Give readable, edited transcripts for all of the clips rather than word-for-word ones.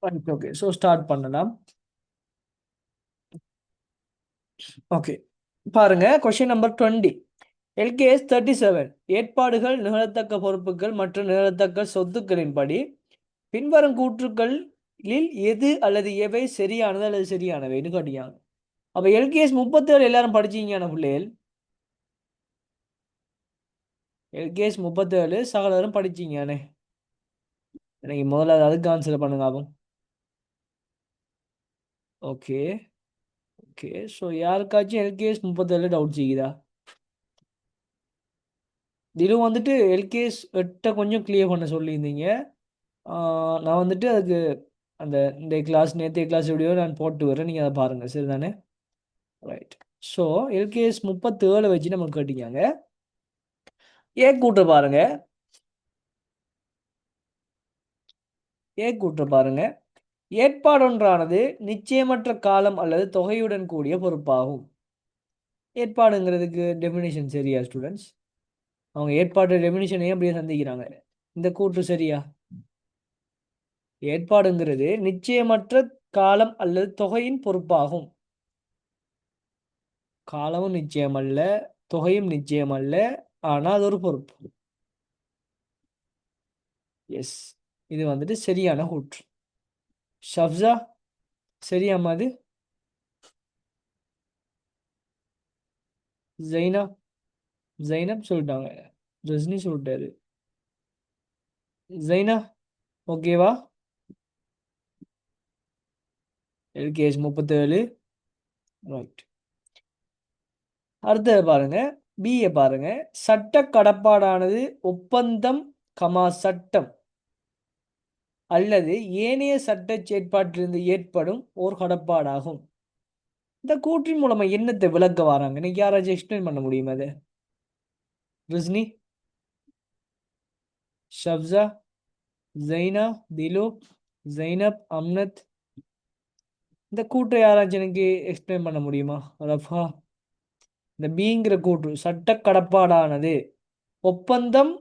Okay, so start பண்ணலாம். Okay, பாருங்க. Question number 20. LKS 37. ஏற்பாடுகள், நிகழத்தக்க பொறுப்புகள் மற்றும் நிகழத்தக்க சொத்துக்களின்படி பின்வரும் கூற்றுக்களில் எது அல்லது எவை சரியானது அல்லது சரியானவைன்னு காட்டியாங்க. அப்ப எல்கேஎஸ் 37 எல்லாரும் படிச்சீங்கயான பிள்ளைகள். எல்கேஎஸ் 37 சகலரும் படிச்சீங்கன்னு எனக்கு முதல்ல அதுக்கு ஆன்சர் பண்ணுங்க ஆகும். ஓகே ஓகே, ஸோ யாருக்காச்சும் எல்கேஎஸ் 37 டவுட் செய்யுதா? திலு வந்துட்டு எல்கேஎஸ் 8 கொஞ்சம் கிளியர் பண்ண சொல்லியிருந்தீங்க. நான் வந்துட்டு அதுக்கு அந்த இந்த கிளாஸ் நேற்றைய கிளாஸ் வீடியோ நான் போட்டு வரேன், நீங்கள் அதை பாருங்கள். சரி தானே? ரைட். ஸோ எல்கேஎஸ் 37 வச்சு நம்ம கேட்டீங்க. ஏ கூட்ட பாருங்க. ஏ கூட்ட பாருங்க. ஏற்பாடொன்றானது நிச்சயமற்ற காலம் அல்லது தொகையுடன் கூடிய பொறுப்பாகும். ஏற்பாடுங்கிறதுக்கு டெஃபினிஷன் சரியா ஸ்டூடெண்ட்ஸ்? அவங்க ஏற்பாடு டெஃபினிஷனையும் அப்படியே சந்திக்கிறாங்க. இந்த கூற்று சரியா? ஏற்பாடுங்கிறது நிச்சயமற்ற காலம் அல்லது தொகையின் பொறுப்பாகும். காலமும் நிச்சயமல்ல, தொகையும் நிச்சயமல்ல, ஆனால் அது ஒரு பொறுப்பு. எஸ், இது வந்துட்டு சரியான கூற்று. ஷப்ஸா சரியாமா? அது ஜைனப் சொல்லிட்டாங்க. ரஜினி சொல்லிட்டாரு. ஜைனா ஓகேவா? எல்கேஎஸ் 37. ரைட். அடுத்தது பாருங்க. பிஏ பாருங்க. சட்ட கடப்பாடானது ஒப்பந்தம் சட்டம் அல்லது ஏனைய சட்ட செயற்பாட்டிலிருந்து ஏற்படும் ஓர் கடப்பாடாகும். இந்த கூற்றின் மூலமா என்னத்தை விளக்க வராங்க? இன்னைக்கு யாராச்சும் எக்ஸ்பிளைன் பண்ண முடியுமா? அது ரிஸ்னி, ஷப்ஸா, ஜைனா, திலு, ஜைனப், அம்னத், இந்த கூற்றை யாராச்சும் எனக்கு எக்ஸ்பிளைன் பண்ண முடியுமா? ரஃபா. இந்த பிங்கிற கூற்று சட்ட கடப்பாடானது ஒப்பந்தம்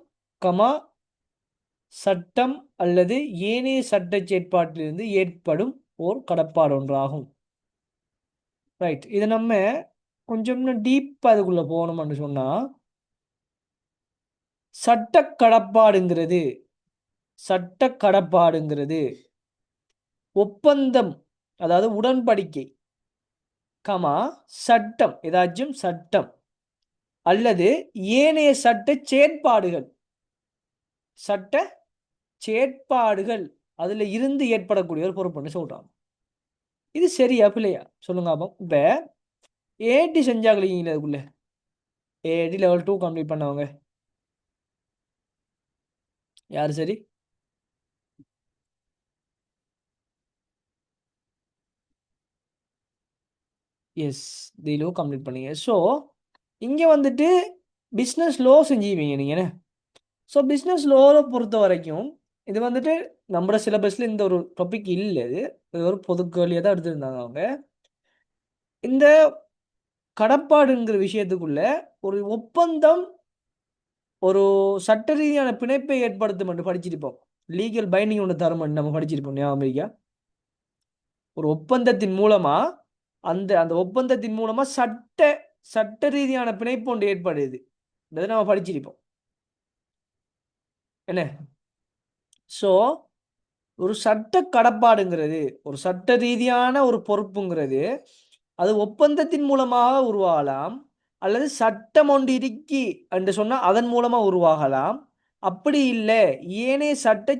சட்டம் அல்லது ஏனைய சட்ட செயற்பாட்டிலிருந்து ஏற்படும் ஓர் கடப்பாடு ஒன்றாகும். ரைட். இதை நம்ம கொஞ்சம் டீப்பா அதுக்குள்ள போகணும்னு சொன்னா, சட்ட கடப்பாடுங்கிறது ஒப்பந்தம், அதாவது உடன்படிக்கை சட்டம், ஏதாச்சும் சட்டம் அல்லது ஏனைய சட்ட செயற்பாடுகள் அதுல இருந்து ஏற்படக்கூடிய ஒரு பொறுப்புன்னு சொல்றாங்க. இது சரியா பிள்ளையா சொல்லுங்க. அப்போ இப்ப ஏடி செஞ்சாங்களீங்களா? அதுக்குள்ள ஏடி லெவல் 2 கம்ப்ளீட் பண்ணவங்க யாரு? சரி, எஸ், திலோ கம்ப்ளீட் பண்ணீங்க. ஸோ இங்கே வந்துட்டு பிஸ்னஸ் லோ செஞ்சுவீங்க நீங்கள். ஸோ பிஸ்னஸ் லோவை பொறுத்த வரைக்கும் இது வந்துட்டு நம்ம சிலபஸில் இந்த ஒரு டாபிக் இல்லை. இது ஒரு பொது கேள்வியாக தான் எடுத்திருந்தாங்க அவங்க. இந்த கடப்பாடுங்கிற விஷயத்துக்குள்ள ஒரு ஒப்பந்தம் ஒரு சட்ட ரீதியான பிணைப்பை ஏற்படுத்தும் என்று படிச்சிருப்போம். லீகல் பைண்டிங் ஒன்று தரும் நம்ம படிச்சிருப்போம். ஞாபகம்? ஒரு ஒப்பந்தத்தின் மூலமா அந்த ஒப்பந்தத்தின் மூலமா சட்ட ரீதியான பிணைப்பு ஒன்று ஏற்படுது. அதை நம்ம படிச்சிருப்போம் என்ன? ஸோ ஒரு சட்ட கடப்பாடுங்கிறது ஒரு சட்ட ரீதியான ஒரு பொறுப்புங்கிறது அது ஒப்பந்தத்தின் மூலமாக உருவாகலாம், அல்லது சட்டம் ஒன்று இருக்கி என்று சொன்னால் அதன் மூலமா உருவாகலாம். அப்படி இல்லை ஏனைய சட்ட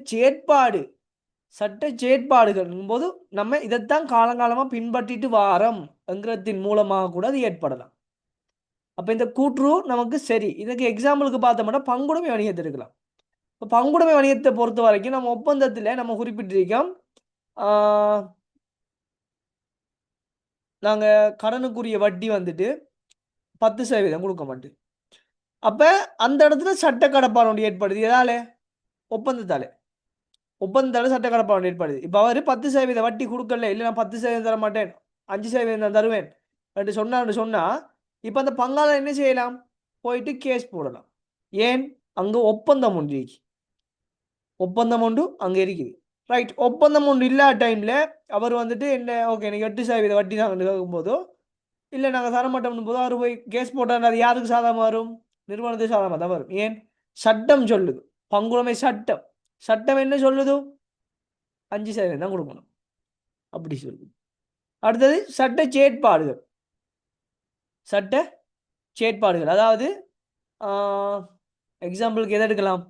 செயற்பாடுகள் போது நம்ம இதைத்தான் காலங்காலமா பின்பற்றிட்டு வாரம் என்கிறதின் மூலமாக கூட அது ஏற்படலாம். அப்ப இந்த கூற்று நமக்கு சரி. இதுக்கு எக்ஸாம்பிளுக்கு பார்த்தோம்னா பங்குடைமை வணிகத்தை எடுக்கலாம். இப்போ பங்குடைமை வணிகத்தை பொறுத்த வரைக்கும் நம்ம ஒப்பந்தத்தில் நம்ம குறிப்பிட்டிருக்கோம், நாங்கள் கடனுக்குரிய வட்டி வந்துட்டு 10% கொடுக்க மாட்டோம். அப்போ அந்த இடத்துல சட்ட கடப்பாடு ஒன்று ஏற்படுது. எதால? ஒப்பந்தத்தால் சட்ட கடப்பாடு ஏற்படுது. இப்போ அவர் 10% வட்டி கொடுக்கல, இல்லை நான் 10% தர மாட்டேன், 5% தான் தருவேன் என்று சொன்னால் இப்போ அந்த பங்காளர் என்ன செய்யலாம்? போயிட்டு கேஸ் போடலாம். ஏன்? அங்கே ஒப்பந்தம் ஒன்று அங்கே இருக்குது. ரைட். ஒப்பந்தம் ஒன்று இல்லாத டைமில் அவர் வந்துட்டு என்ன, ஓகே எனக்கு 8% வட்டி நாங்கள் கேட்கும்போதோ, இல்லை நாங்கள் தரமாட்டோம்னு போதோ அவர் போய் கேஸ் போட்டால் அது யாருக்கு சாதகமாக வரும்? நிறுவனத்துக்கு சாதகமாக தான் வரும். ஏன்? சட்டம் சொல்லுது, பங்குடைமை சட்டம். சட்டம் என்ன சொல்லுது? 5% தான் கொடுக்கணும் அப்படி சொல்லுது. அடுத்தது சட்ட செயற்பாடுகள். சட்ட செயற்பாடுகள் அதாவது எக்ஸாம்பிளுக்கு எதை எடுக்கலாம்?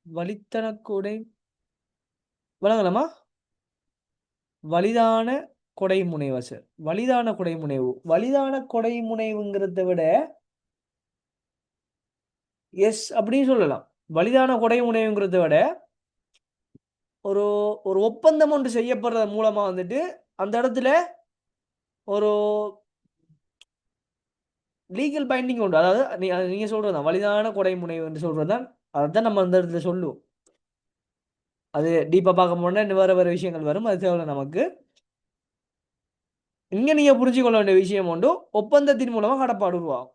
வழித்தனக்கூடை வழங்கலாமா? வலிதான கொடை முனைவு சார். வலிதான கொடை முனைவு. வலிதான கொடை முனைவுங்கிறத விட எஸ் அப்படின்னு சொல்லலாம். வலிதான கொடை முனைவுங்கிறத விட ஒரு ஒரு ஒப்பந்தம் ஒன்று செய்யப்படுறது மூலமா வந்துட்டு அந்த இடத்துல ஒரு லீகல் பைண்டிங் உண்டு. அதாவது நீங்க சொல்றதுதான் வலிதான கொடை முனைவு என்று சொல்றதுதான். அதைத்தான் நம்ம அந்த இடத்துல சொல்லுவோம். அது டீப்பா பார்க்க போனா இன்னும் வேற வேற விஷயங்கள் வரும். அது தேவை நமக்கு. இங்க நீங்க புரிஞ்சு கொள்ள வேண்டிய விஷயம் உண்டு. ஒப்பந்தத்தின் மூலமா கடப்பாடு உருவாகும்,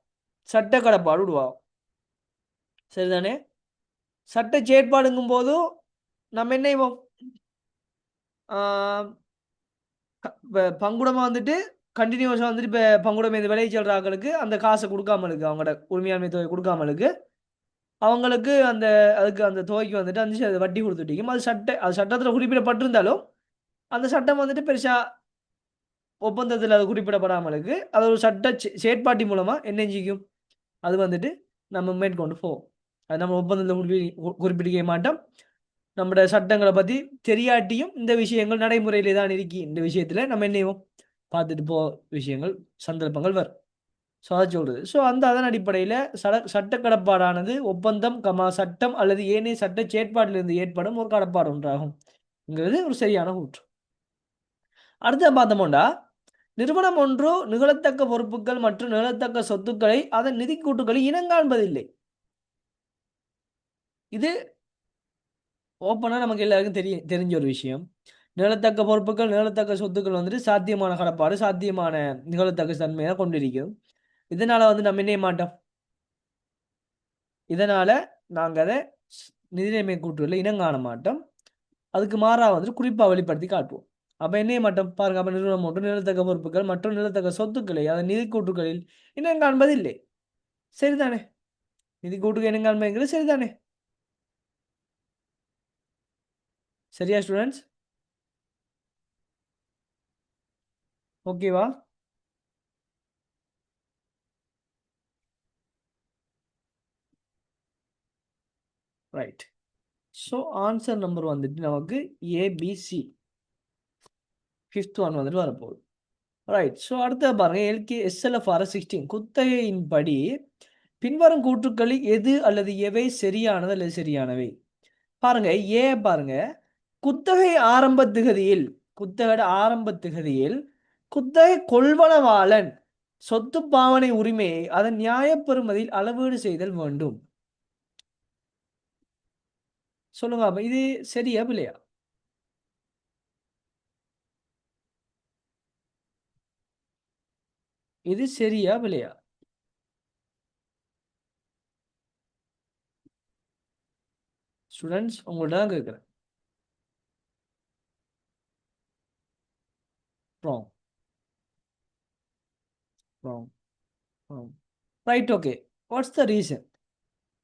சட்ட கடப்பாடு உருவாகும். சரிதானே? சட்ட செயற்பாடுங்கும் போது நம்ம என்ன செய்வோம்? பங்குடமா வந்துட்டு கண்டினியூஸாக வந்துட்டு இப்போ பங்குடம் இந்த விளைய சொல்கிற ஆட்களுக்கு அந்த காசை கொடுக்காமலுக்கு, அவங்களோட உரிமையாண்மை தொகை கொடுக்காமலுக்கு, அவங்களுக்கு அந்த அதுக்கு அந்த தொகைக்கு வந்துட்டு அந்த வட்டி கொடுத்துட்டீங்க. அது சட்டத்தில் குறிப்பிடப்பட்டிருந்தாலும் அந்த சட்டம் வந்துட்டு பெருசாக ஒப்பந்தத்தில் அது குறிப்பிடப்படாமலுக்கு அது ஒரு சட்ட செயற்பாட்டின் மூலமாக என்ன செஞ்சிக்கும்? அது வந்துட்டு நம்ம மேற்கொண்டு போவோம். அது நம்ம ஒப்பந்தத்தில் குறிப்பிடிக்க மாட்டோம். நம்முடைய சட்டங்களை பற்றி தெரியாட்டியும் இந்த விஷயங்கள் நடைமுறையிலே தான் இருக்கி. இந்த விஷயத்தில் நம்ம என்னையும் பார்த்துட்டு விஷயங்கள் சந்தர்ப்பங்கள் வரும். ஸோ அதை சொல்கிறது. ஸோ அதன் அடிப்படையில் சட்ட கடப்பாடானது ஒப்பந்தம் சட்டம் அல்லது ஏனைய சட்ட செயற்பாட்டிலிருந்து ஏற்படும் ஒரு கடப்பாடு ஒன்றாகும்ங்கிறது ஒரு சரியான கூற்று. அடுத்த பார்த்தோம்னா, நிறுவனம் ஒன்று நிகழத்தக்க பொறுப்புகள் மற்றும் நிகழத்தக்க சொத்துக்களை அதன் நிதி கூட்டுகளில் இனங்காண்பதில்லை. இது ஓப்பனாக நமக்கு எல்லாருக்கும் தெரிஞ்ச ஒரு விஷயம். நிகழத்தக்க பொறுப்புகள் நிகழத்தக்க சொத்துக்கள் வந்துட்டு சாத்தியமான கடப்பாடு, சாத்தியமான நிகழத்தக்க தன்மையை கொண்டிருக்கும். இதனால் வந்து நம்ம என்ன மாட்டோம்? இதனால் நாங்கள் அதை நிதிநிலைமை கூற்றுகளில் இனங்காண மாட்டோம். அதுக்கு மாறாக வந்துட்டு குறிப்பாக வெளிப்படுத்தி காட்டுவோம். அப்போ என்ன மாட்டோம் பாருங்க. அப்போ நிறுவனம் ஒன்று நிலத்தக்க பொறுப்புகள் மற்றும் நிலத்தக்க சொத்துக்களை அதன் நிதி கூற்றுகளில் இனங்காண்பதில்லை. சரிதானே? நிதி கூட்டுக்கு இனங்காண்பதுங்கிறது சரிதானே? சரியா ஸ்டூடெண்ட்ஸ்? ஓகேவா? ரைட். ஸோ ஆன்சர் நம்பர் வந்துட்டு நமக்கு ஏபிசி 5th ஒன் வந்துட்டு வரப்போகுது. ரைட். ஸோ அடுத்த பாருங்க, SLFR 16 குத்தகையின்படி பின்வரும் கூற்றுக்களில் எது அல்லது எவை சரியானது அல்லது சரியானவை? பாருங்க, ஏ பாருங்க, குத்தகை ஆரம்ப திகதியில் குத்தகை கொள்வனவாளன் சொத்து பாவனை உரிமையை அதன் நியாயப்பெறுமதியில் அளவீடு செய்தல் வேண்டும். சொல்லுங்க, இது சரியா இல்லையா? இது சரியா இல்லையா? ஸ்டூடெண்ட்ஸ் உங்கள்ட்ட தான் கேட்குறேன். Wrong, wrong, wrong. Right. Okay. What's the reason?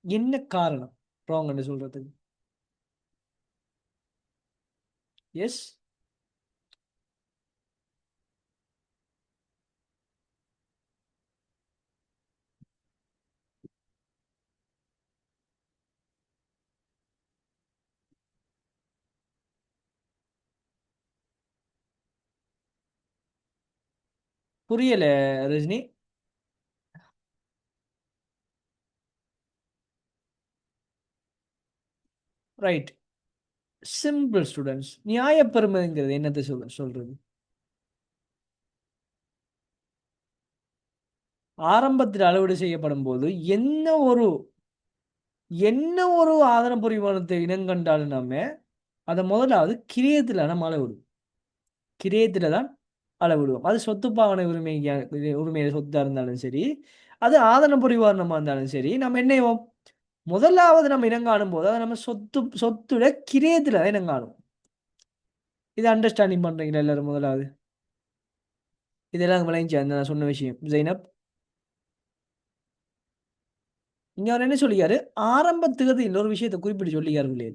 என்ன காரணம் ராங்னு சொல்றதுக்கு? எஸ், புரியல ரஜினி. ரைட். Simple students. நியாயப்பெறுமதிங்கிறது என்னத்தை சொல்றது? ஆரம்பத்தில் அளவீடு செய்யப்படும் போது என்ன ஒரு ஆதன பரிமாணத்தை இனங்கண்டாலும் நம்ம அதை முதலாவது கிரியத்தில் நம்ம அளவிடுவோம். கிரியத்தில் தான் அளவிடுவோம். அது சொத்து பாவனை உரிமையை சொத்தாக இருந்தாலும் சரி, அது ஆதன பரிவாரணமாக இருந்தாலும் சரி, நம்ம என்ன செய்வோம்? முதலாவது நம்ம இனம் காணும் போது அதை நம்ம சொத்துட கிரயத்தில் தான் இனம் காணும். இதை அண்டர்ஸ்டாண்டிங் பண்ணுறீங்களா எல்லாரும்? முதலாவது இதெல்லாம் விளைஞ்சு நான் சொன்ன விஷயம் ஜெய்னப். இங்க அவர் என்ன சொல்லியாரு? ஆரம்ப திகதியில் ஒரு விஷயத்தை குறிப்பிட்டு சொல்லியாரு இல்லையா?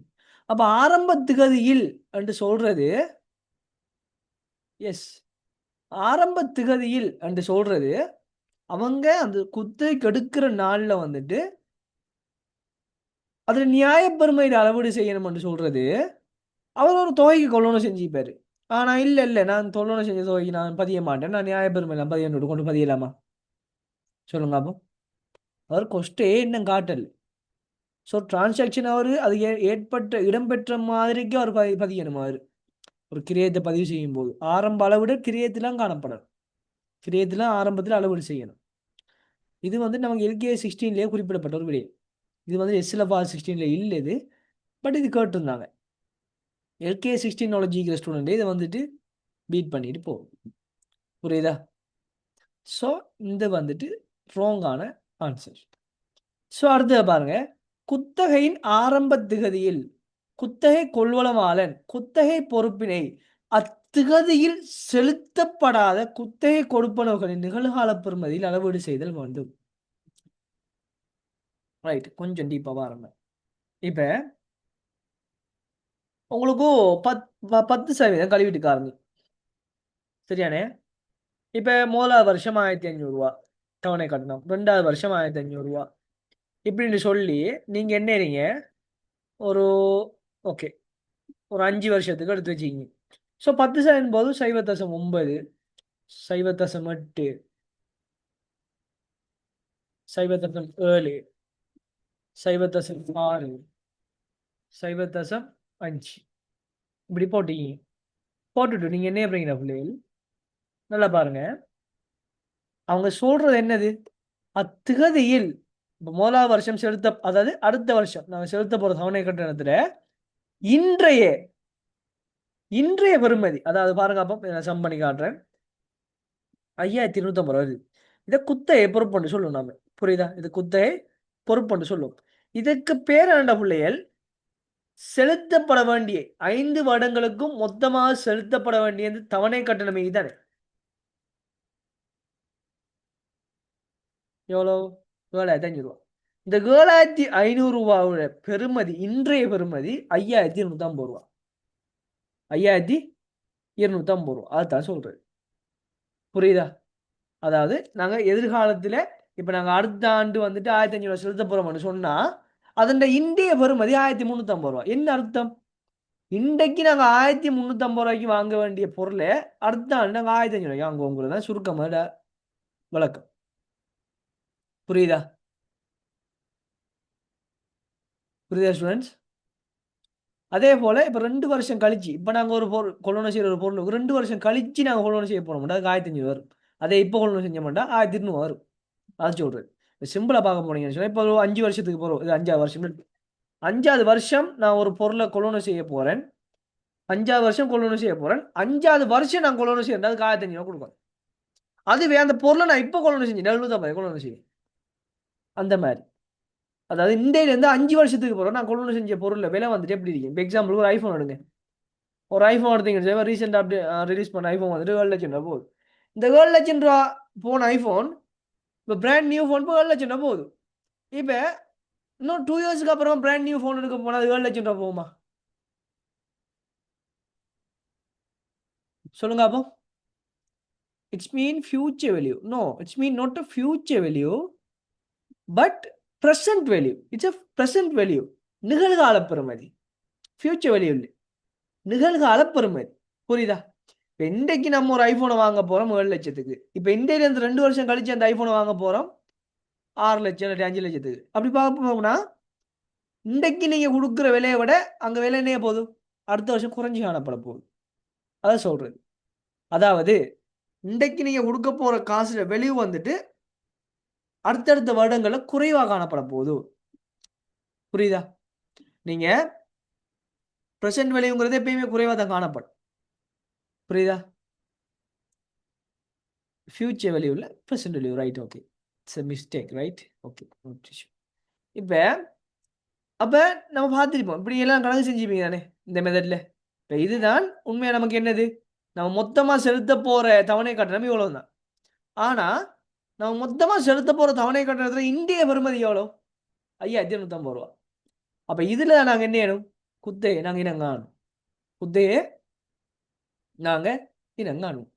அப்ப ஆரம்ப திகதியில் என்று சொல்றது, எஸ், ஆரம்ப திகதியில் என்று சொல்றது அவங்க அந்த குத்தகைக்கு எடுக்கிற நாள்ல வந்துட்டு அதுல நியாயப்பெருமையில அளவீடு செய்யணும் என்று சொல்றது அவர் ஒரு தொகைக்கு கொள்ளணும் செஞ்சுப்பாரு. ஆனா இல்ல நான் தொல்லணும் செஞ்ச தொகைக்கு நான் பதிய மாட்டேன், நான் நியாயப்பெருமையில பதிய கொண்டு பதியலாமா? சொல்லுங்க அப்போ. அவர் கொஸ்டே இன்னும் காட்டல். ஸோ டிரான்சாக்ஷன் அவர் அது ஏற்பட்ட இடம்பெற்ற மாதிரிக்கு அவர் பதியணும். அவர் ஒரு கிரியத்தை பதிவு செய்யும் போது ஆரம்ப அளவிட கிரியத்திலாம் காணப்படணும். கிரியத்திலாம் ஆரம்பத்தில் அளவீடு செய்யணும். இது வந்து நமக்கு எல்கே 16லேயே குறிப்பிடப்பட்ட ஒரு விடயம். இது வந்து SLFR 16ல இல்லை இது, பட் இது கேட்டிருந்தாங்க. எல்கே 16 ஜிக்கிற ஸ்டூடெண்ட் இதை வந்துட்டு பீட் பண்ணிட்டு போகும். புரியுதா? ஸோ இந்த வந்துட்டு ராங்கான ஆன்சர். ஸோ அடுத்தது பாருங்க, குத்தகையின் ஆரம்ப திகதியில் குத்தகை கொள்வனவாளன் குத்தகை பொறுப்பினை அத்திகதியில் செலுத்தப்படாத குத்தகை கொடுப்பனவுகளின் நிகழ்கால பெறுமதியில் அளவீடு செய்தல் வேண்டும். ரைட், கொஞ்சம் டீப்பா பாருங்க. இப்ப உங்களுக்கும் 10% கழிவீட்டு காரணி சரியானே? இப்ப முதலாவது வருஷம் 1500 ரூபா தவணை கட்டணம், 2வது வருஷம் 1500 ரூபா இப்படின்னு சொல்லி நீங்க என்னறீங்க, ஒரு ஓகே ஒரு 5 வருஷத்துக்கு எடுத்து வச்சுக்கிங்க. ஸோ 10% போது 0.9, 0.8, 0.7, 0.6, 0.5 இப்படி போட்டீங்க. போட்டுட்டு நீங்க என்ன பண்றீங்க பிள்ளைகள்? நல்லா பாருங்க, அவங்க சொல்றது என்னது? அத்திகதியில் இப்போ முதலாவது வருஷம் செலுத்த, அதாவது அடுத்த வருஷம் நாங்கள் செலுத்த போற தவணை கட்டணத்துல இன்றைய பெறுமதி, அதாவது பாருங்க, அப்போ நான் சம் பண்ணி காட்டுறேன். 5250 வருது. இதை குத்தகை பொறுப்புன்னு சொல்லுவோம் நாம. புரியுதா? இது குத்தகை பொறுப்புன்னு சொல்லுவோம். இதுக்கு பேர் என்ன பிள்ளைகள்? செலுத்தப்பட வேண்டிய 5 வருடங்களுக்கும் மொத்தமாக செலுத்தப்பட வேண்டியது தவணை கட்டணம் இதுதானே. எவ்வளோ? 7500 ரூபா. இந்த 7500 ரூபாவோட பெறுமதி, இன்றைய பெறுமதி 5250 ரூபா. 5250 ரூபா. அதுதான் சொல்றது. புரியுதா? அதாவது நாங்க எதிர்காலத்துல இப்ப நாங்க அடுத்த ஆண்டு வந்துட்டு 1500 ரூபா செலுத்த போறோம்னு சொன்னா அதன் இன்றைய பெறுமதி 1350 ரூபா. என்ன அர்த்தம்? இன்றைக்கு நாங்க 1350 ரூபாய்க்கு வாங்க வேண்டிய பொருளை அடுத்த ஆண்டு நாங்க 1500 ரூபாய்க்கு வாங்குவோங்கிறது தான் சுருக்கமான விளக்கம். புரியுதா? புரியுதா ஸ்டூடெண்ட்ஸ்? அதே போல இப்ப 2 வருஷம் கழிச்சு இப்ப நாங்க ஒரு பொருள் கொள்ளணும் செய்யற ஒரு பொருள் 2 வருஷம் கழிச்சு நாங்க கொள்ளணும் செய்ய போறோம், அதுக்கு 1500 வரும். அதே இப்ப கொள்ளணும் செஞ்ச மாட்டா 1200 வரும். அது சொல்றது. சிம்பிளா பார்க்க போனீங்கன்னு சொன்னா, இப்ப ஒரு 5 வருஷத்துக்கு போறோம், இது 5வது வருஷம். 5வது வருஷம் நான் ஒரு பொருளை கொள்ளணும் செய்ய போறேன். 5வது வருஷம் கொள்ளணும் செய்ய போறேன். 5வது வருஷம் நான் கொள்ளணும் செய்யறேன், அதுக்கு 1500 ரூபா கொடுப்பேன். அதுவே அந்த பொருளை நான் இப்ப கொள்ளணும் செஞ்சேன் 750 கொள்ளணும் செய்யும். அந்த மாதிரி, அதாவது இந்தியில இருந்து 5 வருஷத்துக்கு போறோம் நான் கொள்ளணும் செஞ்ச பொருள் விலை வந்துட்டு எப்படி இருக்கு? இப்போ எக்ஸாம்பிள் ஒரு ஐபோன் எடுங்க. ஒரு ஐபோன் எடுத்தீங்க, ரீசெண்டா அப்படி ரிலீஸ் பண்ண ஐபோன் வந்துட்டு 7,00,000 ரூபா போகுது. இந்த 7,00,000 ரூபா போன ஐபோன் இப்போ பிராண்ட் நியூ ஃபோன் இப்போ 7,00,000 ரூபா போகுது. இப்போ இன்னும் 2 இயர்ஸ்க்கு அப்புறம் பிராண்ட் நியூ ஃபோன் எடுக்க போனா 7,00,000 ரூபா போகுமா? சொல்லுங்க அப்போ. It's mean future value. No, it's mean not a future value, but present value. It's a present value. நிகழ்கால பெறுமதி. ஃபியூச்சர் வேல்யூ இல்லை, நிகழ்கால பெறுமதி. புரியுதா? இப்போ இன்றைக்கு நம்ம ஒரு ஐபோனை வாங்க போறோம் 7,00,000க்கு. இப்போ இந்தியில இருந்து 2 வருஷம் கழிச்சு அந்த ஐபோனை வாங்க போறோம் 6 லட்சம் இல்லாட்டி 5 லட்சத்துக்கு. அப்படி பார்க்க போனா இன்றைக்கு நீங்க கொடுக்குற விலையை விட அங்க விலை என்ன போதும்? அடுத்த வருஷம் குறைஞ்சி காணப்பட போகுது. அதான் சொல்றது. அதாவது இன்றைக்கு நீங்க கொடுக்க போற காசுல வெளியூ வந்துட்டு அடுத்தடுத்த வருடங்கள்ல குறைவா காணப்பட போகுது. புரியுதா? நீங்க பிரசன்ட் வேல்யூங்கிறது எப்பயுமே குறைவா தான் காணப்படும். புரியுதா? ஃபியூச்சர் வேல்யூ இல்ல, present value. Right, okay. It's a mistake, right? Okay. இப்போ அப்போ நம்ம பார்த்துருப்போம் இப்படி எல்லாம் கணக்கு செஞ்சுப்பீங்க தானே இந்த மெத்தடில். இப்போ இதுதான் உண்மையாக நமக்கு என்னது, நம்ம மொத்தமாக செலுத்த போகிற தவணை கட்டணம் இவ்வளோ தான். ஆனால் நம்ம மொத்தமாக செலுத்த போகிற தவணை கட்டணத்தில் இந்திய பெறுமதி எவ்வளோ? 5,250 ரூபா. அப்போ இதில் நாங்கள் என்ன செய்யணும்? குத்தகையை நாங்கள் இனங்காணும். குத்தகையை நாங்கள் இனங்காணும்.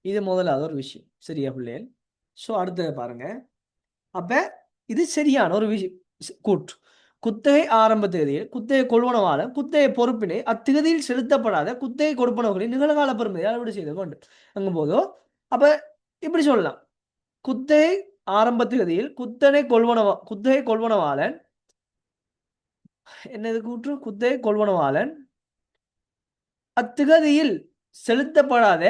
இது முதலாவது ஒரு விஷயம். சரியா பிள்ளைகள்? ஸோ அடுத்தது பாருங்க. அப்போ இது சரியான ஒரு விஷயம். கூற்று. குத்தகை ஆரம்ப தேதியில் குத்தகை கொள்வனவாளன் குத்தகை பொறுப்பினை அத்திகதியில் செலுத்தப்படாத குத்தகை கொடுப்பனவுகளின் நிகழ்கால பெறுமதி அளவீடு செய்து கொண்டு அங்கும் போதோ அப்ப இப்படி சொல்லலாம். குத்தகை ஆரம்ப தேதியில் குத்தகை கொள்வனவாளன் என்னது கூற்று? குத்தகை கொள்வனவாளன் அத்திகதியில் செலுத்தப்படாத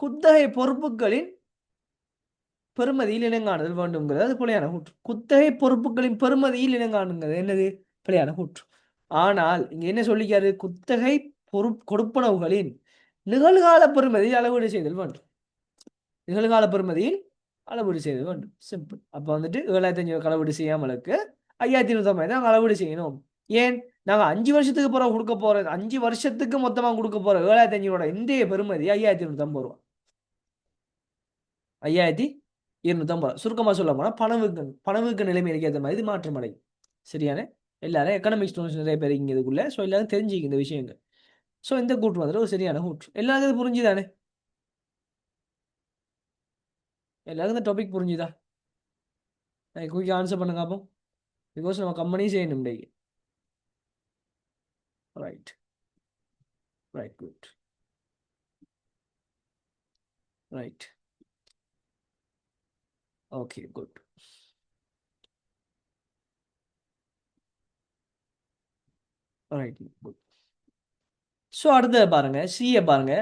குத்தகை பொறுப்புகளின் பெருமதியில் இனங்காணுதல் வேண்டும்ங்கிறது அது பிழையான கூற்று. குத்தகை பொறுப்புகளின் பெருமதியில் இனங்காணுங்கிறது என்னது? பிழையான கூற்று. ஆனால் இங்க என்ன சொல்லிக்காரு? குத்தகை கொடுப்பனவுகளின் நிகழ்கால பெருமதியில் அளவீடு செய்தல் வேண்டும். நிகழ்கால பெருமதியில் அளவீடு செய்தல் வேண்டும். சிம்பிள். அப்போ வந்துட்டு 7,500 அளவீடு செய்யாமலுக்கு 5,250 நாங்கள் அளவீடு செய்யணும். ஏன்? நாங்கள் 5 வருஷத்துக்கு பிறகு கொடுக்க போறது, 5 வருஷத்துக்கு மொத்தமாக கொடுக்க போற 7,500 இந்திய பெருமதி 5,250 ரூபா. 5,250. சுருக்கமாக சொல்ல போனால் பணவீக்க நிலைமைக்கு ஏற்ற மாதிரி இது மாற்றம் அடையும். சரியான? எல்லாரும் எக்கனாமிக் ஸ்டூடெண்ட்ஸ் நிறைய பேர் இங்கே இதுக்குள்ள. ஸோ எல்லாரும் தெரிஞ்சுக்க இந்த விஷயங்கள். ஸோ இந்த கூற்று வந்துட்டு ஒரு சரியான கூற்று. எல்லாருக்கும் இது புரிஞ்சுதானே? எல்லாருக்கும் இந்த டாபிக் புரிஞ்சுதா? நான் குயிக் ஆன்சர் பண்ணுங்க அப்போ. பிகாஸ் நம்ம கம்பெனி செய்யணும் டே. Right right good right okay good. Right good. So அடுத்தது பாருங்க, சியை பாருங்க.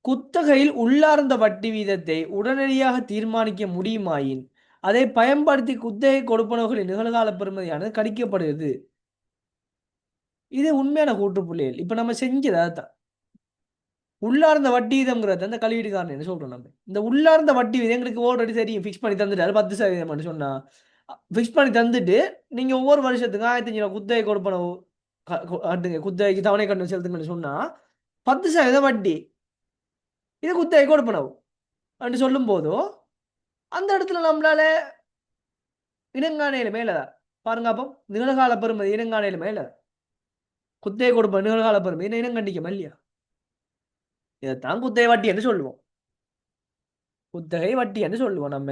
குத்தகையில் உள்ளார்ந்த வட்டி வீதத்தை உடனடியாக தீர்மானிக்க முடியுமாயின் அதை பயன்படுத்தி குத்தகை கொடுப்பனவுகளின் நிகழ்கால பெறுமதியானது கணிக்கப்படுகிறது. இது உண்மையான கூற்று புள்ளிகள். இப்போ நம்ம செஞ்சது அதுதான். உள்ளார்ந்த வட்டி வீதம்ங்கிறது அந்த கல்வீடுக்காரன் என்ன சொல்றோம் நம்ம. இந்த உள்ளார்ந்த வட்டி வீதம் எங்களுக்கு ஆல்ரெடி தெரியும், ஃபிக்ஸ் பண்ணி தந்துட்டாரு 10% சொன்னா. ஃபிக்ஸ் பண்ணி தந்துட்டு நீங்க ஒவ்வொரு வருஷத்துக்கு 1,500 குத்தகை கொடுப்பனவு குத்தகைக்கு தவணை கட்டணம் செலுத்துங்கன்னு சொன்னா 10% வட்டி, இது குத்தகை கொடுப்பனவு அப்படின்னு சொல்லும் போதோ அந்த இடத்துல நம்மளால இனங்காணையில மேல பாருங்க. அப்போ நிகழ்கால பெறுமதி இனங்காணையில மேல குத்தகை கொடுப்ப நிகழ்கால பெறுமதி இனங்கண்டிக்க இல்லையா? இதைத்தான் குத்தகை வட்டி என்று சொல்லுவோம். குத்தகை வட்டி என்று சொல்லுவோம் நம்ம.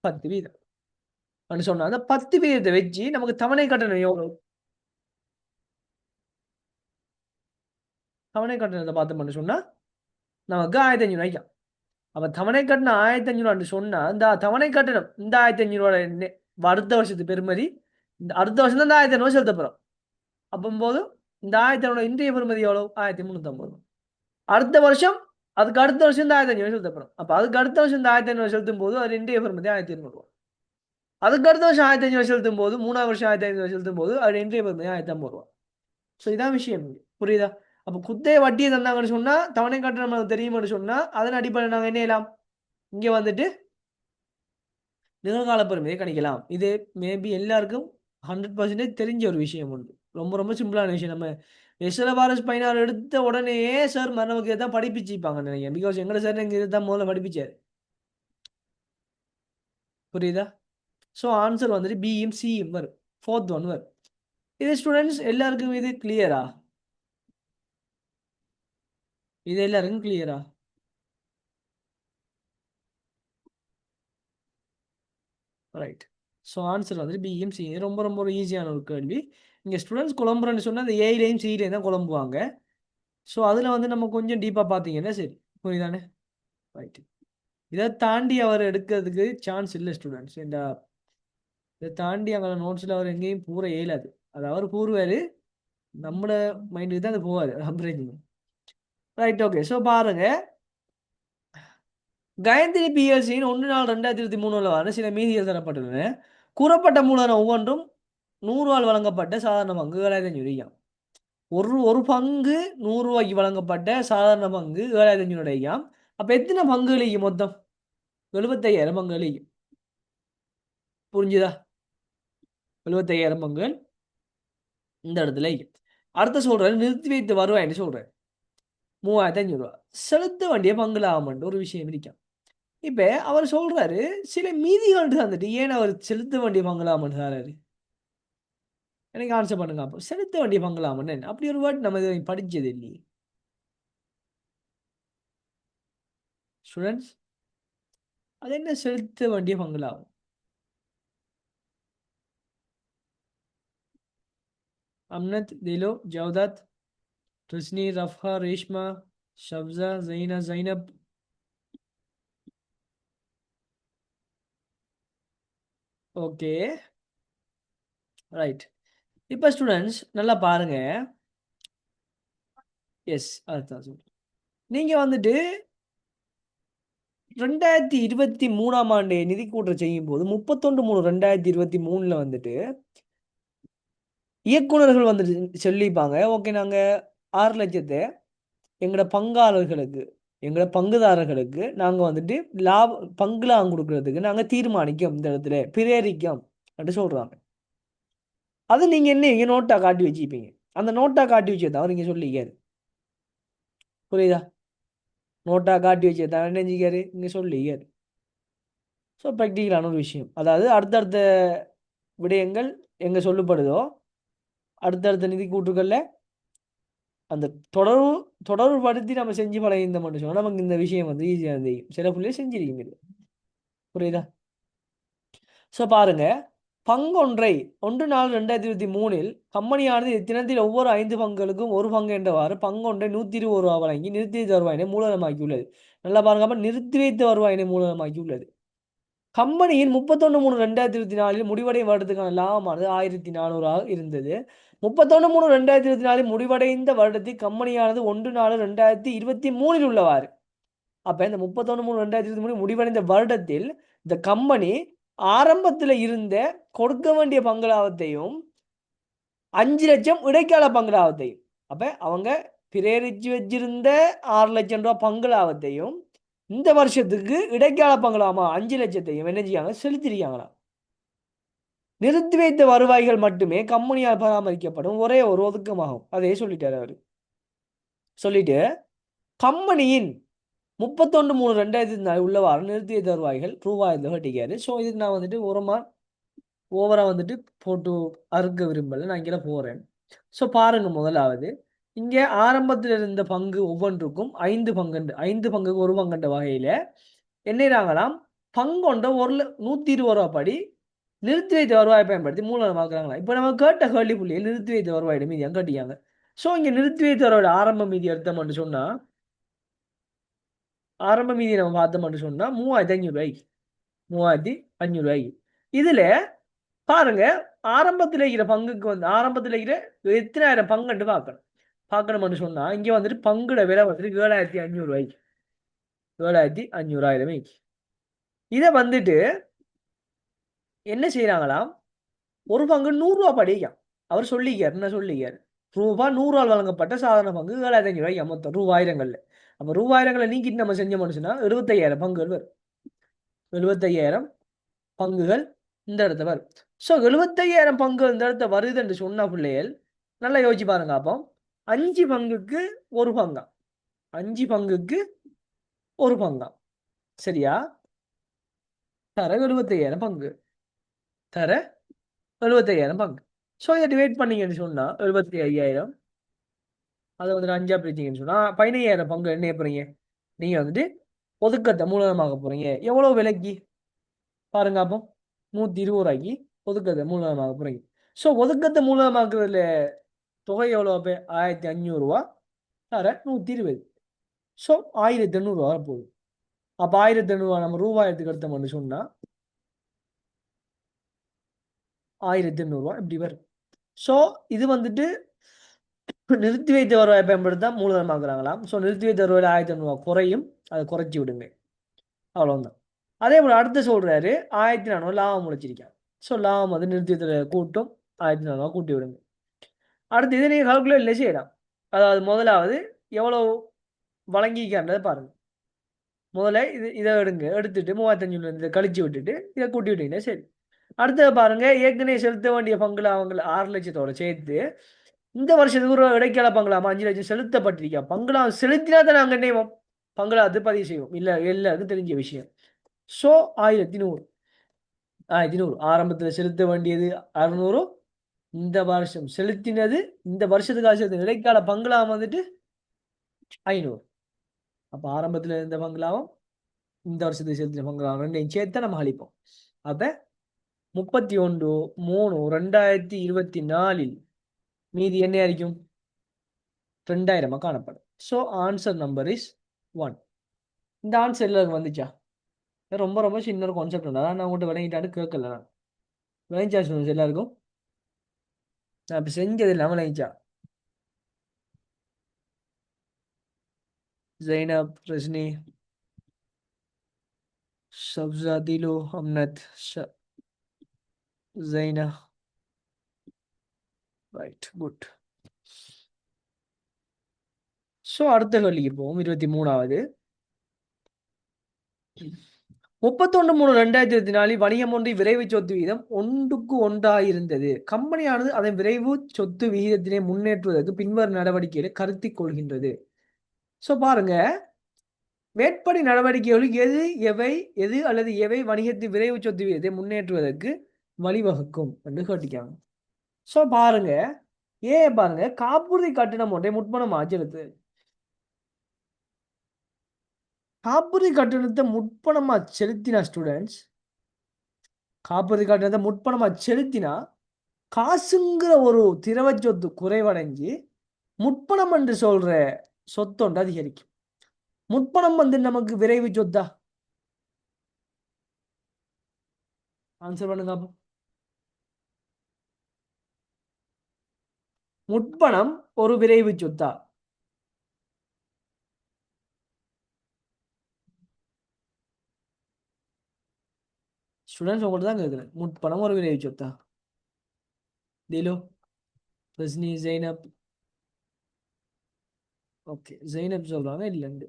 10% அப்படின்னு சொன்னா அந்த 10% வச்சு நமக்கு தவணை கட்டணம் எவ்வளவு? தவணை கட்டணத்தை பார்த்தோம்னு சொன்னா நமக்கு 1,500 அப்ப தவணை கட்டணம் 1,500 சொன்னா இந்த தவணை கட்டணம் இந்த 1,500 அடுத்த வருஷத்து பெருமதி இந்த அடுத்த வருஷம் தான் இந்த 1,500 செலுத்த போறோம். அப்போது இந்த 1,500 இன்றைய பெருமதி எவ்வளவு? 1,350. அடுத்த வருஷம் அதுக்கு அடுத்த வருஷம் இந்த 1,500 செலுத்த போறோம். அப்ப அதுக்கு அடுத்த வருஷம் இந்த 1,500 செலுத்தும் போது அது இன்றைய பெருமதி 1,200. அதுக்கு அடுத்த வருஷம் 1,500 செலுத்தும் போது 3ஆவது வருஷம் 1,500 செலுத்தும் போது அது இன்றைய பெருமதி 1,50 ரூபா. ஸோ இதான் விஷயம். புரியுதா? அப்போ குத்தகை வட்டியை தந்தாங்கன்னு சொன்னா தவணை கட்டணம் நமக்கு தெரியும்னு சொன்னா அதன் அடிப்படையில் நாங்கள் என்ன செய்யலாம்? இங்கே வந்துட்டு நிகழ்கால பெருமதியை கணிக்கலாம். இது மேபி எல்லாருக்கும் 100% தெரிஞ்ச ஒரு விஷயம் உண்டு. ரொம்ப ரொம்ப சிம்பிளான விஷயம். நம்ம எஸ்எல்ஆர்எஸ் 16 எடுத்த உடனே சார் நமக்கு இதை தான் படிப்பிச்சுப்பாங்க நினைக்கிறேன். பிகாஸ் எங்களை சார் எங்கள் இதை தான் முதல்ல படிப்பிச்சாரு. புரியுதா? ஸோ ஆன்சர் வந்துட்டு பியும் சியும் வரும். 4th ஒன் வரும். இது ஸ்டூடெண்ட்ஸ் எல்லாருக்கும் இது கிளியரா? இது எல்லாருக்கும் கிளியரா? ரைட். ஸோ ஆன்சர் வந்துட்டு பியும் சி. ரொம்ப ரொம்ப ஒரு ஈஸியான ஒரு கேள்வி. இங்கே ஸ்டூடெண்ட்ஸ் குழம்புறேன்னு சொன்னால் அந்த ஏலையும் சிலையும் தான் குழம்புவாங்க. ஸோ அதில் வந்து நம்ம கொஞ்சம் டீப்பாக பார்த்தீங்கன்னா சரி. புரியுதானே? ரைட்டு. இதை தாண்டி அவர் எடுக்கிறதுக்கு சான்ஸ் இல்லை ஸ்டூடெண்ட்ஸ். இதை தாண்டி அங்கே நோட்ஸில் அவர் எங்கேயும் பூர இயலாது. அது அவர் கூறுவார், நம்மளோட மைண்டுக்கு தான் அது போவார். அப்ரேஞ்சிங். Right okay. ஸோ பாருங்க, காயத்ரி பிஎல்சியின் 1/4/2023 சில மீதிகள் தரப்பட்டுள்ளன. கூறப்பட்ட மூலதனம் ஒவ்வொன்றும் 100 ரூபாய் வழங்கப்பட்ட சாதாரண பங்கு 7,500. ஒரு பங்கு 100 ரூபாய்க்கு வழங்கப்பட்ட சாதாரண பங்கு 7,500. அப்போ எத்தனை பங்குகளுக்கு மொத்தம்? 75,000 பங்குகளுக்கு. புரிஞ்சுதா? 75,000 பங்குகள் இந்த இடத்துல அடுத்த சொல்கிறேன், நிறுத்தி வைத்து வருவாய்ன்னு சொல்கிறேன் 3,500 ரூபா. செலுத்த வேண்டிய பங்கு லாபம்ன்ட்டு ஒரு விஷயம் இருக்கான். இப்போ அவர் சொல்கிறாரு சில மீதிகள் தந்துட்டு ஏன் அவர் செலுத்த வேண்டிய பங்கு லாபம்னு சாராரு? எனக்கு ஆன்சர் பண்ணுங்க. அப்போ செலுத்த வேண்டிய பங்கு லாபம்னு என்ன? அப்படி ஒரு வேர்ட் நம்ம இதை படித்தது இல்லையே ஸ்டூடெண்ட்ஸ். அது என்ன செலுத்த வேண்டிய பங்கு லாபம்? அம்னத், திலோ, ஜவுதாத், ரிஸ்னி, ரஃபா, ரேஷ்மா, ஷப்ஸா, ஜைனா, ஜைனப். Okay right. இப்போ ஸ்டூடெண்ட்ஸ் நல்லா பாருங்க. எஸ் அதுதான் சொல்கிறேன். நீங்கள் வந்துட்டு 2023ஆம் ஆண்டு நிதி கூட்டல் செய்யும் போது 31/3/2023 வந்துட்டு இயக்குனர்கள் வந்துட்டு சொல்லிப்பாங்க, ஓகே நாங்கள் 6 லட்சத்தை எங்களோட பங்காளர்களுக்கு எங்களோட பங்குதாரர்களுக்கு நாங்கள் வந்துட்டு பங்குலாம் கொடுக்கறதுக்கு நாங்கள் தீர்மானிக்கோம், இந்த இடத்துல பிரேரிக்கோம் அப்படின்னு சொல்கிறாங்க. அது நீங்கள் என்ன இங்கே நோட்டாக காட்டி வச்சுப்பீங்க. அந்த நோட்டாக காட்டி வச்சே தவிர நீங்கள் சொல்லிக்காரு. புரியுதா? நோட்டாக காட்டி வச்சே தவிர நினைஞ்சிக்காரு இங்கே சொல்லிக்காரு. ஸோ ப்ராக்டிக்கலான ஒரு விஷயம். அதாவது அடுத்தடுத்த விடயங்கள் எங்கே சொல்லப்படுதோ அடுத்தடுத்த நிதி கூற்றுகளில் அந்த தொடர்புபடுத்தி நம்ம செஞ்சு பழகிருந்தோம்னு சொன்னால் நமக்கு இந்த விஷயம் வந்து ஈஸியாக தெரியும். சில பிள்ளைய செஞ்சிருக்கீங்க. புரியுதா? ஸோ பாருங்க, பங்கொன்றை 1/4/2023 கம்பெனியானது இத்தினத்தில் ஒவ்வொரு 5 பங்குகளுக்கும் ஒரு பங்கு என்றவாறு பங்கொன்றை 120 ரூபா வழங்கி நிறுத்தி வைத்த வருவாயினை மூலதனமாக்கியுள்ளது. நல்லா பாருங்க, அப்போ நிறுத்தி வைத்த வருவாயினை மூலதனமாக்கியுள்ளது. கம்பெனியின் 31/3/2024 முடிவடையும் வருடத்துக்கான லாபமானது 1,400 இருந்தது. 31/3/2024 முடிவடைந்த வருடத்தில் கம்பெனியானது 1/4/2023 உள்ளவாறு. அப்போ இந்த 31/3/2023 முடிவடைந்த வருடத்தில் இந்த கம்பெனி ஆரம்பத்தில் இருந்த கொடுக்க வேண்டிய பங்கு லாபத்தையும் 5 லட்சம் இடைக்கால பங்கு லாபத்தையும், அப்போ அவங்க பிரேரிச்சு வச்சிருந்த 6 லட்சம் ரூபா பங்கு லாபத்தையும் இந்த வருஷத்துக்கு இடைக்கால பங்கு லாபம் 5 லட்சத்தையும் என்ன செய்யாங்க செலுத்திருக்காங்களா. நிறுத்தி வைத்த வருவாய்கள் மட்டுமே கம்பெனியால் பராமரிக்கப்படும் ஒரே ஒரு ஒதுக்கமாகும். அதே சொல்லிட்டார் அவர். சொல்லிட்டு கம்பெனியின் 31/3/2024 உள்ளவாறு நிறுத்தி வைத்த வருவாய்கள் ரூபாயில் கட்டிக்காரு. ஸோ இதுக்கு நான் வந்துட்டு ஓவராக வந்துட்டு போட்டு அறுக்க விரும்பலை, நான் இங்கே போகிறேன். ஸோ பாருங்க, முதலாவது இங்கே ஆரம்பத்தில் இருந்த பங்கு ஒவ்வொன்றுக்கும் 5 பங்குக்கு ஒரு பங்குன்ற வகையில் என்னறாங்களாம் பங்கொண்ட 120 ரூபா படி நிறுத்தி வைத்த வருவாயை பயன்படுத்தி மூலதனமாக்குறாங்களா. இப்போ நம்ம கேட்ட கேள்வி புள்ளியில் நிறுத்தி வைத்த வருவாயிட மீதி கட்டியாங்க. ஸோ இங்கே நிறுத்தி வைத்த வருவாயோட ஆரம்ப மீதி எடுத்தோம்னு சொன்னால் ஆரம்ப மீதி நம்ம பார்த்தோம்னு சொன்னால் 3,500 ரூபாய்க்கு இதில் பாருங்க, ஆரம்பத்தில் இருக்கிற பங்குக்கு வந்து ஆரம்பத்தில் இருக்கிற எத்தனாயிரம் பங்குன்னு பார்க்கணும்னு சொன்னால் இங்கே வந்துட்டு பங்குட விலை வந்துட்டு 7,500 ரூபாய்க்கு 7,500 இதை வந்துட்டு என்ன செய்கிறாங்களாம், ஒரு பங்கு 100 ரூபா படிக்கான். அவர் சொல்லிக்கார், என்ன சொல்லிக்கார், ரூபாய் 100 வழங்கப்பட்ட சாதாரண பங்கு 7,500 ரூபாய்க்கு மொத்தம் ரூபாயிரங்கள்ல. அப்போ ரூபாயிரங்களை நீக்கிட்டு நம்ம செஞ்ச மனுஷனா 75,000 பங்குகள் வரும். 75,000 பங்குகள் இந்த இடத்துல வரும். ஸோ 75,000 பங்கு இந்த இடத்த வருது என்று சொன்ன பிள்ளைகள் நல்லா யோசிச்சு பாருங்க. அப்போ 5 பங்குக்கு ஒரு பங்கா, 5 பங்குக்கு ஒரு பங்கா, சரியா? தர 75,000 பங்கு, தர 75,000 பங்கு. ஸோ இதை டிவைட் பண்ணீங்கன்னு சொன்னால் 75,000 அதை வந்துட்டு 5ஆக பிரிச்சிங்கன்னு சொன்னால் 15,000 பங்கு என்ன போகிறீங்க நீங்கள் வந்துட்டு ஒதுக்கத்தை மூலதனமாக போகிறீங்க. எவ்வளோ விலைக்கு பாருங்க. அப்போ 120 ரூபாய்க்கு ஒதுக்கத்தை மூலதனமாக போகிறீங்க. ஸோ ஒதுக்கத்தை மூலதனமாக்குறதுல தொகை எவ்வளோ? அப்போ 1,500 ரூபா தர 120. ஸோ 1,800 ரூபா போகுது. அப்போ 1,800 ரூபா நம்ம ரூபாயத்துக்கு எடுத்தோம்னு சொன்னால் 1,800 ரூபா இப்படி வரும். ஸோ இது வந்துட்டு நிறுத்தி வைத்த வருவாயை பயன்படுத்தா மூலதனமாக்குறாங்களாம். ஸோ நிறுத்தி வைத்த வருவாயில் 1,800 ரூபா குறையும், அதை குறைச்சி விடுங்க, அவ்வளோதான். அதே போல் அடுத்து சொல்கிறாரு 1,400 லாபம் முளைச்சிருக்கான். ஸோ லாபம் வந்து நிறுத்தி வைத்த கூட்டும் 1,400 ரூபா கூட்டி விடுங்க. அடுத்து இதை நீங்கள் கால்குலேட்டில் செய்யலாம். அதாவது முதலாவது எவ்வளோ வழங்கிக்கான்றதை பாருங்கள். முதல்ல இதை எடுத்துட்டு 3,500 இதை கழிச்சு விட்டுட்டு இதை கூட்டி விட்டீங்கன்னா சரி. அடுத்தது பாருங்க, ஏற்கனவே செலுத்த வேண்டிய பங்குல அவங்க 6 லட்சத்தோட சேர்த்து இந்த வருஷத்துக்கு ஒரு இடைக்கால பங்களாமா 5 லட்சம் செலுத்தப்பட்டிருக்கா. பங்களா செலுத்தினா தான் நாங்கள் என்ன செய்வோம், பங்களா அது பதிவு செய்வோம். இல்லை எல்லாருக்கும் தெரிஞ்ச விஷயம். ஸோ 1100, 1100 ஆரம்பத்தில் செலுத்த வேண்டியது 600, இந்த வருஷம் செலுத்தினது, இந்த வருஷத்துக்காக செலுத்தின இடைக்கால பங்களா வந்துட்டு 500. அப்போ ஆரம்பத்தில் இருந்த பங்களாவும் இந்த வருஷத்துக்கு செலுத்தின பங்களாவும் ரெண்டையும் சேர்த்து நம்ம அளிப்போம். அப்போ 31/3/2024 மீதி என்ன ஆയിരിக்கும், 2000 காணப்படும். So answer number is 1. இந்த ஆன்சர் எல்லாருக்கும் வந்துச்சா? ரொம்ப ரொம்ப சின்ன ஒரு கான்செப்ட் உண்டு, அதான் நான் உங்கள்கிட்ட விளங்கிட்டான்னு கேட்கல. நான் விளங்கிச்சா ஸ்டூடெண்ட்ஸ் எல்லாருக்கும்? நான் இப்போ செஞ்சது இல்லாமல் விளங்கிச்சா? Zainab, Rajini, Sabsa, Thilu, Amnath, Zaina. Right, good. So அடுத்த கேள்விக்கு போவோம். 23வது. 31/3/2024 வணிகம் ஒன்று விரைவு சொத்து விகிதம் 1:1 இருந்தது. கம்பெனியானது அதன் விரைவு சொத்து விகிதத்தினை முன்னேற்றுவதற்கு பின்வரும் நடவடிக்கைகளை கருத்தில் கொள்கின்றது. ஸோ பாருங்க, மேற்படி நடவடிக்கைகள் எது அல்லது எவை வணிகத்தின் விரைவு சொத்து விகிதத்தை முன்னேற்றுவதற்கு வழிவகுக்கும் என்று கேட்டிருக்காங்க. ஸோ பாருங்க, பாருங்க, காப்புறுதி கட்டணம் ஒன்றை முற்பணமா செலுத்து. காப்புறுதி கட்டணத்தை முற்பணமா செலுத்தினா ஸ்டூடெண்ட்ஸ், காப்புறுதி கட்டணத்தை முற்பணமா செலுத்தினா காசுங்கிற ஒரு திரவ சொத்து குறைவடைஞ்சு முற்பணம் என்று சொல்ற சொத்தொண்டு அதிகரிக்கும். முற்பணம் வந்து நமக்கு விரைவு சொத்தா? ஆன்சர் பண்ணுங்க. முற்பணம் ஒரு விரைவு சொத்தா? ஸ்டூடெண்ட்ஸ் உங்கள்ட்ட தான் கேட்குறேன், முற்பணம் ஒரு விரைவு சொத்தா? திலு, ரஜினி, ஜெய்னப். ஓகே, ஜெய்னப் சொல்றாங்க இல்லைண்டு.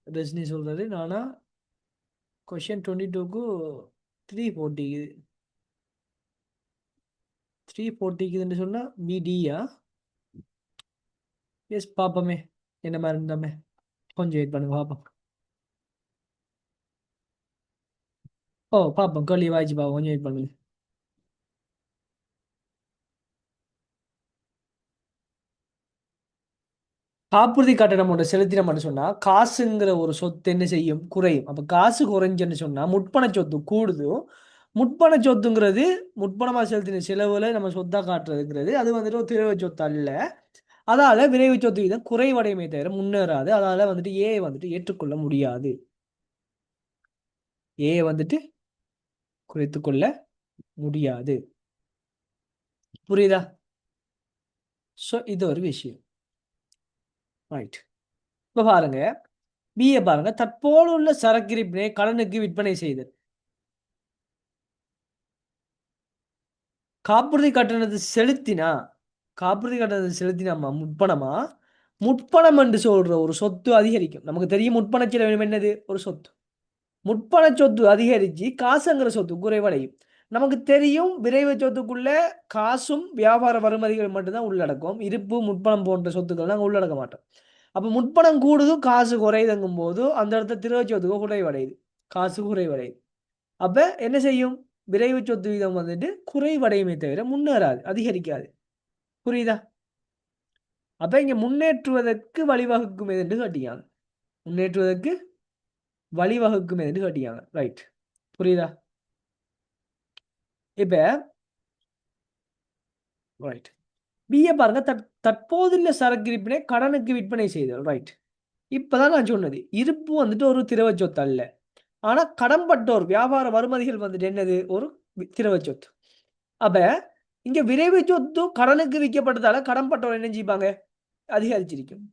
ரஜினி சொல்றாரு நானா கொஷின் 22க்கு 340 340 சொன்னா பிடியா? எஸ், பாப்போமே என்ன மாதிரி இருந்தாமே. கொஞ்சம் வெயிட் பண்ணுங்க பாப்போம். ஓ பாப்போம், கேள்வி வாய்ச்சி பாப்போம், கொஞ்சம் வெயிட் பண்ணுங்க. காப்புறுதி கட்டணம் ஒன்று செலுத்தினோம்னு சொன்னா காசுங்கிற ஒரு சொத்து என்ன செய்யும், குறையும். அப்ப காசு குறைஞ்சுன்னு சொன்னா முற்பண சொத்து கூடுதும். முற்பண சொத்துங்கிறது முற்பணமா செலுத்தின செலவுல நம்ம சொத்தா காட்டுறதுங்கிறது அது வந்துட்டு ஒரு திரவ சொத்து அல்ல. அதால விரைவு சொத்து விகிதம் குறைவடையுமே தவிர முன்னேறாது. அதால வந்துட்டு வந்துட்டு ஏற்றுக்கொள்ள முடியாது. வந்துட்டு குறைத்துக்கொள்ள முடியாது. புரியுதா? ஸோ இது ஒரு விஷயம். ரைட். இப்போ பாருங்க, பிஏ பாருங்க, தற்போது உள்ள சரக்கு இருப்பினை கடனுக்கு விற்பனை செய்தல். காப்புறுதி கட்டணத்தை செலுத்தினா, காப்புறுதி கட்டணத்தை செலுத்தினாமா முற்பணமா, முற்பணம் என்று சொல்ற ஒரு சொத்து அதிகரிக்கும். நமக்கு தெரியும் முற்பண செலவு என்னது, ஒரு சொத்து. முற்பண சொத்து அதிகரிச்சு காசுங்கிற சொத்து குறைவடையும். நமக்கு தெரியும் விரைவு சொத்துக்குள்ள காசும் வியாபார வருமதிகள் மட்டும்தான் உள்ளடக்கும். இருப்பு, முற்பணம் போன்ற சொத்துக்கள் நாங்கள் உள்ளடக்க மாட்டோம். அப்போ முற்பணம் கூடுதும் காசு குறையுதுங்கும் போது அந்த இடத்துல திரவ சொத்துக்கு குறைவடையுது, காசு குறைவடையுது. அப்ப என்ன செய்யும், விரைவு சொத்து வீதம் வந்துட்டு குறைவடையுமே தவிர முன்னேறாது, அதிகரிக்காது. புரியுதா? அப்ப இங்க முன்னேற்றுவதற்கு வழிவகுக்கும் என்று காட்டியாங்க. முன்னேற்றுவதற்கு வழிவகுக்கும் என்று காட்டியாங்க. ரைட், புரியுதா? இப்ப ரைட், பிஏ பாருங்க, தற்போதுள்ள சரக்கு இருப்பினை கடனுக்கு விற்பனை செய்தல். ரைட், இப்பதான் நான் சொன்னது இருப்பு வந்துட்டு ஒரு திரவ சொத்து அல்ல. ஆனா கடன்பட்டோர் வியாபார வருமதிகள் வந்துட்டு என்னது, ஒரு திரவ சொத்து. அப்ப இங்க விரைவு சொத்து கடனுக்கு விற்கப்பட்டதால கடன்பட்டோர் என்ன செய்வாங்க, அதிகரிச்சிருக்கும்.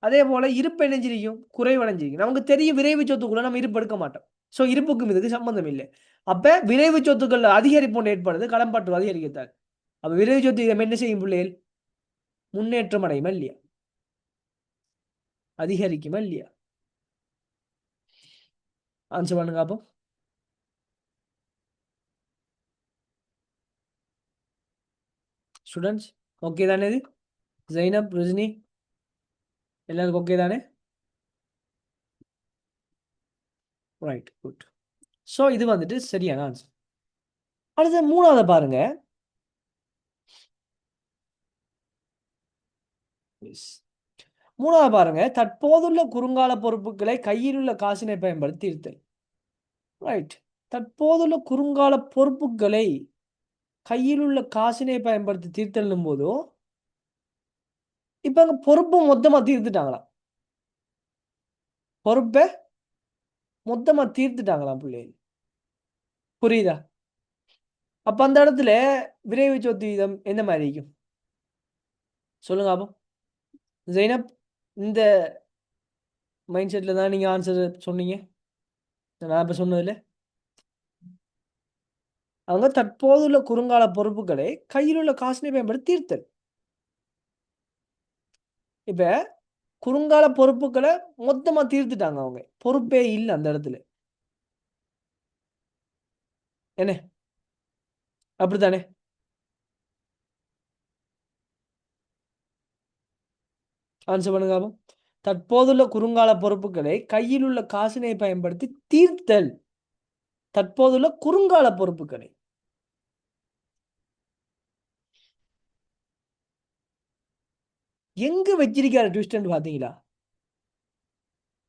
அதே போல இருப்பு என்ன செய்யும், குறைவடைஞ்சிருக்கும். நமக்கு தெரியும் விரைவு சொத்துக்குள்ள நம்ம இருப்பு எடுக்க மாட்டோம். ஸோ இருப்புக்கும் இதுக்கு சம்பந்தம் இல்லை. அப்ப விரைவு சொத்துக்கள் அதிகரிப்பு ஒன்று ஏற்படுது கடன்பட்டோர் அதிகரிக்கத்தால். அப்ப விரைவு சொத்து இதை என்ன செய்யும் பிள்ளைகள், முன்னேற்றம் அடையுமா இல்லையா, அதிகரிக்குமா இல்லையா? ஆன்சர் பண்ணுங்க அப்போ. ஸ்டூடெண்ட்ஸ் ஓகே தானே? இது ஜைனப், ரிஜினி எல்லாருக்கும் ஓகே தானே? Right, good. ஸோ இது வந்துட்டு சரியான ஆன்சர். அடுத்து மூணாவது பாருங்க. மூணாவது பாருங்க, தற்போதுள்ள குறுங்கால பொறுப்புகளை கையில் உள்ள காசினை பயன்படுத்தி தீர்த்தல். ரைட். தற்போதுள்ள குறுங்கால பொறுப்புகளை கையில் உள்ள காசினை பயன்படுத்தி தீர்த்தல்னும் போதோ இப்ப அங்க பொறுப்பு மொத்தமா தீர்த்துட்டாங்களாம். பொறுப்பை மொத்தமா தீர்த்துட்டாங்களாம் பிள்ளைகள். புரியுதா? அப்ப அந்த இடத்துல விரைவு சொத்து வீதம் எந்த மாதிரி இருக்கும் சொல்லுங்க அப்போ. ஜெய்னப், இந்த மைண்ட் செட்ல தான் நீங்க ஆன்சர் சொன்னீங்க. நான் இப்ப சொன்னதுல அவங்க தற்போதுள்ள குறுங்கால பொறுப்புகளை கையில் உள்ள காசினை பயன்படுத்தி தீர்த்தல். இப்ப குறுங்கால பொறுப்புகளை மொத்தமா தீர்த்துட்டாங்க. அவங்க பொறுப்பே இல்லை அந்த இடத்துல. என்ன அப்படித்தானே? ஆன்சர் பண்ணுங்க அப்போ. தற்போதுள்ள குறுங்கால பொறுப்புகளை கையில் உள்ள காசினை பயன்படுத்தி தீர்த்தல். தற்போதுள்ள குறுங்கால பொறுப்புகளை எங்க வச்சிருக்காரு ட்விஸ்ட் பாத்தீங்களா?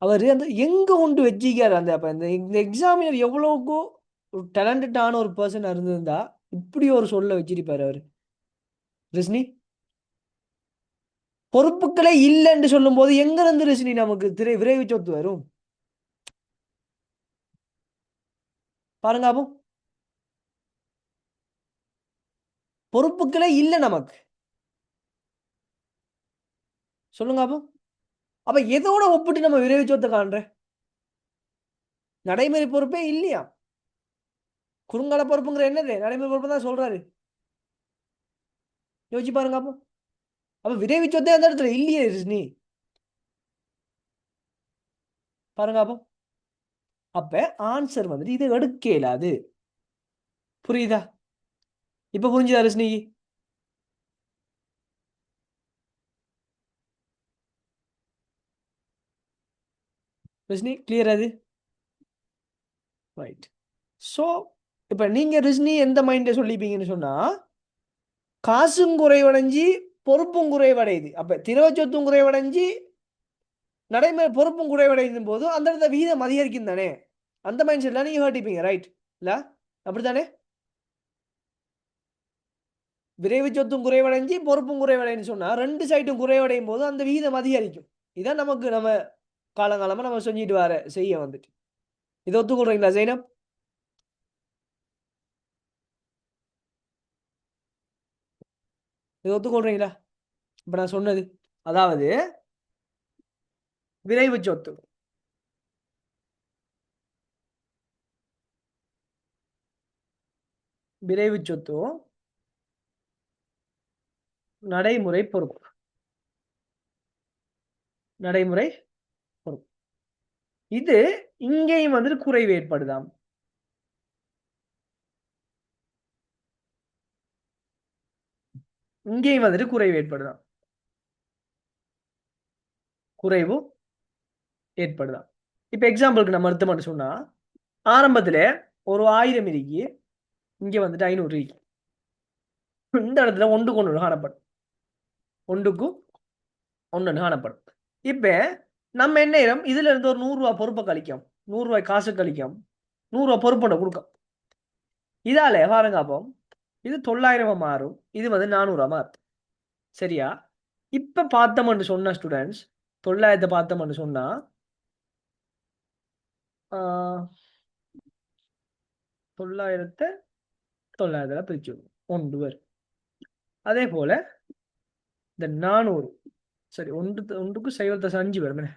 அவர் அந்த எங்க கொண்டு வச்சிருக்காரு அந்த. அப்ப இந்த எக்ஸாமினர் எவ்வளவுக்கு ஒரு டேலண்டடான ஒரு பர்சன் இருந்திருந்தா இப்படி ஒரு சொல்ல வச்சிருப்பாரு அவரு. ரிஷினி, பொறுப்புகளே இல்லைன்னு சொல்லும் போது எங்க இருந்து ரிஷினி நமக்கு விரைவு சொத்து வரும் பாருங்க அப்போ. பொறுப்புகளே இல்லை நமக்கு. சொல்லுங்க அப்போ. அப்ப எதோட ஒப்பிட்டு நம்ம விரைவு சொத்தை காண்ற? நடைமுறை பொறுப்பே இல்லையா? குறுங்கால பொறுப்புங்கிற என்னது? நடைமுறை பொறுப்பு தான் சொல்றாரு. யோசிச்சு பாருங்க அப்போ. அப்ப விரைவு சொத்தே அந்த இடத்துல இல்லையே ரிஷினி. பாருங்க அப்போ. அப்ப ஆன்சர் வந்துட்டு இது எடுக்க இயலாது. புரியுதா? இப்ப புரிஞ்சுதா ரிஷினி? ரிஷினி கிளியர் அது? ரைட். ஸோ இப்ப நீங்க ரிஷினி எந்த மைண்ட சொல்லிப்பீங்கன்னு சொன்னா, காசும் குறைவடைஞ்சு பொறுப்பும் குறைவடையுது. அப்ப திரவ சொத்தும் குறைவடைஞ்சு நடைமுறை பொறுப்பும் குறைவடையும் போது அந்த இடத்துல வீதம் அதிகரிக்கும் தானே. அந்த மைண்ட் செட்ல நீங்க ஹர்ட்டிப்பீங்க. ரைட் இல்ல? அப்படித்தானே? விரைவு சொத்தும் குறைவடைஞ்சு பொறுப்பும் குறைவடைன்னு சொன்னா ரெண்டு சைட்டும் குறைவடையும் போது அந்த வீதம் அதிகரிக்கும். இதான் நமக்கு நம்ம காலங்காலமா நம்ம செஞ்சுட்டு வர செய்ய வந்துட்டு. இதை ஒத்துக்கொள்றீங்களா ஜெய்னப்? இதை ஒத்துக்கொள்றீங்களா இப்ப நான் சொன்னது? அதாவது விரைவு சொத்து விரைவு சொத்து நடைமுறை பொறுப்பு. நடைமுறை பொறுப்பு இது இங்கேயும் வந்துட்டு குறைவு ஏற்படுதாம். இங்கேயும் வந்துட்டு குறைவு ஏற்படுதாம். குறைவு ஏற்படுதாம். இப்ப எக்ஸாம்பிளுக்கு நம்ம அர்த்தம் சொன்னா, ஆரம்பத்துல ஒரு 1000 இருக்கு, இங்க வந்துட்டு 500 இருக்கு. இந்த இடத்துல ஒன்றுக்கு ஒன்று காணப்படும். ஒன்றுக்கு ஒன்று காணப்படும். இப்ப நம்ம என்ன இதுல இருந்து ஒரு 100 ரூபாய் பொறுப்பை கழிக்கும், 100 ரூபாய் காசு கழிக்கும், 100 ரூபாய் பொறுப்போட கொடுக்கும். இதால பாருங்க அப்போ இது 900 மாறும், இது வந்து 400 மாறும். சரியா? இப்ப பார்த்தோம்னு சொன்ன ஸ்டூடெண்ட்ஸ் 900 பார்த்தோம்னு சொன்னா 900 900 பிரிச்சு ஒன்று வரும். அதே போல இந்த 400 சரி ஒன்றுக்கு 0.5 வரும்.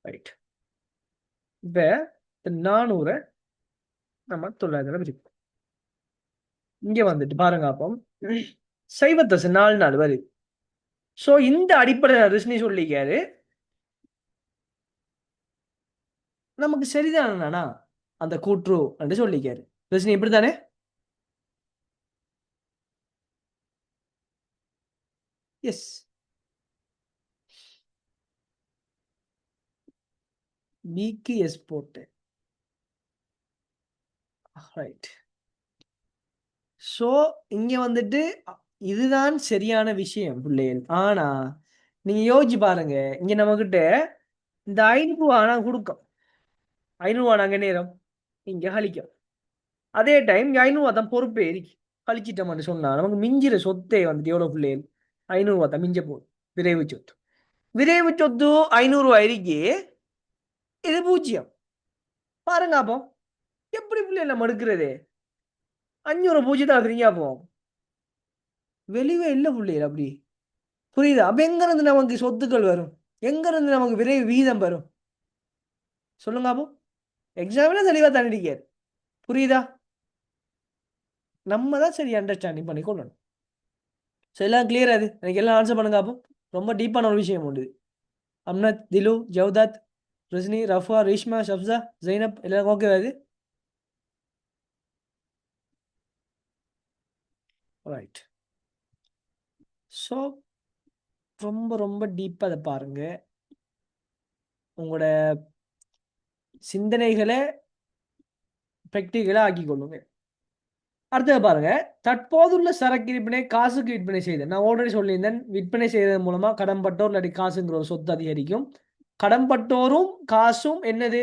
ரைட். இப்ப இந்த 400 நம்ம 900 பிரிப்போம். இங்க வந்துட்டு பாருங்க அப்போ 0.4 வருது. சோ இந்த அடிப்படையில் ரிஷினி சொல்லிக்காரு நமக்கு சரிதானா அந்த கூற்று என்று சொல்லிக்காரு. ரிஷினி இப்படித்தானே? எஸ். பிக்கு எஸ் போட்டு. ரைட். ஸோ இங்க வந்துட்டு இதுதான் சரியான விஷயம் பிள்ளைகள். ஆனா நீங்க யோசிச்சு பாருங்க, இங்க நம்மகிட்ட இந்த 500 நான் கொடுக்கும். 500 நாங்க நேரம் இங்க கழிக்கும். அதே டைம் இங்க 500 தான் பொறுப்பே இருக்கு. கழிச்சிட்டோம்னு சொன்னா நமக்கு மிஞ்சிற சொத்தே வந்துட்டு எவ்வளவு பிள்ளைகள்? 500 தான் மிஞ்ச போகுது. விரைவு சொத்து. விரைவு சொத்து 500 இருக்கு. இது 0. பாருங்க அப்போ எப்படி பிள்ளைகள் நம்ம எடுக்கிறது? 500 பூஜ்ஜியத்தை ஆக்குறீங்க. அப்போ வெளியே இல்லை பிள்ளைகள். அப்படி புரியுதா? அப்ப எங்க இருந்து நமக்கு சொத்துக்கள் வரும்? எங்க இருந்து நமக்கு விரைவு வீதம் வரும்? சொல்லுங்க அப்போ. எக்ஸாம்ல தெளிவா தண்டிக்காரு. புரியுதா? நம்ம தான் சரி அண்டர்ஸ்டாண்டிங் பண்ணி கொள்ளணும். ஸோ எல்லாம் கிளியர். அது எனக்கு எல்லாம் ஆன்சர் பண்ணுங்க அப்போ. ரொம்ப டீப்பான ஒரு விஷயம் உண்டு. அம்னத், திலு, ஜவுதாத், ரஜினி, ரஃபா, ரேஷ்மா, ஷப்ஸா, ஜைனப் எல்லாம் ஓகே அது? ரைட். ஸோ ரொம்ப ரொம்ப டீப்பாக அதை பாருங்க. உங்களோட சிந்தனைகளை ப்ராக்டிக்கலாக ஆக்கி கொள்ளுங்க. அடுத்தது பாருங்க, தற்போதுள்ள சரக்கு விற்பனை காசுக்கு விற்பனை செய்தேன். நான் ஆல்ரெடி சொல்லியிருந்தேன், விற்பனை செய்வதன் மூலமா கடன்பட்டோர் இல்லாட்டி காசுங்கிற ஒரு சொத்து அதிகரிக்கும். கடன்பட்டோரும் காசும் என்னது?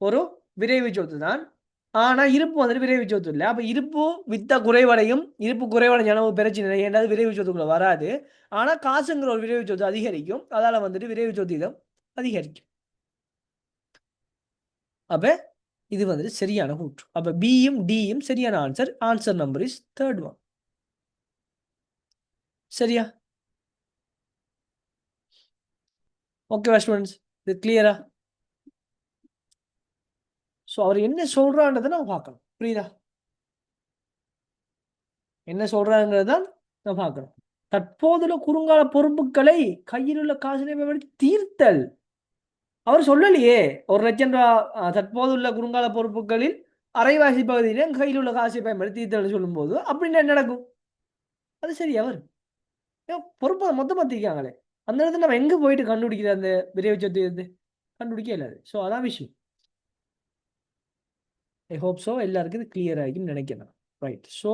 ஒரு விரைவு சொத்து தான். ஆனா இருப்பு வந்துட்டு விரைவு சொத்து இல்லை. அப்ப இருப்பு வித்த குறைவடையும். இருப்பு குறைவடைஞ்சான ஒரு பிரச்சனை, ஏன்டாவது விரைவு சொத்துக்குள்ள வராது. ஆனா காசுங்கிற ஒரு விரைவு சொத்து அதிகரிக்கும். அதால வந்துட்டு விரைவு சொத்து இதம் அதிகரிக்கும். அப்ப இது வந்துட்டு சரியான கூற்று. அப்ப பியும் டியும் சரியான answer. Answer number is third one. சரியா? ஓகேவா ஸ்டூடெண்ட்ஸ்? இது கிளியரா? ஸோ அவர் என்ன சொல்றான்றதை நம்ம பார்க்கணும். புரியுதா? என்ன சொல்றாங்கிறது தான் நம்ம பார்க்கணும். தற்போதுள்ள குறுங்கால பொறுப்புகளை கையில் உள்ள காசினை பயன்படுத்தி தீர்த்தல். அவர் சொல்லலையே 1,00,000 தற்போதுள்ள குறுங்கால பொறுப்புகளில் அரைவாசி பகுதியில கையில் உள்ள காசை பயன்படுத்தி தீர்த்தல் சொல்லும்போது அப்படின்னு என்ன நடக்கும்? அது சரி. அவர் பொறுப்பை மொத்தமாக தீர்க்காங்களே, அந்த இடத்துல நம்ம எங்க போயிட்டு கண்டுபிடிக்கிற அந்த விரைவு சொத்து கண்டுபிடிக்க இல்லாது. ஸோ அதான் விஷயம். ஐ ஹோப் ஸோ எல்லாருக்கும் இது கிளியர் ஆகிக்குன்னு நினைக்கிறேன். ரைட். ஸோ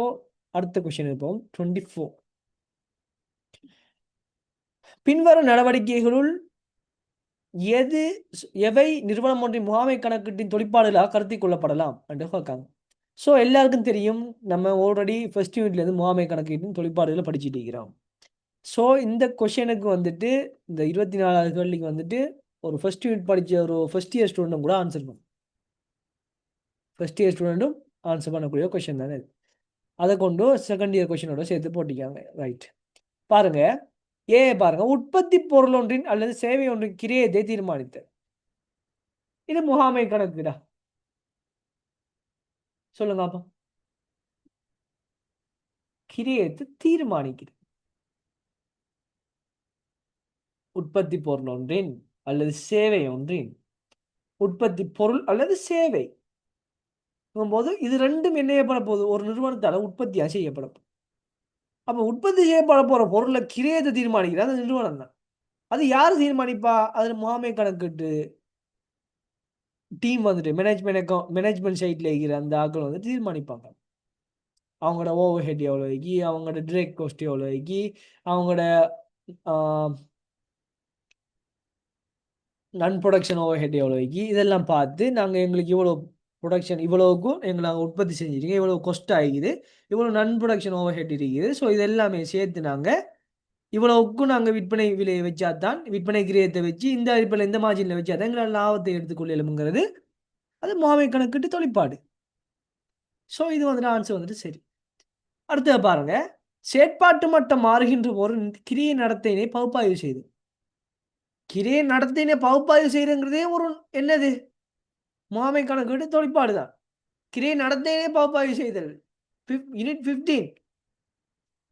அடுத்த கொஸ்டின் இருப்போம். 24. பின்வரும் நடவடிக்கைகளுள் எவை நிறுவனம் ஒன்றின் முகாமை கணக்கீட்டின் தொழிற்பாடுகளாக கருத்தில் கொள்ளப்படலாம் என்று பார்க்காங்க. ஸோ எல்லாருக்கும் தெரியும், நம்ம ஆல்ரெடி ஃபர்ஸ்ட் யூனிட்லேருந்து முகாமை கணக்கீட்டின் தொழிற்பாடுகளை படிச்சுட்டு இருக்கிறோம். ஸோ இந்த கொஷனுக்கு வந்துட்டு இந்த 24வது கேள்விக்கு வந்துட்டு ஒரு ஃபர்ஸ்ட் யூனிட் படித்த ஒரு ஃபர்ஸ்ட் இயர் ஸ்டூடெண்ட்டும் கூட ஆன்சர் பண்ணும். ஃபர்ஸ்ட் இயர் ஸ்டூடெண்ட்டும் ஆன்சர் பண்ணக்கூடிய கொஷின் தானே. அதை கொண்டு செகண்ட் இயர் கொஷினோட சேர்த்து போட்டிக்காங்க. ரைட். பாருங்க, பாருங்க, உற்பத்தி பொருள் ஒன்றின் அல்லது சேவை ஒன்றின் கிரியத்தை தீர்மானித்தல். இது முகாமை கணக்குடா. சொல்லுங்க அப்போ. கிரியத்தை தீர்மானிக்கிறது. உற்பத்தி பொருள் ஒன்றின் அல்லது சேவை ஒன்றின், உற்பத்தி பொருள் அல்லது சேவை போது இது ரெண்டும் என்ன செய்யப்பட போகுது? ஒரு நிறுவனத்தால் உற்பத்தியா செய்யப்படும். அப்ப உற்பத்தி செய்யப்பட போற பொருளை கிரியத்தை தீர்மானிக்கிறது அந்த நிறுவனம் தான். அது யாரு தீர்மானிப்பா? அதுல முகாமை கணக்கிட்டு டீம் வந்துட்டு மேனேஜ்மெண்ட் சைட்ல இருக்கிற அந்த ஆட்கள் வந்து தீர்மானிப்பாங்க. அவங்களோட ஓவர் ஹெட் எவ்வளோ வைக்கி, அவங்களோட டிரெக்ட் காஸ்ட் எவ்வளோ வைக்கி, அவங்களோட நான் ப்ரொடக்ஷன் ஓவர் ஹெட் எவ்வளோ வைக்கி, இதெல்லாம் பார்த்து நாங்கள் எங்களுக்கு இவ்வளோ ப்ரொடக்ஷன் இவ்வளோக்கும் எங்களை நாங்கள் உற்பத்தி செஞ்சுருக்கோம், இவ்வளோ கொஸ்ட் ஆகிக்குது, இவ்வளோ நான் ப்ரொடக்ஷன் ஓவர் ஹெட் இருக்குது. ஸோ இது எல்லாமே சேர்த்து நாங்கள் இவ்வளோவுக்கும் நாங்கள் விற்பனை விலையை வச்சா தான், விற்பனை கிரியத்தை வச்சு இந்த விற்பனை இந்த மார்ஜினில் வச்சா தான் எங்களால் லாபத்தை எடுத்துக்கொள்ளலுங்கிறது அது முகாமை கணக்கிட்டு தொழிற்பாடு. ஸோ இது வந்துட்டு ஆன்சர் வந்துட்டு சரி. அடுத்தது பாருங்க, செயற்பாட்டு மட்டம் மாறுகின்ற ஒரு கிரியை நடத்தையினை பகுப்பாய்வு செய்து. கிரியை நடத்தையினை பகுப்பாய்வு செய்யறங்கிறதே ஒரு என்னது? முகாமை கணக்கிட்டு தொழிற்பாடு தான். கிரியை நடத்தையினை பகுப்பாய்வு செய்தல். யூனிட் 15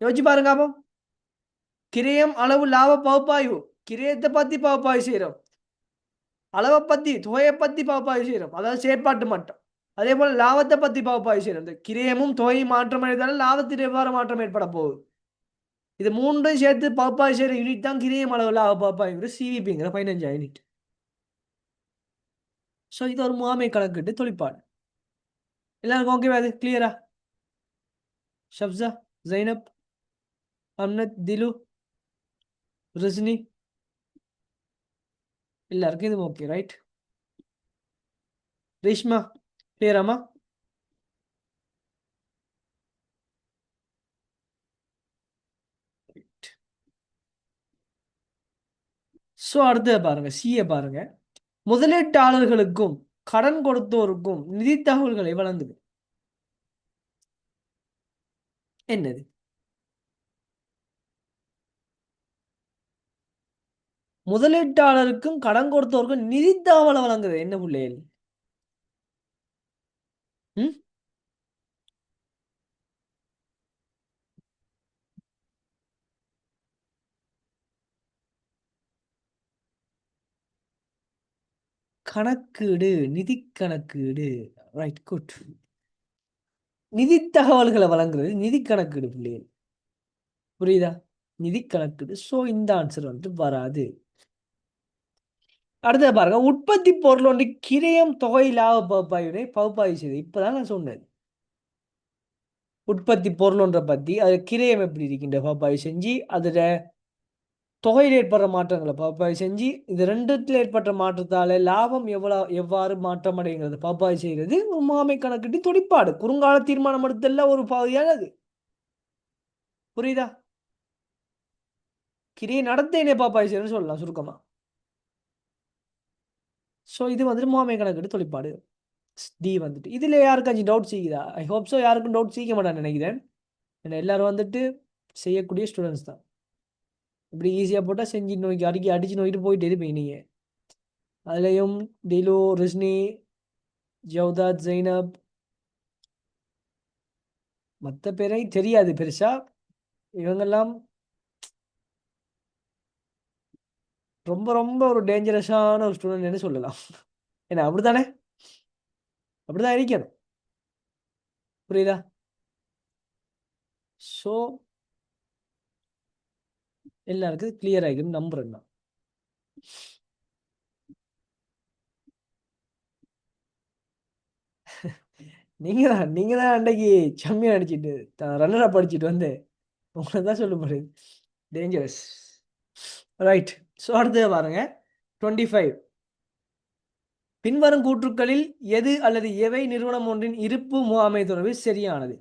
யோசிச்சு பாருங்க. அப்போ கிரயம் அளவு லாப பகுப்பாய்வு. கிரயத்தை பத்தி பகுப்பாய்வு செய்யறோம், அளவை பத்தி தொகையை பத்தி பகுப்பாய்வு செய்யறோம், அதாவது செயற்பாட்டு மட்டம். அதே போல லாபத்தை பத்தி பகுப்பாய்வு செய்யறோம். இந்த கிரயமும் தொகையும் மாற்றம் அடைந்தாலும் லாபத்தில் எவ்வாறு மாற்றம் ஏற்பட போகுது? இது மூன்றையும் சேர்த்து பகுப்பாய்வு செய்கிற யூனிட் தான் கிரியம் அளவில் பகுப்பாய்வுங்கிற சிவிபிங்கிற 15 யூனிட். ஸோ இது ஒரு முகாமை கணக்கிட்டு தொழிற்பாடு. எல்லாருக்கும் ஓகேவா? அது கிளியரா? ஷப்ஸா, ஜைனப், அம்னத், திலு, ரிஸ்னி, எல்லாருக்கும் இது ஓகே ரைட்? ரேஷ்மா கிளியராமா? ஸோ அடுத்தது பாருங்க, சிஏ பாருங்க. முதலீட்டாளர்களுக்கும் கடன் கொடுத்தோருக்கும் நிதி தகவல்களை வழங்குது. என்னது? முதலீட்டாளருக்கும் கடன் கொடுத்தோருக்கும் நிதி தகவலை வழங்குது. என்ன பிள்ளைகள்? ம் கணக்கீடு, நிதி கணக்கீடு. Right, good. நிதி தகவல்களை வழங்குறது நிதி கணக்கீடு பிள்ளைகள். புரியுதா? நிதி கணக்கீடு. ஸோ இந்த ஆன்சர் வந்து வராது. அடுத்தது பாருங்க, உற்பத்தி பொருள் ஒன்று கிரயம் தொகை லாப பகுப்பாய்வினை பகுப்பாய்வு செய்து. இப்பதான் நான் சொன்னேன் உற்பத்தி பொருள் ஒன்றை பத்தி, அது கிரயம் எப்படி இருக்கின்ற பகுப்பாய்வு செஞ்சு, அதோட தொகையில் ஏற்படுற மாற்றங்களை பகுப்பாய்வு செஞ்சு, இது ரெண்டுத்தில் ஏற்பட்ட மாற்றத்தால லாபம் எவ்வாறு மாற்றம் அடைகிறது பகுப்பாய்வு செய்கிறது முகாமை கணக்கிட்டு தொழிற்பாடு. குறுங்கால தீர்மானம் எடுத்தல்ல ஒரு பகுதியானது. புரியுதா? கிரியை நடத்தையினே பகுப்பாய்வு செய்யணும்னு சொல்லலாம் சுருக்கமா. ஸோ இது வந்துட்டு முகாமை கணக்கிட்டு தொழிற்பாடு. டி வந்துட்டு இதுல யாருக்காச்சும் டவுட் செய்யுதா? ஐ ஹோப் ஸோ யாருக்கும் டவுட் செய்ய மாட்டான்னு நினைக்கிறேன். ஏன்னா எல்லாரும் வந்துட்டு செய்யக்கூடிய ஸ்டூடெண்ட்ஸ் தான். இப்படி ஈஸியாக போட்டால் செஞ்சு நோக்கி அடிச்சு நோக்கிட்டு போயிட்டு இருப்பீங்க நீங்கள். அதுலேயும் டிலு, ரிஸ்னி, ஜவுதாத், ஜைனப், மற்ற பேரை தெரியாது பெருசா. இவங்கெல்லாம் ரொம்ப ரொம்ப ஒரு டேஞ்சரஸான ஒரு ஸ்டூடெண்ட்னு சொல்லலாம். ஏன்னா அப்படித்தானே? அப்படிதான் இருக்கணும். புரியுதா? ஸோ எல்லாருக்கும் கிளியர் ஆகிக்கணும் நம்புறேன் நான். நீங்க தான் அன்னைக்கு சாம்பியன் அடிச்சிட்டு ரன்னராக படிச்சுட்டு வந்து உங்களை தான் சொல்ல முடியுது டேஞ்சரஸ். ரைட். ஸோ அடுத்தது பாருங்க 25. பின்வரும் கூற்றுக்களில் எது அல்லது எவை நிறுவனம் ஒன்றின் இருப்பு முகாமை தொடர்பில் சரியானது?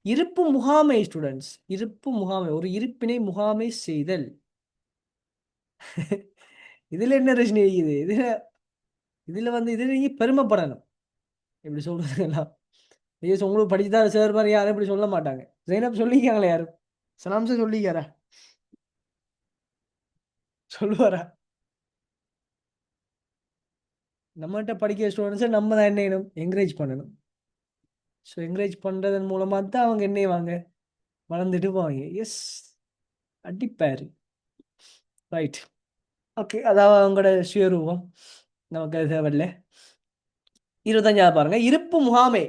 இருப்பு முகாமை ஸ்டூடெண்ட்ஸ், இருப்பு முகாமை, ஒரு இருப்பினை முகாமை செய்தல். இதுல என்ன ரஜினி இருக்குது? இதுல வந்து இது நீங்க பெருமைப்படணும். இப்படி சொல்றதுலாம் உங்களுக்கு படிச்சுதான் சார் மாதிரி யாரும் இப்படி சொல்ல மாட்டாங்க. ஜெயினப் சொல்லிக்காங்களே யாரும்? சலாம்சா சொல்லிக்காரா? சொல்லுவாரா? நம்மகிட்ட படிக்கிற ஸ்டூடெண்ட்ஸை நம்ம தான் என்ன செய்யணும்? என்கரேஜ் பண்ணணும். ஸோ என்கரேஜ் பண்ணுறதன் மூலமாக தான் அவங்க என்னைவாங்க வளர்ந்துட்டு போவாங்க. எஸ், அடிப்பாரு. ரைட். ஓகே, அதாவது அவங்களோட சுயரூபம் நமக்கு அது தேவையில்ல. 25 பாருங்க, இருப்பு முகாமை.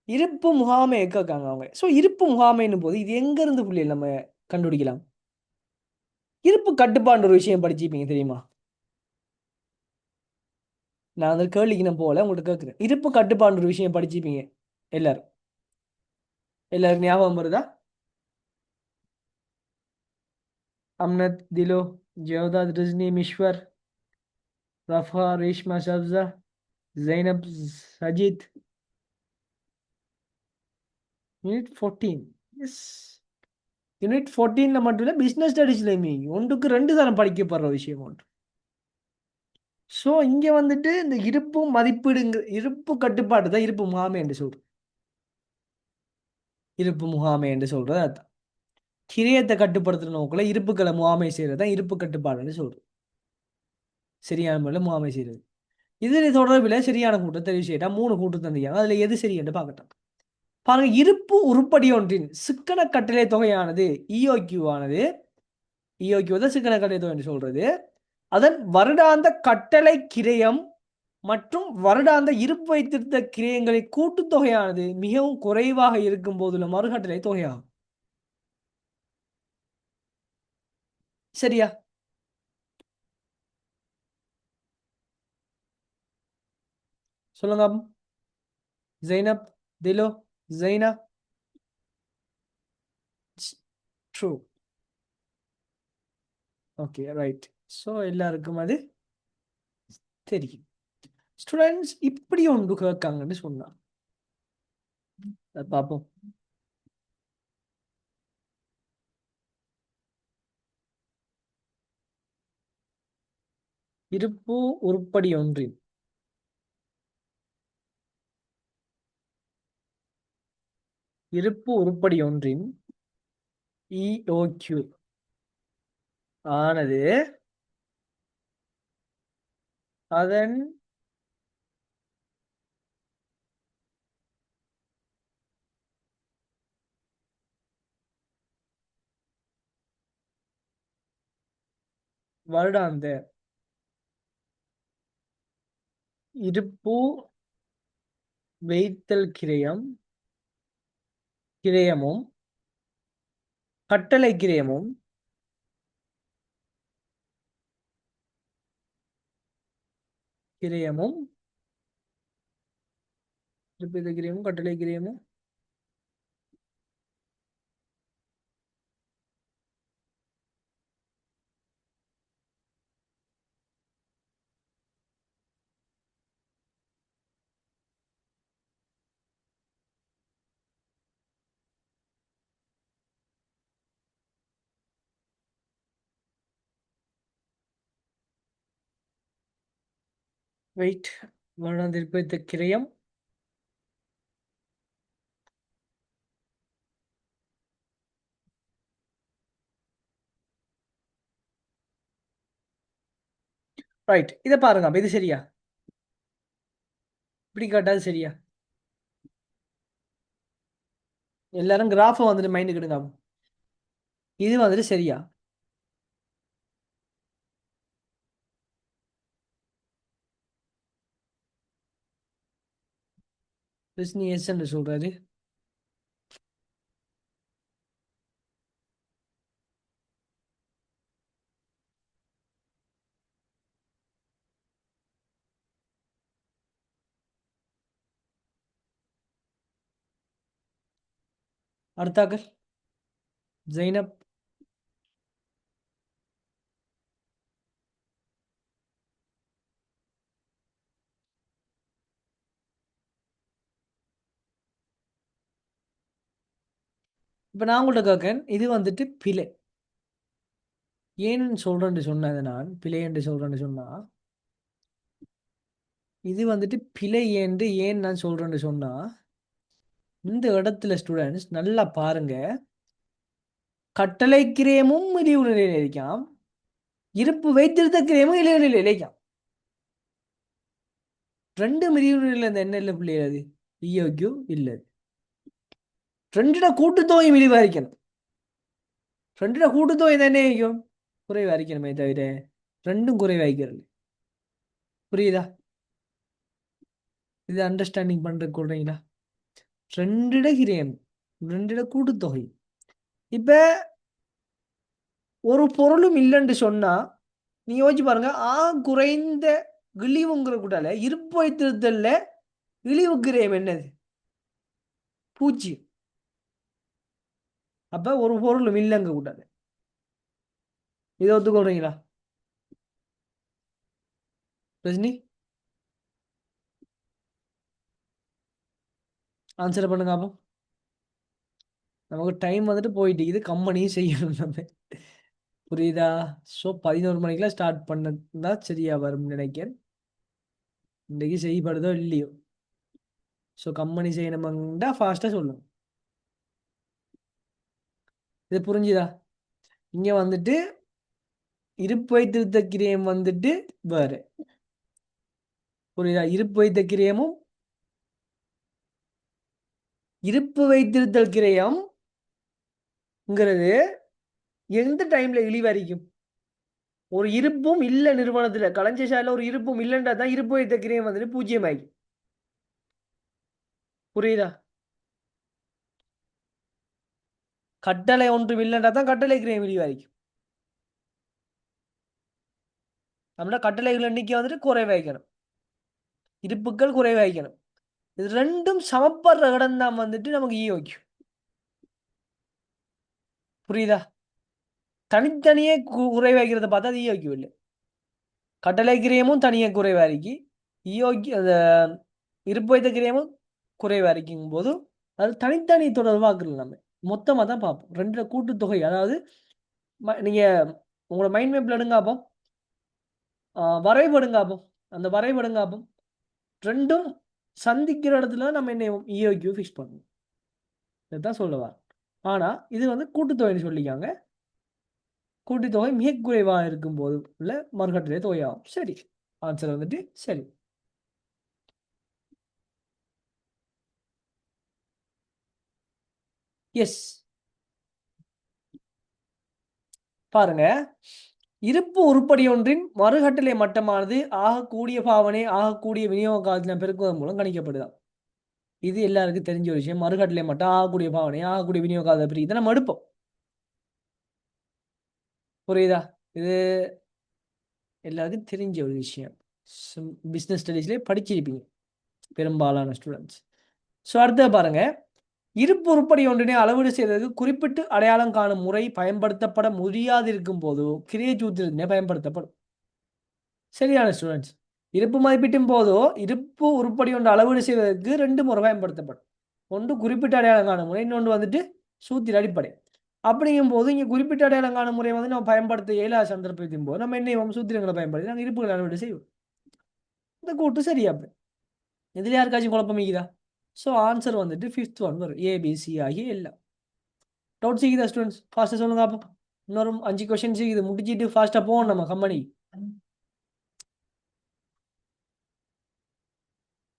இருப்பு முகாமை கேட்காங்க அவங்க. ஸோ இருப்பு முகாமைன்னும் போது இது எங்கேருந்து புள்ளியில் நம்ம கண்டுபிடிக்கலாம்? இருப்பு கட்டுப்பாடு ஒரு விஷயம் படிச்சுப்பீங்க தெரியுமா? நான் அந்த கேள்விக்கு நான் போகல, உங்கள்கிட்ட கேட்குறேன். இருப்பு கட்டுப்பாடு ஒரு விஷயம் படிச்சுப்பீங்க எல்லாரும். எல்லாருக்கும் ஞாபகம் வருதா? Amnath, Thilo, Jawdath, Rizni, Mishwar, Rafa, Reshma, Shabsa, Zainab, Sajith. Unit 14. Yes, unit 14 மட்டும் இல்லை, பிஸ்னஸ் ஸ்டடீஸ்லையுமே ஒன்றுக்கு 2 தரம் படிக்கப்படுற விஷயம் ஒன்று. ஸோ இங்கே வந்துட்டு இந்த இருப்பு மதிப்பீடுங்க, இருப்பு கட்டுப்பாடு தான் இருப்பு முகாமை என்று சொல்கிறோம். இருப்பு முகாமை என்று சொல்கிறது அதுதான். கிரியத்தை கட்டுப்படுத்துகிற நோக்கில் இருப்புக்களை முகாமை செய்கிறது தான் இருப்பு கட்டுப்பாடுன்னு சொல்கிறோம். சரியான முறையில் முகாமை செய்கிறது. இதில் தொடர்பில் சரியான கூட்டம் தெரிவு செய்யட்டா 3 கூட்டம் தந்தியாங்க. அதில் எது சரி என்று பார்க்கட்டும். பாருங்க, இருப்பு உருப்படி ஒன்றின் சிக்கன கட்டளை தொகையானது இஓக்யூ ஆனது, இஓக்யூ தான் சிக்கன கட்டளை தொகை என்று சொல்றது, அதன் வருடாந்த கட்டளை கிரயம் மற்றும் வருடாந்த இருப்பு வைத்திருந்த கிரயங்களின் கூட்டுத்தொகையானது மிகவும் குறைவாக இருக்கும் போதுள்ள மறுகட்டளை தொகையாகும். சரியா? சொல்லுங்க Zainab, Thilo, Zaina. True. Okay, right. So எல்லாருக்கும் அது தெரியும். ஸ்டூடெண்ட்ஸ் இப்படி ஒன்று கேட்காங்கன்னு சொன்னா பார்ப்போம். இருப்பு உருப்படி ஒன்றின் இருப்பு உருப்படி ஒன்றின் EOQ ஆனது அதன் வருடாந்த இருப்பு வைத்தல் கிரயமும் கட்டளை கிரயமும் இருப்பு வைத்தல் கிரயமும் கட்டளை கிரயமும் வெயிட் வருடாந்த இருப்பு வைத்த கிரயம் ரைட். இதை பாருங்க இது சரியா? இப்படி கேட்டாது சரியா? எல்லாரும் கிராஃபை வந்துட்டு மைண்டுக்கு எடுங்க. இது வந்துட்டு சரியா? பிஸ்னி என்று சொல்றாரு. அடுத்தாக்கள் ஜெய்னப். இப்ப நான் உங்கள்ட்ட கேட்கேன், இது வந்துட்டு பிழை. ஏன்னு சொல்றேன்னு சொன்னது நான் பிழை என்று சொல்றேன்னு சொன்னா, இது வந்துட்டு பிழை என்று ஏன் நான் சொல்றேன்னு சொன்னா, இந்த இடத்துல ஸ்டூடெண்ட்ஸ் நல்லா பாருங்க. கட்டளை கிரயமும் இழிவு நிலையில் இருக்காம், இருப்பு வைத்திருத்த கிரயமும் இழிவு நிலையில் இருக்காம். ரெண்டு இழிவு நிலையில் இந்த என்ன இல்லை பிள்ளை அது EOQ இல்லை. ரெண்டிட கூட்டுத்தொகை இழிவா இருக்கணும். ரெண்டிட கூட்டுத்தொகை தானே இருக்கும் குறைவா இருக்கணுமே தவிர ரெண்டும் குறைவாய்க்கிறது. புரியுதா? இது அண்டர்ஸ்டாண்டிங் பண்ற கொள்றீங்களா? ரெண்டிட கிரயம், ரெண்டிட கூட்டுத்தொகை. இப்ப ஒரு பொருளும் இல்லைன்னு சொன்னா நீ யோசிச்சு பாருங்க, குறைந்த இழிவுங்கிற கூட்டால இருப்பு வைத்திருத்தல்ல இழிவு கிரயம் என்னது? பூஜ்ஜியம். அப்ப ஒரு பொருளும் இல்லைங்க கூட்டால. இதை ஒத்துக்கொள்றீங்களா ரஜினி? ஆன்சர் பண்ணுங்க அப்போ. நமக்கு டைம் வந்துட்டு போயிட்டு இது கம்பெனியும் செய்யணும் நம்ம. புரியுதா? ஸோ 11 மணிக்கெல்லாம் ஸ்டார்ட் பண்ணா சரியா வரும்னு நினைக்கிறேன். இன்றைக்கு செய்யப்படுதோ இல்லையோ. ஸோ கம்பெனி செய்யணுமாண்டா ஃபாஸ்ட்டாக சொல்லுங்க. இது புரிஞ்சுதா? இங்கே வந்துட்டு இருப்பு வைத்திருத்த கிரயம் வந்துட்டு வேறு. புரியுதா? இருப்பு வைத்திருத்தல் கிரயம்ங்கிறது எந்த டைம்ல இழிவறிக்கும்? ஒரு இருப்பும் இல்லை நிறுவனத்துல களஞ்சியசாலையில் ஒரு இருப்பும் இல்லைன்றா தான் இருப்பு வைத்த கிரயம் வந்துட்டு பூஜ்ஜியம் ஆகி. புரியுதா? கட்டளை ஒன்றும் இல்லைன்றா தான் கட்டளை கிரயம் இழிவறிக்கும். நம்மளோட கட்டளைகள் எண்ணிக்கை வந்துட்டு குறைவாய்க்கணும், இருப்புக்கள் குறைவாய்க்கணும். இது ரெண்டும் சமப்படுற இடம் தான் வந்துட்டு நமக்கு ஈயோக்கியம். புரியுதா? தனித்தனியே குறைவாய்க்கிறத பார்த்தா அது ஈயோக்கியம் இல்லை. கட்டளை கிரியமும் தனியாக குறைவா இருக்கு, ஈயோக்கி அந்த இருப்பு வைத்த கிரியமும் குறைவா இருக்கும் போது அது தனித்தனி தொடர்பாக்குறது. நம்ம மொத்தமாக தான் பார்ப்போம். ரெண்டு கூட்டுத்தொகை, அதாவது நீங்கள் உங்களோட மைண்ட் மேப்பில் எடுங்க அப்போ, வரைபடுங்க அப்போ, அந்த வரைபடுங்க அப்போ ரெண்டும் சந்திக்கிற இடத்துல நம்ம என்ன ஈயோக்கியூ ஃபிக்ஸ் பண்ணணும். இதுதான் சொல்லுவார். ஆனால் இது வந்து கூட்டுத்தொகைன்னு சொல்லிக்காங்க. கூட்டுத்தொகை மிக குறைவாக இருக்கும்போது உள்ள மறுகட்டளை தொகையாகும். சரி, ஆன்சர் வந்துட்டு சரி. எஸ், பாருங்க, இருப்பு உருப்படி ஒன்றின் மறுகட்டளை மட்டமானது ஆகக்கூடிய பாவனை ஆகக்கூடிய விநியோக காலத்தில் பெருக்குவதன் மூலம் கணிக்கப்படுதான். இது எல்லாருக்கும் தெரிஞ்ச ஒரு விஷயம். மறுகட்டளை மட்டம் ஆகக்கூடிய பாவனை ஆகக்கூடிய விநியோக காலத்தை பிரித்து நம்ம எடுப்போம். புரியுதா? இது எல்லாருக்கும் தெரிஞ்ச ஒரு விஷயம். பிஸ்னஸ் ஸ்டடீஸ்லேயே படிச்சிருப்பீங்க பெரும்பாலான ஸ்டூடெண்ட்ஸ். ஸோ அடுத்த பாருங்க, இருப்பு உருப்படி ஒன்றினை அளவீடு செய்வதற்கு குறிப்பிட்டு அடையாளம் காணும் முறை பயன்படுத்தப்பட முடியாதிருக்கும் போது கிரியை சூத்திரத்தினை பயன்படுத்தப்படும். சரியான ஸ்டூடெண்ட்ஸ், இருப்பு மதிப்பீட்டின் போதோ இருப்பு உருப்படி ஒன்று அளவீடு செய்வதற்கு ரெண்டு முறை பயன்படுத்தப்படும். ஒன்று குறிப்பிட்ட அடையாளம் காணும் முறை, இன்னொன்று வந்துட்டு சூத்திர அடிப்படை. அப்படிங்கும் போது இங்கே குறிப்பிட்ட அடையாளம் காணும் முறை வந்து நம்ம பயன்படுத்த இயலாத சந்தர்ப்பத்தின் போது நம்ம என்ன சூத்திரங்களை பயன்படுத்தி நாங்கள் இருப்புகளை அளவீடு செய்வோம். இந்த கூட்டு சரியா? அப்படி இதில் யாருக்காச்சும் குழப்பமிக்குதா? ஸோ ஆன்சர் வந்துட்டு 5th ஒன் வரும், ஏபிசி ஆகிய எல்லாம். டவுட் சீக்குதா ஸ்டூடெண்ட்ஸ்? ஃபாஸ்ட்டாக சொல்லுங்க அப்போ. இன்னொரு 5 கொஸ்டின் சீக்குது, முடிச்சிட்டு ஃபாஸ்ட்டாக போவோம் நம்ம கம்பெனி.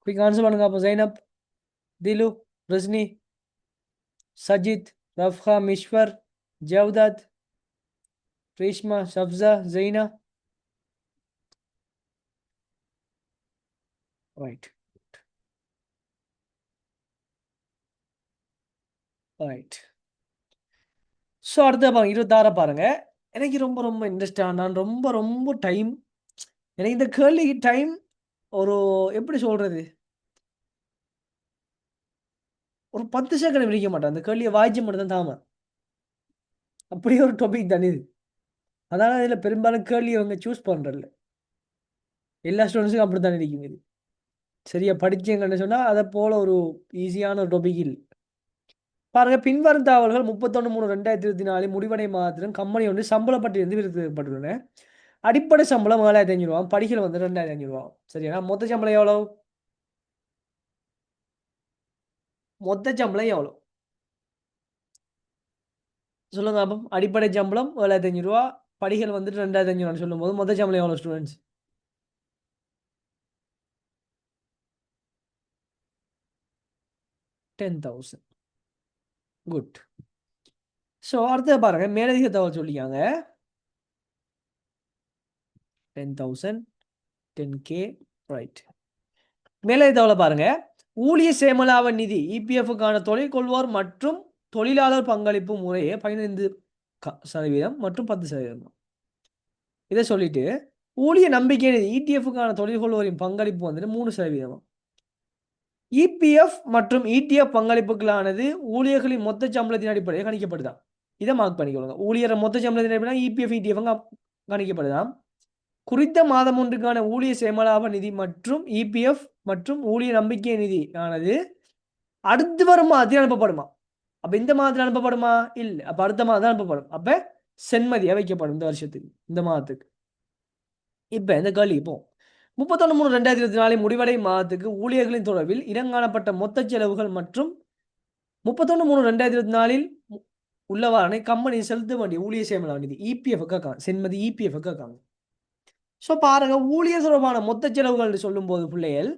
குயிக் ஆன்சர் பண்ணுங்க அப்போ. Zainab, Thilu, Rajini, Sajith, Rafha, Mishwar, Jawdath, Reshma, Shabsa, Zaina. Right right. So அடுத்த பாருங்க, 26 பாருங்க. எனக்கு ரொம்ப ரொம்ப இன்ட்ரெஸ்டாக, நான் ரொம்ப ரொம்ப டைம், எனக்கு இந்த கேள்வி டைம் ஒரு எப்படி சொல்கிறது, ஒரு 10 செகண்ட் விழிக்க மாட்டேன். அந்த கேள்வியை வாய்ச்சி மட்டும் தான் தாம, அப்படியே ஒரு டாபிக் தானே இது. அதனால் இதில் பெரும்பாலும் கேள்வி அவங்க சூஸ் பண்ணுறதில்ல. எல்லா ஸ்டூடெண்ட்ஸுக்கும் அப்படி தான் இருக்கும் இது. சரியா படிச்சீங்கன்னு சொன்னால் அதை போல் ஒரு ஈஸியான ஒரு டாபிக் இல்லை. பாருங்க, பின்வரும் தகவல்கள் 31/3/2024 முடிவடை மாதத்திலும் கம்பெனி ஒன்று சம்பளப்பட்டிருந்து விருதுப்பட்டுள்ளன. அடிப்படை சம்பளம் 7,500 ரூபா, படிகள் வந்து 2,500 ரூபா. சரியா? மொத்த சம்பளம் எவ்வளோ? மொத்த சம்பளம் எவ்வளோ சொல்லுங்க அப்போ. அடிப்படை சம்பளம் 7,500 ரூபா, படிகள் வந்துட்டு 2,500 ரூபான்னு சொல்லும்போது மொத்த சம்பளம் எவ்வளோ ஸ்டூடெண்ட்ஸ்? 10,000. குட். ஸோ அடுத்தது பாருங்க, மேலதிக தகவல் சொல்லிக்காங்க. 10,000, 10K. ரைட். மேலதிக தகவல் பாருங்க, ஊழிய சேமலாப நிதி இபிஎஃப்கான தொழில் கொள்வோர் மற்றும் தொழிலாளர் பங்களிப்பு முறையே 15% மற்றும் 10%. இதை சொல்லிட்டு ஊழிய நம்பிக்கை நிதி இடிஎஃப்கான தொழில் கொள்வோரின் பங்களிப்பு வந்துட்டு 3%. இபிஎஃப் மற்றும் இடிஎஃப் பங்களிப்புகளானது ஊழியர்களின் மொத்த சம்பளத்தின் அடிப்படையில் கணிக்கப்படுதான். இதை மார்க் பண்ணிக்கொள்ளுங்க. ஊழியர் மொத்த சம்பளத்தின் அடிப்படையில் இபிஎஃப் இடிஎஃப் கணிக்கப்படுதான். குறித்த மாதம் ஒன்றுக்கான ஊழிய சேமலாப நிதி மற்றும் இபிஎஃப் மற்றும் ஊழிய நம்பிக்கை நிதி ஆனது அடுத்து வரும் மாதத்தில் அனுப்பப்படுமா? அப்ப இந்த மாதத்தில் அனுப்பப்படுமா? இல்லை. அப்ப அடுத்த மாதம் அனுப்பப்படும். அப்ப சென்மதியா வைக்கப்படும் இந்த வருஷத்துக்கு, இந்த மாதத்துக்கு. இப்ப இந்த கேள்வி இப்போ 31/3/2024 முடிவடை மாதத்துக்கு ஊழியர்களின் தொடர்பில் இனங்காணப்பட்ட மொத்த செலவுகள் மற்றும் 31/3/2024 உள்ளவாறனை கம்பெனி செலுத்த வேண்டிய ஊழிய சேமலாப நிதி இபிஎஃப் சென்மதி இபிஎஃப் கேட்காங்க. ஸோ பாருங்க, ஊழியர் தொடர்பான மொத்த செலவுகள் சொல்லும் போது பிள்ளைகள்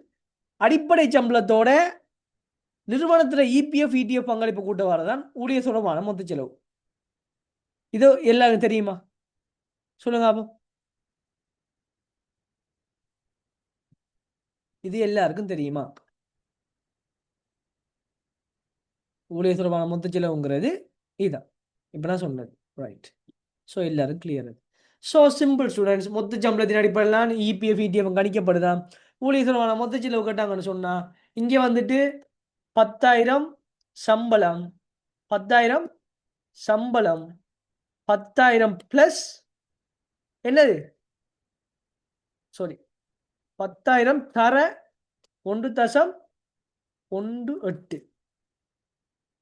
அடிப்படை சம்பளத்தோட நிறுவனத்தில் இபிஎஃப் இடிஎஃப் பங்களிப்பு கூட்ட வரதான் ஊழியர் தொடர்பான மொத்த செலவு. இது எல்லாருக்கும் தெரியுமா? சொல்லுங்க அப்போ. இது எல்லாருக்கும் தெரியுமா? ஊழியர் தொடர்பான மொத்த செலவுங்கிறது இதுதான் இப்போ நான் சொன்னது. ரைட். ஸோ எல்லாரும் கிளியர். ஸோ சிம்பிள் ஸ்டூடெண்ட்ஸ், மொத்த சம்பளத்தின் அடிப்படையில் இபிஎஃப் இடிஎஃப் கணிக்கப்படுதா? ஊழியர் சொல்லுவாங்க மொத்த செலவு கட்டாங்கன்னு சொன்னா இங்கே வந்துட்டு 10,000 சம்பளம், 10,000 சம்பளம், 10,000 பிளஸ் என்னது, சாரி, 10,000 தர 1.18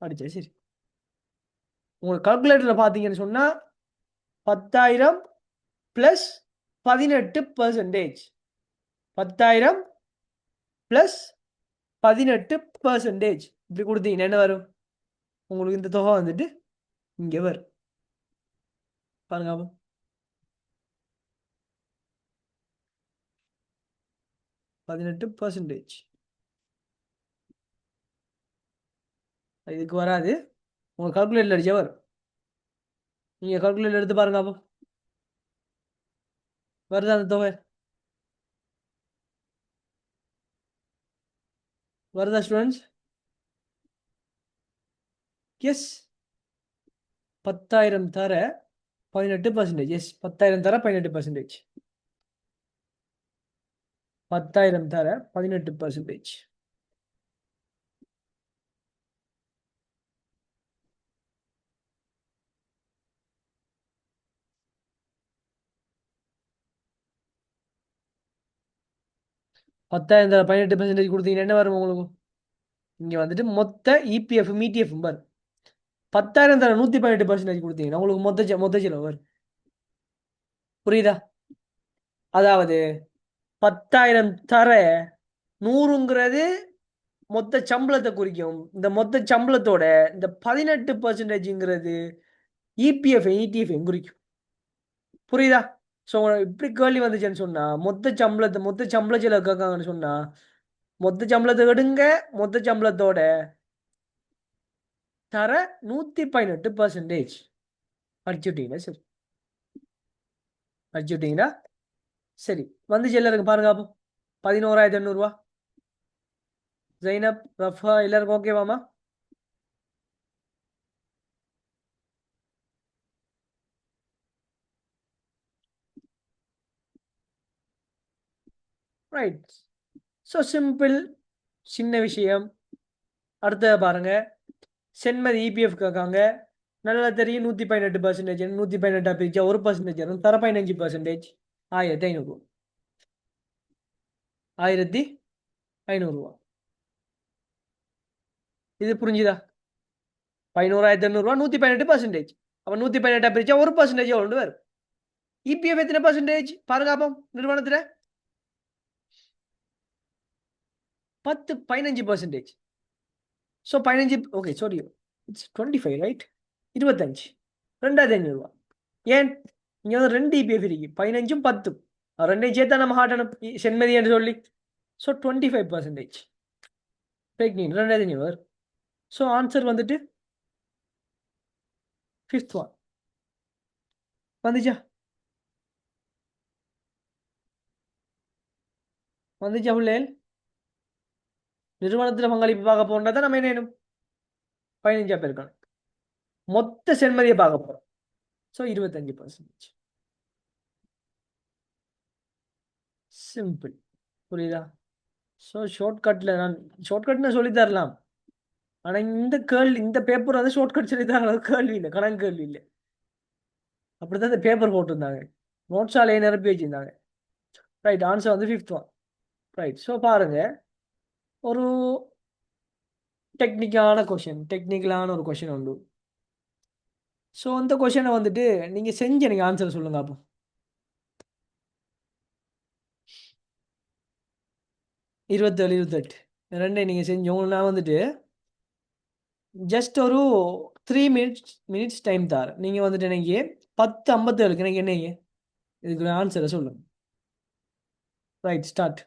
அடிச்சா சரி. உங்களுக்கு கால்குலேட்டரில் பார்த்தீங்கன்னு சொன்னால் 10,000 ப்ளஸ் 18%, 10,000 ப்ளஸ் 18% இப்படி கொடுத்தீங்கன்னா என்ன வரும்? உங்களுக்கு இந்த தொகை வந்துட்டு இங்கே வரும் பாருங்க. 18%. இதுக்கு வராது, உங்கள் கால்குலேட்டர் அடிச்சா வரும். நீங்கள் கால்குலேட்டர் எடுத்து பாருங்க. அப்போ வருதா அந்த தொகை? வருதா ஸ்டூடெண்ட்ஸ்? எஸ், 10,000 தர 18%. எஸ், 10,000 தர 18%. 10,000 தர 18%. பத்தாயிரம் தர 18% கொடுத்தீங்கன்னா என்ன வரும் உங்களுக்கு? இங்கே வந்துட்டு மொத்த இபிஎஃப் மீடிஎஃப் வரும். 10,000 தர 118% கொடுத்தீங்கன்னா உங்களுக்கு மொத்த செலவு வரும். புரியுதா? அதாவது 10,000 தர 100ங்கிறது மொத்த சம்பளத்தை குறிக்கும். இந்த மொத்த சம்பளத்தோட இந்த 18%ங்கிறது இபிஎஃப் இடிஎஃப் குறிக்கும். புரியுதா? ஸோ இப்படி கேள்வி வந்துச்சுன்னு சொன்னா மொத்த சம்பள செலவு கேட்காங்கன்னு சொன்னா மொத்த சம்பளத்தை எடுங்க, மொத்த சம்பளத்தோட தர 118% அடிச்சுட்டீங்கன்னா சரி. அடிச்சுட்டீங்கன்னா சரி. வந்துச்சு எல்லாருக்கும் பாருங்க. அப்போ 11,800 ஜைனப், ரஃபா எல்லாருக்கும் ஓகேவாமா? ரைட். ஸோ சிம்பிள், சின்ன விஷயம். அடுத்தது பாருங்க, சென்மதி இபிஎஃப் கேட்காங்க. நல்லா தெரியும் 118%. 118 பிரிச்சா 1% வரும். தர 15%, 1,500. 1,500. இது புரிஞ்சுதா? 11,800, 118%. அப்போ 118 பிரிச்சா 1% எவ்வளோ வரும்? இபிஎஃப் எத்தனை பர்சன்டேஜ் பாருங்க. அப்போ நிறுவனத்தில் 15%. So 15, okay sorry, it's 25, right? 25, 2,500. ஏன் இங்கே வந்து 2 இபிஎஃப் இருக்கு, 15ம் 10ம், ரெண்டையும் சேர்த்தா நம்ம காட்டணும் சென்மதி என்று சொல்லி. ஸோ 25% பிரெக்னின் 2,500. ஸோ ஆன்சர் வந்துட்டு 5th one வந்துச்சா? வந்துச்சா பிள்ளைகள்? நிறுவனத்தில் பங்களிப்பு பார்க்க போறதா தான் நம்ம என்ன வேணும்? 15 பேர் இருக்கணும். மொத்த சென்மதியை பார்க்க போறோம். ஸோ 25%. சிம்பிள். புரியுதா? ஸோ ஷார்ட்கட்னு சொல்லி தரலாம். ஆனால் இந்த பேப்பர் வந்து ஷார்ட்கட் சொல்லி தர கேள்வி இல்லை, கணக்கு கேள்வி இல்லை. அப்படிதான் இந்த பேப்பர் போட்டிருந்தாங்க, நோட்ஸாலேயே நிரப்பி வச்சிருந்தாங்க. ரைட், ஆன்சர் வந்து 5th one. ரைட். ஸோ பாருங்க, ஒரு டெக்னிக்கலான ஒரு கொஷின் உண்டு. ஸோ அந்த கொஷனை வந்துட்டு நீங்கள் செஞ்சு எனக்கு ஆன்சர் சொல்லுங்க. அப்போ 27, 28 ரெண்டே நீங்கள் செஞ்சு உங்களுக்கு நான் வந்துட்டு ஜஸ்ட் ஒரு 3 மினிட்ஸ் டைம் தார். நீங்கள் வந்துட்டு எனக்கு 10:57 எனக்கு என்ன இதுக்கு ஆன்சரை சொல்லுங்கள். Right, start.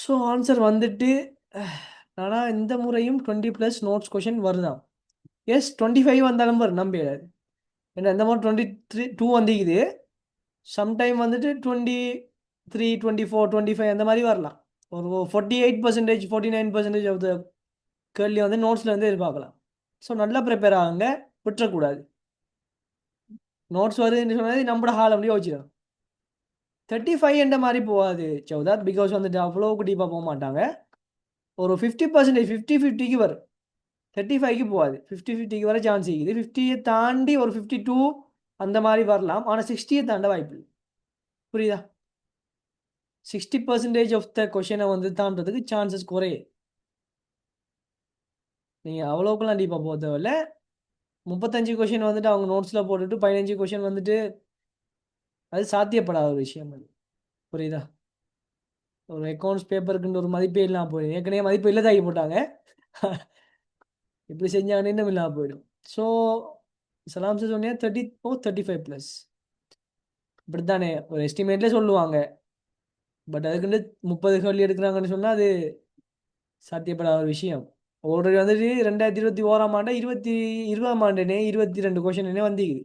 ஸோ ஆன்சர் வந்துட்டு ஆனால் இந்த முறையும் 20+ நோட்ஸ் கொஷின் வருதான். எஸ் 25 வந்தாலும் வரும், நம்பிடாது. ஏன்னா இந்த மாதிரி 23 2 வந்துக்குது. சம்டைம் வந்துட்டு 23 24 25 அந்த மாதிரி வரலாம். ஒரு 48% 49% ஆஃப் த கேள்வி வந்து நோட்ஸில் வந்து எதிர்பார்க்கலாம். ஸோ நல்லா ப்ரிப்பேர் ஆகுங்க, விட்டுறக்கூடாது. நோட்ஸ் வருதுன்னு சொன்னது நம்மளோட ஹால் அப்படியே யோசிச்சிடும். 35 என்ற மாதிரி போகாது சௌதாத், பிகாஸ் வந்துட்டு அவ்வளோக்கு டீப்பாக போக மாட்டாங்க. ஒரு 50% 50-50க்கு வரும். 35க்கு போகாது, 50-50க்கு வர சான்ஸ் இருக்குது. 50யை தாண்டி ஒரு 52 அந்த மாதிரி வரலாம். ஆனால் 60யை தாண்ட வாய்ப்பு இல்லை. புரியுதா? 60% ஆஃப் த கொஷனை வந்து தாண்டதுக்கு சான்சஸ் குறையே. நீங்கள் அவ்வளோக்கெல்லாம் டீப்பாக போக தேவையில்ல. 35 கொஷின் வந்துட்டு அவங்க நோட்ஸில் போட்டுட்டு 15 கொஷின் வந்துட்டு அது சாத்தியப்படாத ஒரு விஷயம் அது. புரியுதா? ஒரு அக்கௌண்ட்ஸ் பேப்பருக்குன்னு ஒரு மதிப்பே இல்லாமல் போயிடும். ஏற்கனவே மதிப்பு இல்லதாகி போட்டாங்க, இப்படி செஞ்சாங்கன்னு இன்னும் இல்லாமல் போயிடும். ஸோ சலாம் சார் சொன்னீங்க 35+. இப்படித்தானே ஒரு எஸ்டிமேட்லேயே சொல்லுவாங்க. பட் அதுக்குன்னு 30 கேள்வி எடுக்கிறாங்கன்னு சொன்னால் அது சாத்தியப்படாத ஒரு விஷயம். ஆல்ரெடி வந்துட்டு 2021ஆம் ஆண்டு 2020ஆம் ஆண்டுனே 22 கொஷினே வந்திக்குது.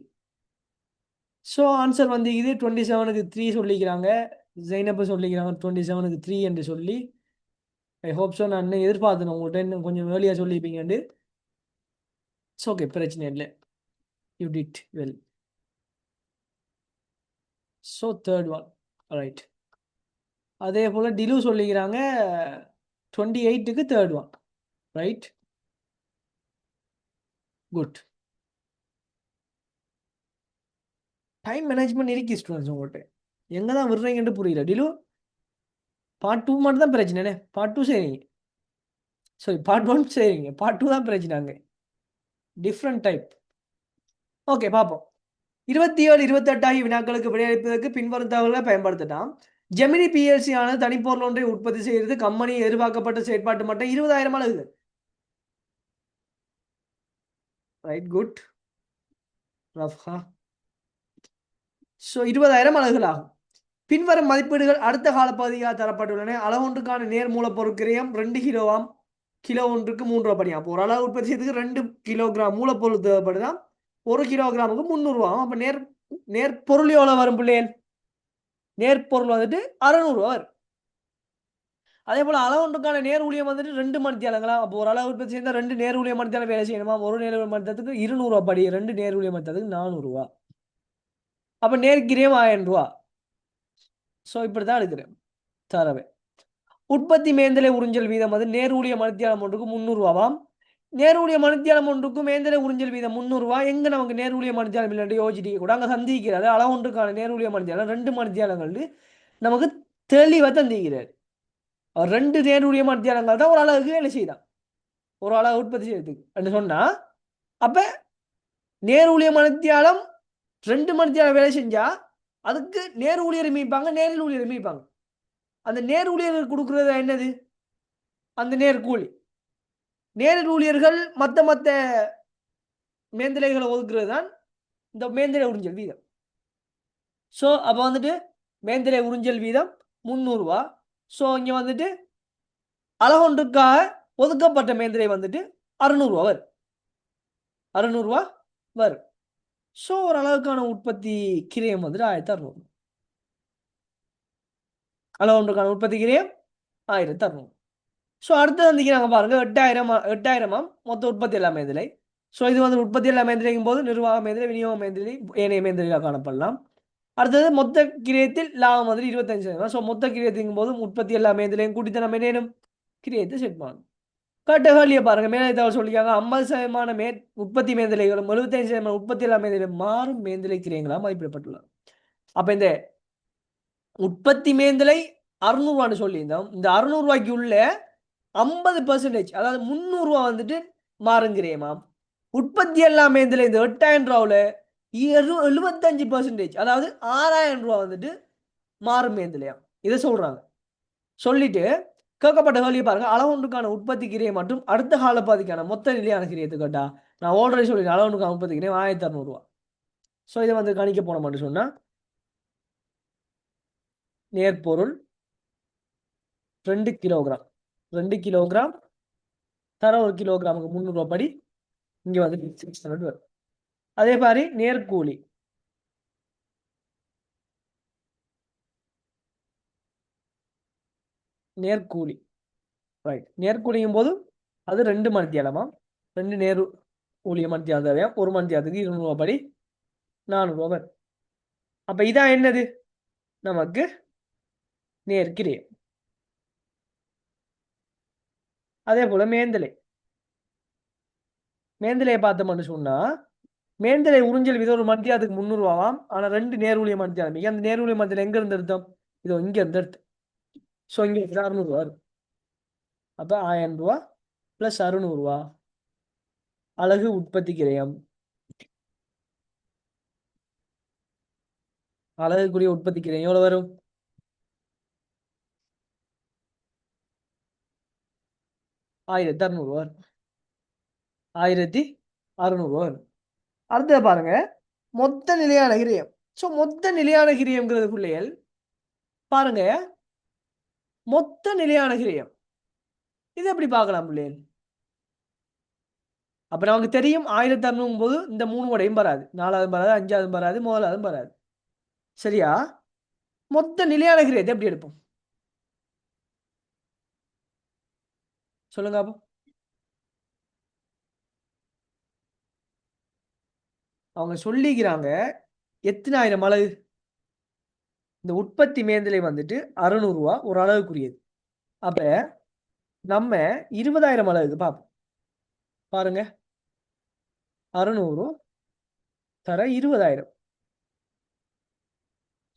So answer வந்திக்குது. 27க்கு 3 சொல்லிக்கிறாங்க. ஜெயினப்பு சொல்லிக்கிறாங்க 27க்கு 3 என்று சொல்லி. I hope so. நான் இன்னும் எதிர்பார்த்தேன் உங்கள்கிட்ட இன்னும் கொஞ்சம் ஏர்லியாக சொல்லியிருப்பீங்கன்னு. இட்ஸ் ஓகே, பிரச்சனை இல்லை. You did well. So third one right. அதே போல் டிலு சொல்லிக்கிறாங்க 28க்கு third one right. Good. Time management இருக்கு ஸ்டூடெண்ட்ஸ் உங்கள்கிட்ட. எங்கே தான் விடுறீங்கன்னு புரியல. டிலு பார்ட் 2 மட்டும் தான் பிரச்சனை. பார்ட் 2 சரிங்க, சாரி பார்ட் 1 சரிங்க, பார்ட் 2 தான் பிரச்சனைங்க. Different type. ஓகே பார்ப்போம். 27 28 ஆகிய வினாக்களுக்கு விடையளிப்பதற்கு பின்வரும் தகவல்களை பயன்படுத்தலாம். ஜெமினி பிஎல்சி ஆனது தனிப்பொருள் ஒன்றை உற்பத்தி செய்கிறது. கம்பெனி எதிர்பார்க்கப்பட்ட செயற்பாட்டு மட்டும் 20,000 அலகுகள். Right, good. ரஃப்ஹா. ஸோ 20,000 அலகுகள் ஆகும். பின்வரும் மதிப்பீடுகள் அடுத்த காலப்பகுதியாக தரப்பட்டுள்ளன. அளவொன்றுக்கான நேர் மூலப்பொருள் கிரயம் 2 கிலோவாம். கிலோ ஒன்றுக்கு 3 ரூபா படியா. அப்போ ஒரு அளவு உற்பத்தி செய்யறதுக்கு 2 கிலோகிராம் மூலப்பொருள் தேவைப்படுதான். 1 கிலோகிராமுக்கு 300 ரூபா. அப்போ நேர் பொருள் எவ்வளோ வரும் பிள்ளைகள்? நேர்பொருள் வந்துட்டு 600 ரூபா வரும். அதே போல அளவொன்றுக்கான நேர் ஊழியம் வந்துட்டு 2 மணித்தியாலங்களா. அப்போ ஒரு அளவு உற்பத்தி செய்தால் 2 நேர் ஊழியம் மணித்தியாலம் வேலை செய்யணுமா. ஒரு நேர் ஊழியம் மணித்தியாலத்துக்கு 200 ரூபா படி, 2 நேர் ஊழியம் மணித்தியாலத்துக்கு 400 ரூபா. அப்போ நேர்கிரியம் 1000 ரூபா. ஸோ இப்படி தான் எடுக்கிறேன் தரவே. உற்பத்தி மேந்தலை உறிஞ்சல் வீதம் வந்து நேர் ஊழிய மணித்தியாலம் ஒன்றுக்கு 300 ரூபாவாம். நேர் ஊழிய மணித்தியாலம் ஒன்றுக்கு மேந்தலை உறிஞ்சல் வீதம் 300 ரூபா. எங்க நமக்கு நேர் ஊழிய மணித்தியாலம் இல்லை யோசிச்சு கூட அங்கே சந்திக்கிறாரு. அளவொன்றுக்கான நேர் ஊழிய மணித்தியாலம் 2 மணித்தியாலங்கள் நமக்கு தெளிவாக தந்திக்கிறார். 2 நேர் ஊழிய மணித்தியாலங்கள் தான் ஒரு அளவுக்கு வேலை செய்தான், ஒரு அளவு உற்பத்தி செய்யறதுக்கு சொன்னா. அப்ப நேர் ஊழிய மணித்தியாலம் 2 மணித்தியாலம் வேலை செஞ்சா அதுக்கு நேர் ஊழியர் மீட்பாங்க, நேரில் ஊழியர் மீட்பாங்க. அந்த நேர் ஊழியர்கள் கொடுக்கறது என்னது? அந்த நேர் கூலி. நேரில் ஊழியர்கள் மற்ற மேந்தலைகளை ஒதுக்குறது தான் இந்த மேந்தலை உறிஞ்சல் வீதம். ஸோ அப்போ வந்துட்டு மேந்தலை உறிஞ்சல் வீதம் 300 ரூபா. ஸோ இங்கே வந்துட்டு அளவொன்றுக்காக ஒதுக்கப்பட்ட மேந்தலை வந்துட்டு 600 ரூபா வரும். 600 ரூபா வரும். ஸோ ஒரு அளவுக்கான உற்பத்தி கிரயம் வந்துட்டு 1600. அளவொன்றுக்கான உற்பத்தி கிரயம் 1600. ஸோ அடுத்து வந்துக்கிறாங்க பாருங்க 8,000 மொத்த உற்பத்தி எல்லா மேந்தலை. ஸோ இது வந்து உற்பத்தி எல்லா மேந்தலைக்கும் போது நிர்வாக மேந்தலை, விநியோக மேந்தலை, ஏனைய மேந்தலையாக காணப்படலாம். அடுத்தது மொத்த கிரியத்தில் லாபம் வந்து 25,000. ஸோ மொத்த கிரியத்தின் போது உற்பத்தி எல்லா மேந்தலையும் கூட்டித்தான் நம்ம என்னேனும் கிரியத்தை செட் பண்ணணும். கேள்வியை பாருங்க. மேலே தகவல் சொல்லிக்காங்க 50% உற்பத்தி மேந்தலைகளும் 75% உற்பத்தி எல்லா மேந்தலையும் மாறும் மேந்தலை கிரியங்களாக மதிப்பிடப்பட்டுள்ளது. அப்ப இந்த உற்பத்தி மேந்தலை 600 ரூபான்னு சொல்லியிருந்தோம். இந்த 600 ரூபாய்க்கு உள்ள 50%, அதாவது 300 ரூபா வந்துட்டு மாறுங்கிறியமாம். உற்பத்தி எல்லா மேந்தலை இந்த 8,000 ரூபாவில் 75%, அதாவது 6,000 ரூபா வந்துட்டு மாறும் மேந்தலையா. இதை சொல்றாங்க. சொல்லிட்டு கேட்கப்பட்ட கேள்வி பாருங்க. அளவொன்றுக்கான உற்பத்தி கிரியை மற்றும் அடுத்த காலப்பகுதிக்கான மொத்த நிலையான கிரியத்தை கேட்டா நான் ஆல்ரெடி சொல்லிடுறேன். அளவொன்றுக்கான உற்பத்தி கிரியை 1,600 ரூபா. ஸோ இதை வந்து கணிக்க போன மட்டும் சொன்னா நேர்பொருள் 2 கிலோகிராம் 2 கிலோகிராம் தர 1 கிலோகிராமுக்கு 300 படி இங்க வந்து 600 வரும். அதே மாதிரி நேர்கூலி நேர்கூலி ரைட். நேர்கூலியும் போது அது 2 மணித்தியாலமா 2 நேரு ஊழிய மணித்தியாலம் தேவையா 1 மணித்தியாலத்துக்கு 200 படி 400 வரும். அப்ப இதான் என்னது நமக்கு நேர்கிரியம். அதே போல மேந்தலையை பார்த்தோம்னு சொன்னா மேந்தலை உறிஞ்சல் வித ஒரு மணித்தியாலத்துக்கு 300 ரூபாவாம். ஆனா 2 நேர்வூழிய மணித்தியாலம். அந்த நேர்வூழிய மணித்தியாலம் எங்க இருந்து எடுத்தோம்? இதோ இங்க இருந்து எடுத்து. ஸோ இங்க 600 ரூபா வரும். அப்ப 1000 ரூபா பிளஸ் 600 ரூபா அலகு உற்பத்தி கிரயம். அலகுக்குரிய உற்பத்தி கிரயம் எவ்வளவு வரும்? 1600 ரூபா வரும். 1600 ரூபா வரும். அடுத்தது பாருங்க மொத்த நிலையான கிரியம். ஸோ மொத்த நிலையான கிரியம்ங்கிறது பிள்ளைகள் பாருங்க மொத்த நிலையான கிரியம் இது எப்படி பார்க்கலாம் பிள்ளைகள்? அப்ப நமக்கு தெரியும் 1600 போது இந்த 3 வடையும் வராது, 4வது வராது, 5வது வராது, முதலாவது வராது. சரியா? மொத்த நிலையான கிரியத்தை எப்படி எடுப்போம் சொல்லுங்க அப்போ? அவங்க சொல்லிக்கிறாங்க எத்தனை ஆயிரம் அலகு இந்த உற்பத்தி மேந்தலை வந்துட்டு 600 ரூபா ஒரு அலகுக்குரியது. அப்ப நம்ம 20,000 அலகுக்கு பார்ப்போம். பாருங்க 600 தர 20,000.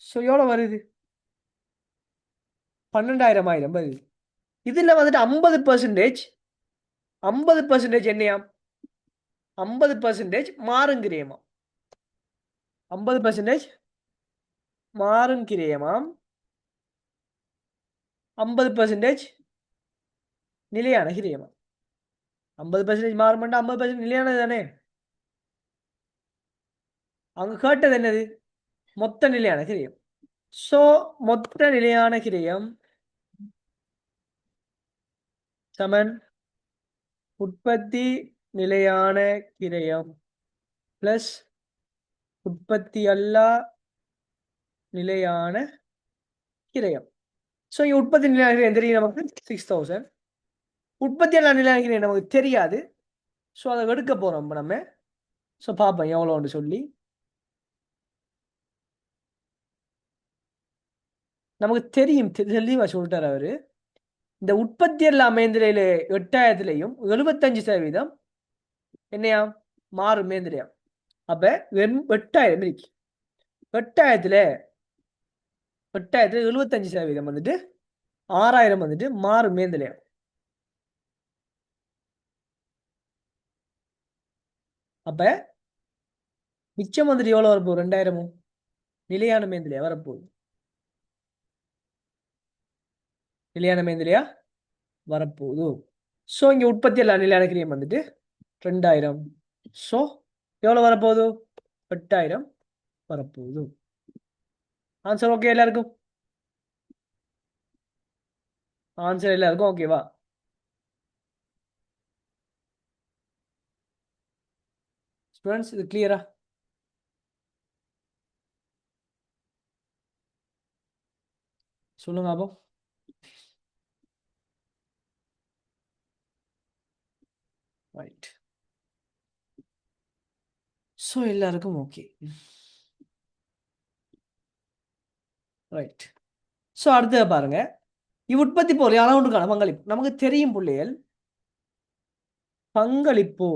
ஸோ எவ்வளோ வருது? 12,000 வருது. இதுல வந்துட்டு 50% என்னையா? 50% மாறுங்கிரியமா? 50% மாறுங்கிரியமாம். 50% நிலையான கிரியமா? 50% மாறுமெண்டா 50% நிலையானது தானே? அவங்க கேட்டது என்னது? மொத்த நிலையான கிரியம். ஸோ மொத்த நிலையான கிரியம் சமன் உற்பத்தி நிலையான கிரயம் பிளஸ் உற்பத்தி அல்லா நிலையான கிரயம். ஸோ இங்கே உற்பத்தி நிலையான கிரயம் தெரியும் நமக்கு 6000. உற்பத்தி அல்லா நிலையான கிரயம் நமக்கு தெரியாது. ஸோ அதை எடுக்க போகிறோம் நம்ம. ஸோ பார்ப்போம் எவ்வளோன்னு சொல்லி. நமக்கு தெரியும் தெளிவாக சொல்லிட்டார் அவரு. இந்த உற்பத்தி அல்லா மேந்திரையில 8000லையும் 75% என்னையா மாறும் மேந்திரையா. அப்ப வெறும் 8000 இருக்கு. 8000த்துல 75% வந்துட்டு 6000 வந்துட்டு மாறும் மேந்திரையா. அப்ப மிச்சம் வந்துட்டு எவ்வளவு வரப்போகுது? 2000 நிலையான மேந்திரையா வரப்போகுது. நிலையான மேந்திரையா வரப்போகுது. ஸோ இங்க உற்பத்தி அல்லா நிலையான கிரியம் வந்துட்டு 2000. ஸோ எவ்வளவு வரப்போகுது? 8000 வரப்போகுது. ஆன்சர் ஓகே எல்லாருக்கும்? ஆன்சர் எல்லாருக்கும் ஓகேவா? ஸ்டூடெண்ட்ஸ் இது கிளியரா? சொல்லுங்க அப்போ. ரைட். ஸோ எல்லாருக்கும் ஓகே. ரைட். ஸோ அடுத்தது பாருங்க இவ்வுற்பத்தி பொருள் அளவுக்கான பங்களிப்பு நமக்கு தெரியும் பிள்ளைகள். பங்களிப்பு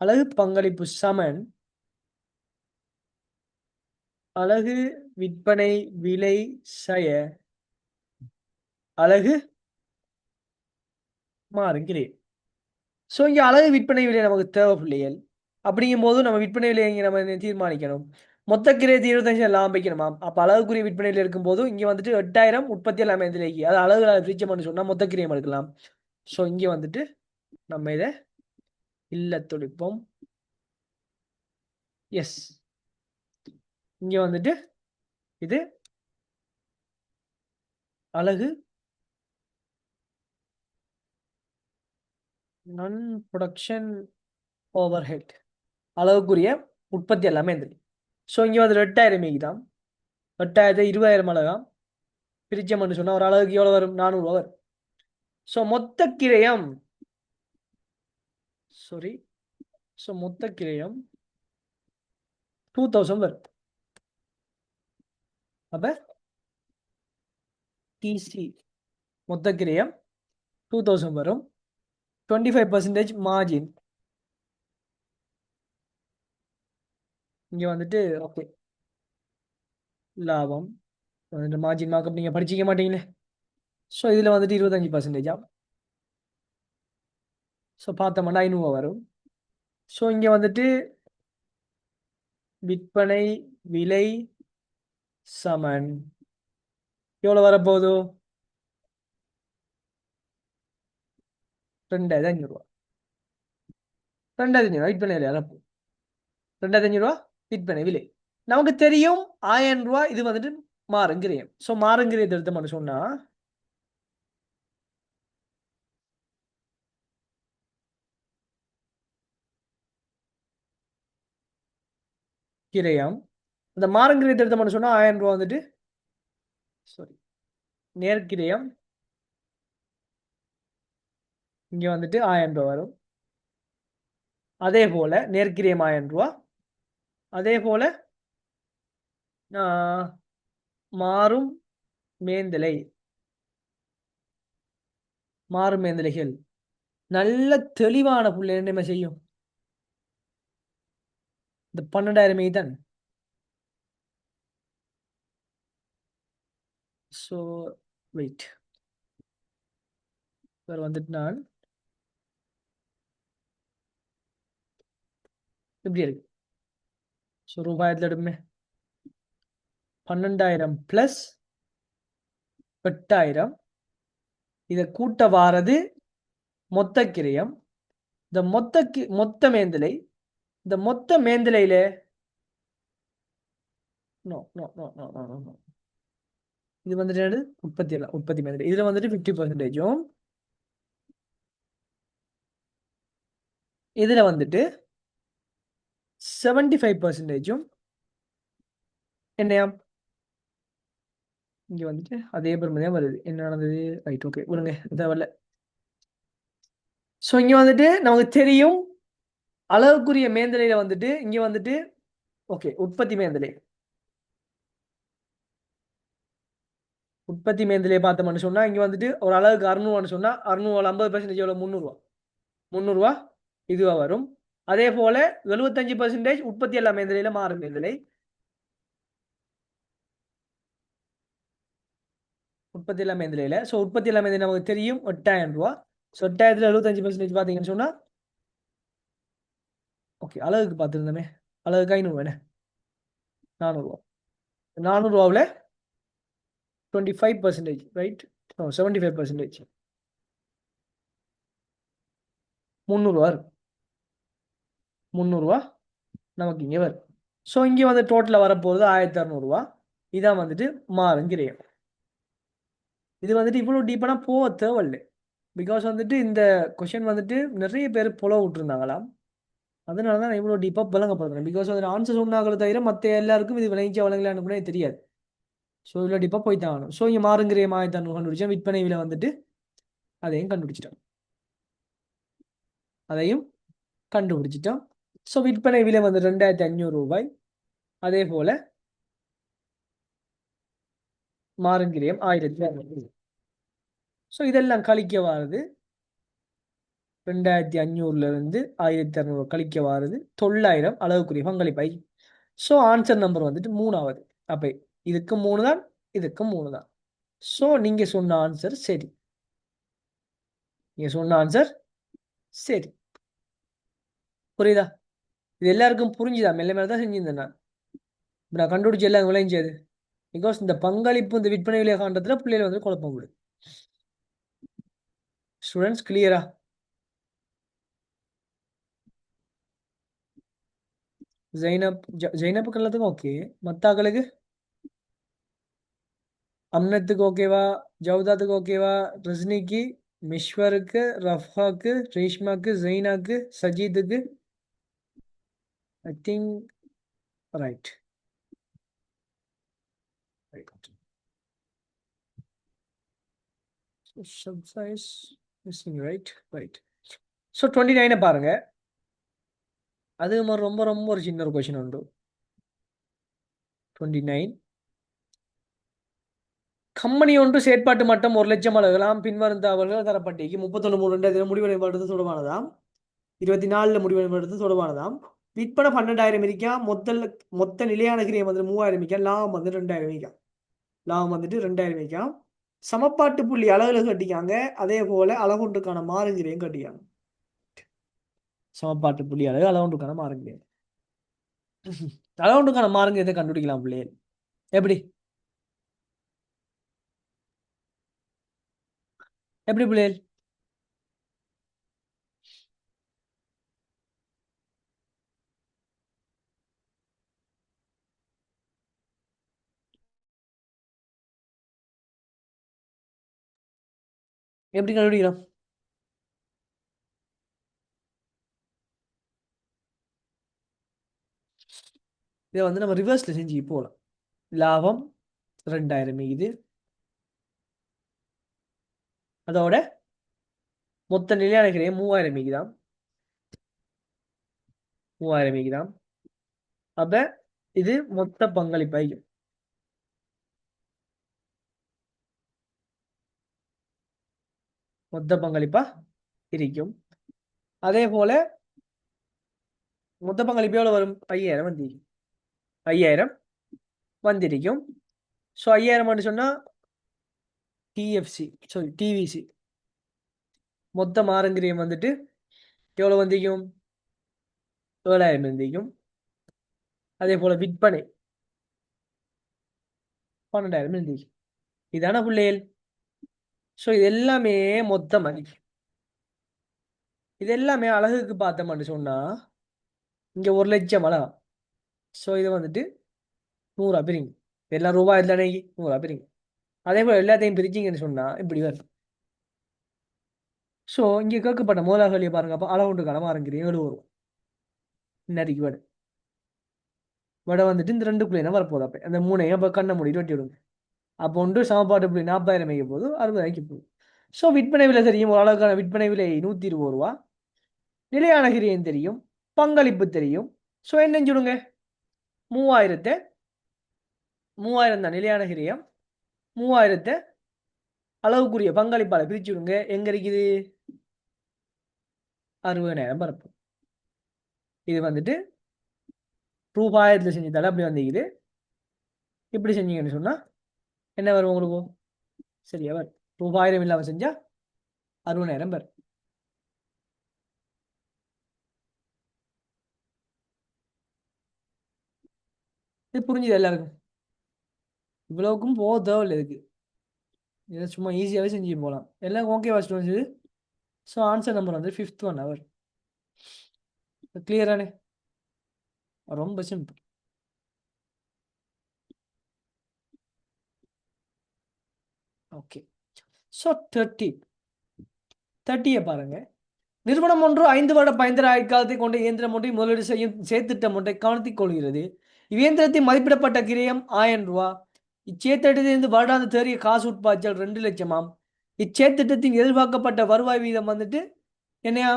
அலகு பங்களிப்பு சமன் அலகு விற்பனை விலை செய்ய அலகு மாறுகிறேன். ஸோ இங்கே அலகு விற்பனை விலை நமக்கு தேவை பிள்ளைகள். அப்படிங்கும் போது நம்ம விற்பனை விலை இங்கே நம்ம தீர்மானிக்கணும். மொத்த கிரேதி 25 லாபம் வைக்கணுமா? அப்போ அலகுக்குரிய விற்பனை விலை இருக்கும்போது இங்கே வந்துட்டு 8000 உற்பத்தி எல்லாமே இதிலேக்கு அது அலகு ஃப்ரிட்ஜ் பண்ணி சொன்னால் மொத்த கிரியம் எடுக்கலாம். ஸோ இங்கே வந்துட்டு நம்ம இதை இல்ல துடிப்போம். எஸ் இங்கே வந்துட்டு இது அலகு நான் ப்ரொடக்ஷன் ஓவர் ஹெட், அளவுக்குரிய உற்பத்தி எல்லாமே இருந்தது. ஸோ இங்கே வந்து 8000 தான், 8000 20,000 அழகாம் பிரிச்சோம்னு சொன்னால் ஒரு அளவுக்கு எவ்வளோ வரும்? 400 வரும். ஸோ மொத்த கிரயம் சாரி ஸோ மொத்த கிரயம் 2000 வரும். அப்போ டிசி மொத்த கிரயம் 2000 வரும். 25% மார்ஜின் இங்கே வந்துட்டு ஓகே லாபம் வந்துட்டு மார்ஜின் மார்க்கப் நீங்கள் படிச்சிக்க மாட்டீங்களே. ஸோ இதில் வந்துட்டு 25%. ஸோ பார்த்தோம்னா 500 வரும். ஸோ இங்கே வந்துட்டு விற்பனை விலை சமன் எவ்வளோ வரப்போகுது? 2500. 2500 விற்பனை விலை வரப்போ 2500 விற்பனை விலை. நமக்கு தெரியும் 1000 ரூபாய் இது வந்துட்டு மாறுங்கிறியம். ஸோ மாறுங்கிறியத்தை எடுத்தோம்னு சொன்னால் கிரயம் இந்த மாறுங்கிறியத்தை எடுத்தோம்னு சொன்னால் 1000 ரூபா வந்துட்டு சாரி நேர்கிரயம் இங்கே வந்துட்டு 1000 ரூபா வரும். அதே போல் நேர்கிரயம் 1000 ரூபா. அதே போல் மாறும் மேந்தலை மாறும் மேந்தலைகள் நல்ல தெளிவான புள்ளை என்ன செய்யும்? இந்த 12,000 தான். ஸோ வெயிட் சார் வந்துட்டு நான் இப்படி இருக்கு. ஸோ ரூபாயத்தில் எடுமே 12,000 + 8,000 இதை கூட்ட வாரது மொத்த கிரயம். இந்த மொத்த மேந்தலை இந்த மொத்த மேந்தலையில no no no no no no இது வந்துட்டு உற்பத்தி மேந்தலை இதில் வந்துட்டு 50%, இதில் வந்துட்டு 75% என்னையா இங்கே வந்துட்டு அதே பெருமையாக வருது. என்ன நடந்தது? ரைட் ஓகே விடுங்க தேவையில்ல. ஸோ இங்கே வந்துட்டு நமக்கு தெரியும் அளவுக்குரிய மேந்தலையில் வந்துட்டு இங்கே வந்துட்டு ஓகே உற்பத்தி மேந்தலையை பார்த்தோம்னு சொன்னால் இங்கே வந்துட்டு ஒரு அளவுக்கு 600 சொன்னால் 600 50% எவ்வளோ? 300 300 இதுவாக வரும். அதே போல 75% உற்பத்தி எல்லா மேந்தலையில் மாறும் மேந்தலை உற்பத்தி எல்லா மேந்தலையில். ஸோ உற்பத்தி எல்லா மேந்தலை நமக்கு தெரியும் 8,000 ரூபா. ஸோ 8,000ல் 75% பார்த்தீங்கன்னு சொன்னால் ஓகே அளவுக்கு பார்த்துருந்தோமே அளவுக்கு 500 என்ன 400 400 25% ரைட் 75% 300 300 நமக்கு இங்கே வரும். ஸோ இங்கே வந்து டோட்டலாக வரப்போகிறது 1,600. இதான் வந்துட்டு மாறுங்கிறையும். இது வந்துட்டு இவ்வளோ டீப்பான போக தேவையில்லை. பிகாஸ் வந்துட்டு இந்த கொஷின் வந்துட்டு நிறைய பேர் புல விட்டுருந்தாங்களாம். அதனால தான் நான் இவ்வளோ டீப்பாக விளங்கப்படுறேன். பிகாஸ் அதில் ஆன்சர் சொன்னாங்களே தவிர மற்ற எல்லாருக்கும் இது விளைஞ்சா வழங்கலான்னு கூட தெரியாது. ஸோ இவ்வளோ டீப்பாக போய் தான் ஆகணும். ஸோ இங்கே மாறுங்கிறையம் 1,600 கண்டுபிடிச்சேன். விற்பனை விலை வந்துட்டு அதையும் கண்டுபிடிச்சிட்டோம். ஸோ விற்பனை விலை வந்து 2,500 ரூபாய். அதே போல் மாறுங்கிறையம் 1,600. ஸோ இதெல்லாம் கழிக்க வாருது 2,500லேருந்து 1,600 கழிக்க வாருது 900 அளவுக்குரிய பங்களிப்பை. ஸோ ஆன்சர் நம்பர் வந்துட்டு 3ஆவது. அப்போ இதுக்கு 3 தான், இதுக்கு 3 தான். ஸோ நீங்கள் சொன்ன ஆன்சர் சரி. நீங்கள் சொன்ன ஆன்சர் சரி. புரியுதா? இது எல்லாருக்கும் புரிஞ்சுதா? மெல்ல மேலே தான் செஞ்சிருந்தேன் நான். நான் கண்டுபிடிச்சி எல்லாம் விளைஞ்சது. பிகாஸ் இந்த பங்களிப்பு இந்த விற்பனை விலையை காண்றதுல பிள்ளைகள் வந்து குழப்பம் விடு. ஸ்டூடெண்ட்ஸ் கிளியரா? ஜெய்னப்புக்கு எல்லாத்துக்கும் ஓகே. மத்தாக்களுக்கு அம்னத்துக்கு ஓகேவா? ஜவுதாத்துக்கு ஓகேவா? ரஜினிக்கு, மிஷ்வருக்கு, ரஃபாக்கு, ரேஷ்மாக்கு, ஜெய்னாக்கு, சஜீதுக்கு I think right. Sub size missing, right? Right. So 29 பாருங்க. அது ரொம்ப ரொம்ப ஒரு சின்ன ஒரு கொஸ்டின் உண்டு. 29 கம்பெனி ஒன்று செயற்பாட்டு மட்டம் 1,00,000 அளவிலாம் பின்வரும் தகவல்கள் தரப்பட்டிருக்கு. 31/3 முடிவடைவது தொடர்பானதாம். 24 முடிவடைவது தொடர்பானதாம். விற்பனை 12,000 இருக்கா. மொத்த நிலையான கிரியம் வந்து 3,000 இருக்கா. லாபம் வந்து 2,000 இருக்கா. லாபம் வந்துட்டு 2,000 இருக்கா. சமப்பாட்டு புள்ளி அளவுல கட்டிக்காங்க. அதே போல அளவுண்டுக்கான மாறுங்கிறையும் கட்டிக்காங்க. சமப்பாட்டு புள்ளி அளவுண்டுக்கான மாறுங்கிறையும் அளவுண்டுக்கான மாறுங்கிறதை கண்டுபிடிக்கலாம் பிள்ளைகள். எப்படி எப்படி பிள்ளைகள்? எப்படி கண்டுபிடிக்கலாம்? இதை வந்து நம்ம ரிவர்ஸ்ல செஞ்சு போகலாம். லாபம் 2,000 இது. அதோட மொத்த நிலையான கிரியம் 3,000 தான். 3,000 தான். அப்ப இது மொத்த பங்களிப்பாகும். மொத்த பங்களிப்பா இருக்கும். அதே போல மொத்த பங்களிப்பு எவ்வளவு வரும்? 5,000 வந்திருக்கும். 5,000 வந்திருக்கும். ஸோ 5,000 சொன்னா டிவிசி மொத்த மாறுங்கிரியம் வந்துட்டு எவ்வளவு வந்திருக்கும்? 7,000 வந்திருக்கும். அதே போல விற்பனை 12,000 வந்திருக்கும். இதான பிள்ளைகள். ஸோ இது எல்லாமே மொத்த மதிப்பு. இது எல்லாமே அழகுக்கு பார்த்தோம்னு சொன்னா இங்க 1,00,000 அழகா. ஸோ இதை வந்துட்டு 100 பிரிங்க. எல்லாம் ரூபாய் தானே 100 பிரிங்க. அதே போல எல்லாத்தையும் பிரிச்சிங்கன்னு சொன்னா இப்படி வரும். ஸோ இங்க கேட்கப்பட்ட மூலாகலியை பாருங்க. அப்போ அளவுண்டு காலமா ஆரம்பிக்கிறீங்க 7 வரும். இன்னைக்கு வடை வந்துட்டு இந்த 2 வரப்போகுது. அப்போ அந்த 3ஐயும் அப்போ கண்ணை மூடிட்டு வெட்டி விடுங்க. அப்போ ஒன்று சமப்பாட்டு புள்ளி 40,000 வைக்க போகுது, 60,000 போகுது. ஸோ விற்பனை விலை தெரியும். ஒரு அளவுக்கான விற்பனை விலை 120 ரூபா. நிலையான கிரியம் தெரியும். பங்களிப்பு தெரியும். ஸோ என்ன சொல்லுங்க? 3,000 தான் நிலையான கிரியம். 3,000 அளவுக்குரிய பங்களிப்பாளர் பிரிச்சு விடுங்க. எங்க இருக்குது? 60,000 பரப்பு. இது வந்துட்டு ரூபாயத்தில் செஞ்சதால அப்படி வந்திருக்குது. இப்படி செஞ்சீங்கன்னு சொன்னா என்ன வரும் உங்களுக்கு? சரியா வரும். ரூபாயிரம் இல்லாமல் செஞ்சா 60,000 பேர். இது புரிஞ்சுது எல்லாருக்கும்? இவ்வளவுக்கும் போக தேவையில்லை இதுக்கு. இதை சும்மா ஈஸியாகவே செஞ்சு போகலாம். எல்லாம் ஓகேவா ஸ்டூடெண்ட்ஸ்? ஸோ ஆன்சர் நம்பர் வந்து 5th ஒன் அவர். கிளியரானே? ரொம்ப சிம்பிள். ஓகே. ஸோ 30 பாருங்க. நிறுவனம் ஒன்று 5 வருட பயந்திர ஆயுட்காலத்தை கொண்ட இயந்திரம் ஒன்றை முதலீடு செய்யும் செயற்திட்டம் ஒன்றை கவனத்தில் கொள்கிறது. இவ்வியந்திரத்தில் மதிப்பிடப்பட்ட கிரயம் 1,000 ரூபா. இச்சேத்திட்டத்திலிருந்து வருடாந்த தேறிய காசு உட்பாய்ச்சல் 2,00,000. இச்சேத்திட்டத்தின் எதிர்பார்க்கப்பட்ட வருவாய் வீதம் வந்துட்டு என்னையா?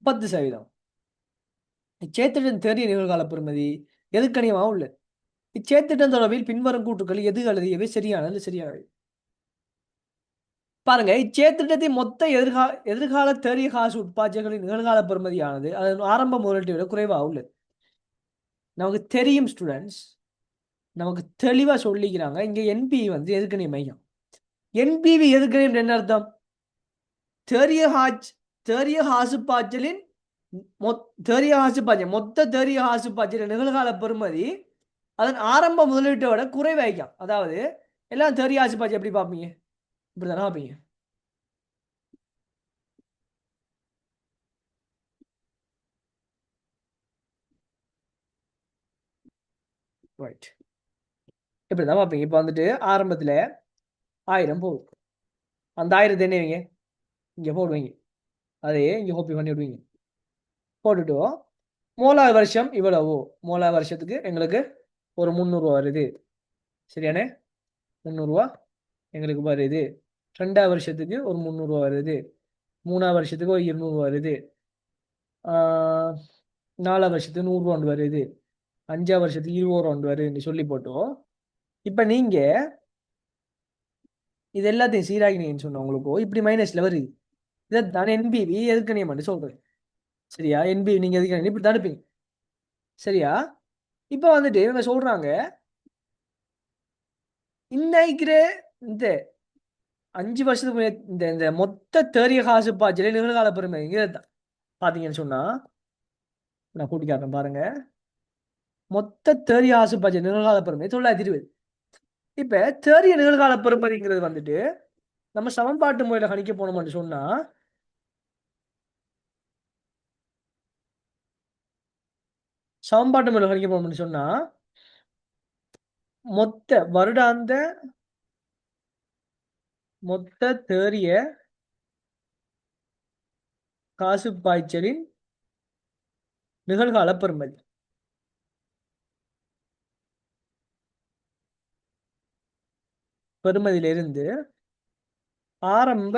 10%. இச்சேத்திட்டத்தின் தேறிய நிகழ்கால பெறுமதி எதுக்கணியமாக உள்ளது. இச்சேத்திட்டம் தொடர்பில் பின்வரும் கூற்றுக்கள் எது அல்லது எவை சரியானது சரியானது? பாருங்க, இச்சேத்திட்டத்தின் மொத்த எதிர்கால தேறிய காசு உட்பாய்ச்சல்களின் நிகழ்கால பெறுமதியானது அதன் ஆரம்ப முதலீட்டை விட குறைவாக உள்ளது. நமக்கு தெரியும் ஸ்டூடெண்ட்ஸ், நமக்கு தெளிவாக சொல்லிக்கிறாங்க. இங்கே என்பிவி வந்து எதிர்க்கணிய மையம். என்பிவி எதிர்க்கணியம் என்ன அர்த்தம்? தேறிய காசு பாய்ச்சலின் மொத்த தேறிய காசு பாய்ச்சலின் நிகழ்கால பெறுமதி அதன் ஆரம்ப முதலீட்டை விட குறைவாய்க்கும். அதாவது எல்லாம் தேறிய காசு பாய்ச்சல் எப்படி பார்ப்பீங்க? இப்படி தானே பார்ப்பீங்க. ரைட். இப்படி தான் பார்ப்பீங்க. இப்போ வந்துட்டு ஆரம்பத்தில் 1000 போகும். அந்த 1000 என்ன வைங்க, இங்கே போடுவீங்க. அதே இங்கே காப்பி பண்ணி விடுவீங்க. போட்டுட்டு மூணாவது வருஷம் இவ்வளவோ, மூணாவது வருஷத்துக்கு எங்களுக்கு ஒரு 300 வருது. சரியானே? 300 எங்களுக்கு வருது. 2வது வருஷத்துக்கு ஒரு 300 வருது. 3வது வருஷத்துக்கு ஒரு 200 வருது. 4வது வருஷத்துக்கு 100 வருது. 5வது வருஷத்துக்கு 20 வருதுன்னு சொல்லி போட்டோம். இப்போ நீங்க இது எல்லாத்தையும் சீராகினீங்கன்னு சொன்ன உங்களுக்கு இப்படி மைனஸ்ல வருது. இதைத்தான் என்பிவி எதுக்கு மட்டும் சொல்றேன். சரியா? என்பிவி நீங்க எதுக்கு இப்படி தடுப்பீங்க. சரியா? இப்போ வந்துட்டு இவங்க சொல்றாங்க இன்னைக்கிற இந்த 5 வருஷத்துக்கு இந்த இந்த மொத்த தேறிய காசு பாய்ச்சல நிகழ்கால பெருமை தான் பாத்தீங்கன்னு சொன்னா, நான் கூட்டி காட்டுறேன் பாருங்க. மொத்த தேறிய காசு பாய்ச்சல் நிகழ்கால பெருமை 920. இப்ப தேறிய நிகழ்கால பெருமதிங்கிறது வந்துட்டு நம்ம சமன்பாட்டு முறையில கணிக்க போனோம்னு சொன்னா, சமன்பாட்டு முறையில கணிக்க போனோம்னு சொன்னா மொத்த வருடாந்த மொத்த தேறிய காசு பாய்ச்சலின் நிகழ்கால பெறுமதி. பெறுமதியிலிருந்து ஆரம்ப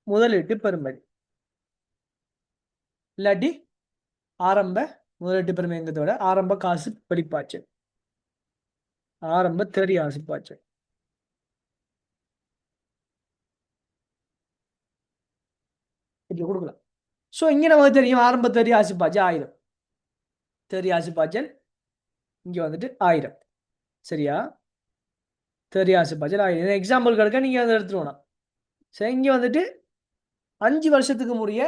முதலீட்டு பெறுமதி இல்லாட்டி ஆரம்ப முதலீட்டு பெறுமதிங்கிறதோட ஆரம்ப காசு வெளிப்பாய்ச்சல், ஆரம்ப தேறிய காசு பாய்ச்சல். இப்படி கொடுக்கலாம். ஸோ இங்க நமக்கு தெரியும் ஆரம்ப தேறிய காசு பாய்ச்சல் 1000. தேறிய காசு பாய்ச்சல் இங்க வந்துட்டு 1000. சரியா? தேறிய காசு பாய்ச்சல் 1000. எக்ஸாம்பிள் கிடைக்க நீங்க அதை எடுத்துருவோம். சரி, இங்க வந்துட்டு 5 வருஷத்துக்கு முடிய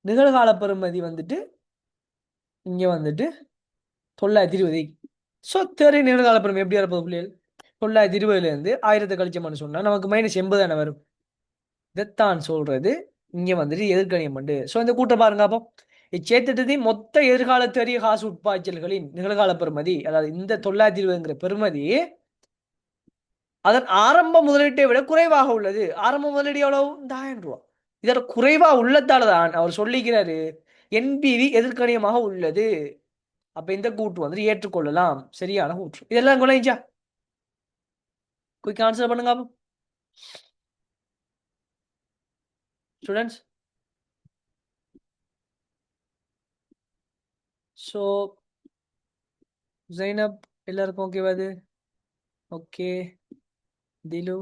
நிகழ்கால பெறுமதி வந்துட்டு இங்க வந்துட்டு 920. ஸோ தேறிய நிகழ்கால பெறுமதி எப்படி இருப்பது பிள்ளைகள்? 920லேருந்து 1000 கழிச்சோம்னு சொன்னா நமக்கு -80 தானே வரும். இதைத்தான் சொல்றது இங்க வந்துட்டு எதிர்கணியம் உண்டு. ஸோ இந்த கூட்டம் பாருங்க. அப்போ இச்சேத்திட்டத்தின் மொத்த எதிர்கால தேறிய காசு உட்பாய்ச்சல்களின் நிகழ்கால பெறுமதி, அதாவது இந்த 920ங்கிற பெறுமதி அதன் ஆரம்ப முதலீட்டை விட குறைவாக உள்ளது. ஆரம்ப முதலீடு எவ்வளவு? இந்த 1000 ரூபா. இதோட குறைவா உள்ளதால தான் அவர் சொல்லிக்கிறாரு என்பிவி எதிர்கணியமாக உள்ளது. அப்ப இந்த கூட்டு வந்துட்டு ஏற்றுக்கொள்ளலாம். சரியான கூற்று. இதெல்லாம் குறைஞ்சா குயிக் ஆன்சர் பண்ணுங்க ஸ்டூடெண்ட்ஸ். ஸோ ஜைனப் எல்லாருக்கும் ஓகேவா? இது ஓகே. திலு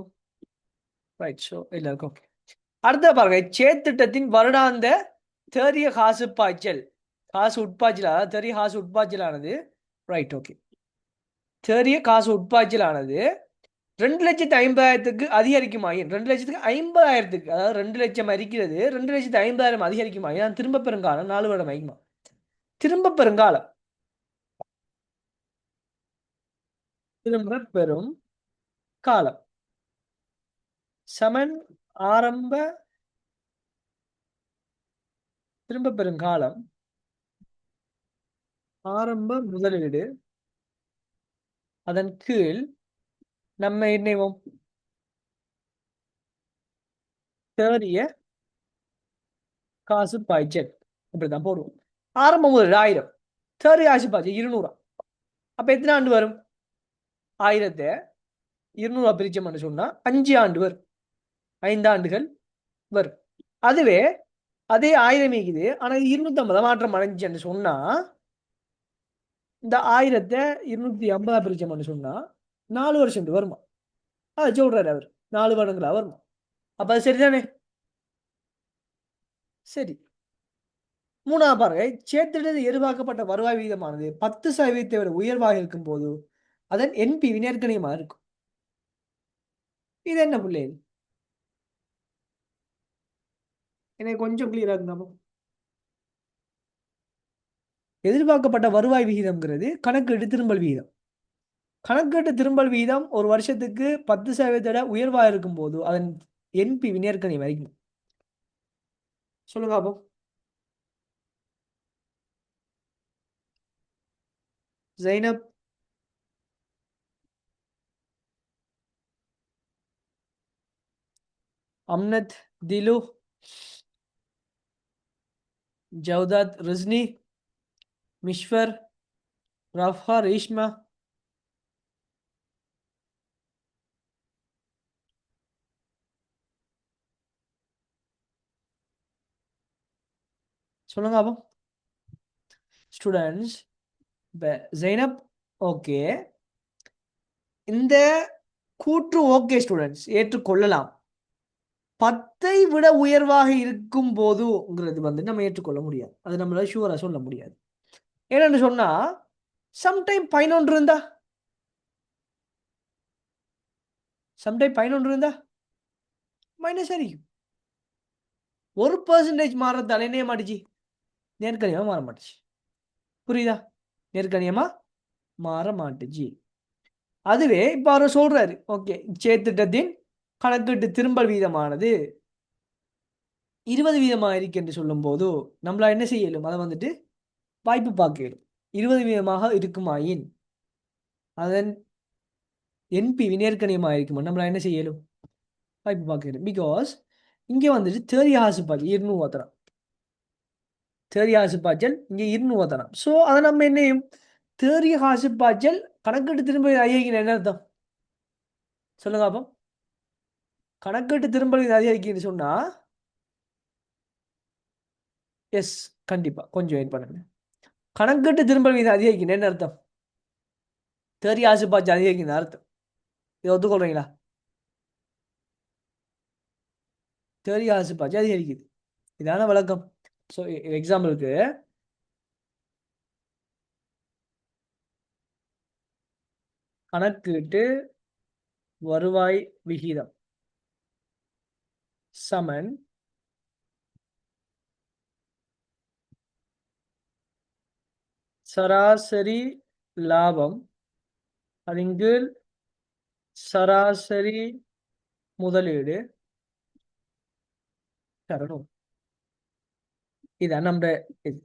ரைட். ஸோ எல்லாருக்கும் ஓகே. அடுத்த பாருங்க, சேத்திட்டத்தின் வருடாந்த தேறிய காசு பாய்ச்சல், காசு உட்பாய்ச்சல், அதாவது தேறிய காசு உட்பாய்ச்சலானது ரைட். ஓகே. தேறிய காசு உட்பாய்ச்சலானது 2,50,000க்கு அதிகரிக்குமாயின், 2,50,000க்கு, அதாவது 2 லட்சம் இருக்கிறது, 2,50,000 அதிகரிக்குமாயின் நான் திரும்ப பெருங்காலம் 4 வருடம் ஆகிக்குமா? திரும்ப பெருங்காலம், திரும்ப பெரும் காலம் சமன் ஆரம்ப திரும்ப பெருங்காலம் ஆரம்ப முதலீடு, அதன் கீழ் நம்ம இணைவோம் தேறிய காசு பாய்ச்சல். இப்படிதான் போடுவோம். ஆரம்ப முதலீடு 1000, தேறிய காசு பாய்ச்சல் 200. அப்ப எத்தனை ஆண்டு வரும்? 1000 200 பிரிச்சோம்னு சொன்னா 5 ஆண்டு வரும், 5 ஆண்டுகள் வரும். அதுவே அதே 1000 இருக்குது, ஆனா 250 மாற்றம் அடைஞ்சுன்னு சொன்னா இந்த 1000 250 பிரிச்சோம்னு சொன்னா 4 வருஷம் வருமா? அது சொல்றாரு அவர், 4 வருடங்களா வருமா? அப்ப அது சரிதானே? சரி. மூணாவது பாருங்க, சேத்திடது எதிர்பார்க்கப்பட்ட வருவாய் விகிதமானது 10% விட உயர்வாக இருக்கும் போது அதன் என்பிவி நேர்கணியமா இருக்கும். இது என்ன பிள்ளை? எனக்கு கொஞ்சம் கிளியரா இருந்தாலும். எதிர்பார்க்கப்பட்ட வருவாய் விகிதம்ங்கிறது கணக்கீட்டு திரும்பல் விகிதம். கணக்கீட்டு திரும்பல் விகிதம் ஒரு வருஷத்துக்கு 10% உயர்வாக இருக்கும் போது அதன் என்பிவி நேர்கணியம் வரைக்கும். சொல்லுங்க அப்போ. Zainab, Amnat, Dilu, Jawdat, Rizni, Mishwar, Rafha, Reshma. சொல்லுங்க அப்போ ஸ்டூடெண்ட்ஸ். ஜைனப் ஓகே, இந்த கூற்று ஓகே ஸ்டூடெண்ட்ஸ், ஏற்றுக்கொள்ளலாம். 10ஐ விட உயர்வாக இருக்கும் போதுங்கிறது வந்து நம்ம ஏற்றுக்கொள்ள முடியாது. அது நம்மளால ஷூரா சொல்ல முடியாது. ஏன்னு சொன்னா சம்டைம் 11 இருந்தா, சம்டைம் 11 இருந்தா மைனஸ் ஆയിരിക്കും. 1% மாறதால என்ன மாட்டுச்சு? நேர்கணியமா மாற மாட்டுச்சு. புரியுதா? நேர்கணியமா மாற மாட்டுச்சு. அதுவே இப்போ அவர் சொல்றாரு, ஓகே, சேத்திட்டத்தின் கணக்கீட்டு திரும்பல் வீதமானது 20 வீதமாக இருக்கு என்று சொல்லும் போது நம்மளா என்ன செய்யலும்? அதை வந்துட்டு வாய்ப்பு பார்க்கலும். 20 வீதமாக இருக்குமாயின் அதன் என்பிவி நேர்கணியமாக இருக்குமா நம்மளா என்ன செய்யலும்? வாய்ப்பு பார்க்கலும். பிகாஸ் இங்கே வந்துட்டு தேரி ஆசுப்பாச்சு 200 தரம், தேரி ஆசுப்பாச்சல் இங்கே 200 தரம். ஸோ அதை நம்ம என்னையும் தேரி ஆசுப்பாச்சல் கணக்கீட்டு திரும்ப அதிகரிக்கணும். என்ன அர்த்தம் சொல்லுங்க அப்போ? கணக்கீட்டு திரும்ப அதிகரிக்குன்னு சொன்னா எஸ், கண்டிப்பா கொஞ்சம் வெயிட் பண்ணுங்க. கணக்கீட்டு திரும்ப வீதம் அதிகரிக்கணும் என்ன அர்த்தம்? தேரி ஆசுப்பாச்சு அதிகரிக்கணும் அர்த்தம். இதை ஒத்துக்கொள்றீங்களா? தேரி ஆசுப்பாச்சு அதிகரிக்குது, இதான விளக்கம். ஸோ எக்ஸாம்பிளுக்கு கணக்கீட்டு வருவாய் விகிதம் சமன் சராசரி லாபம் அதிங்கு சராசரி முதலீடு தரணும். இதான் நம்ம இது.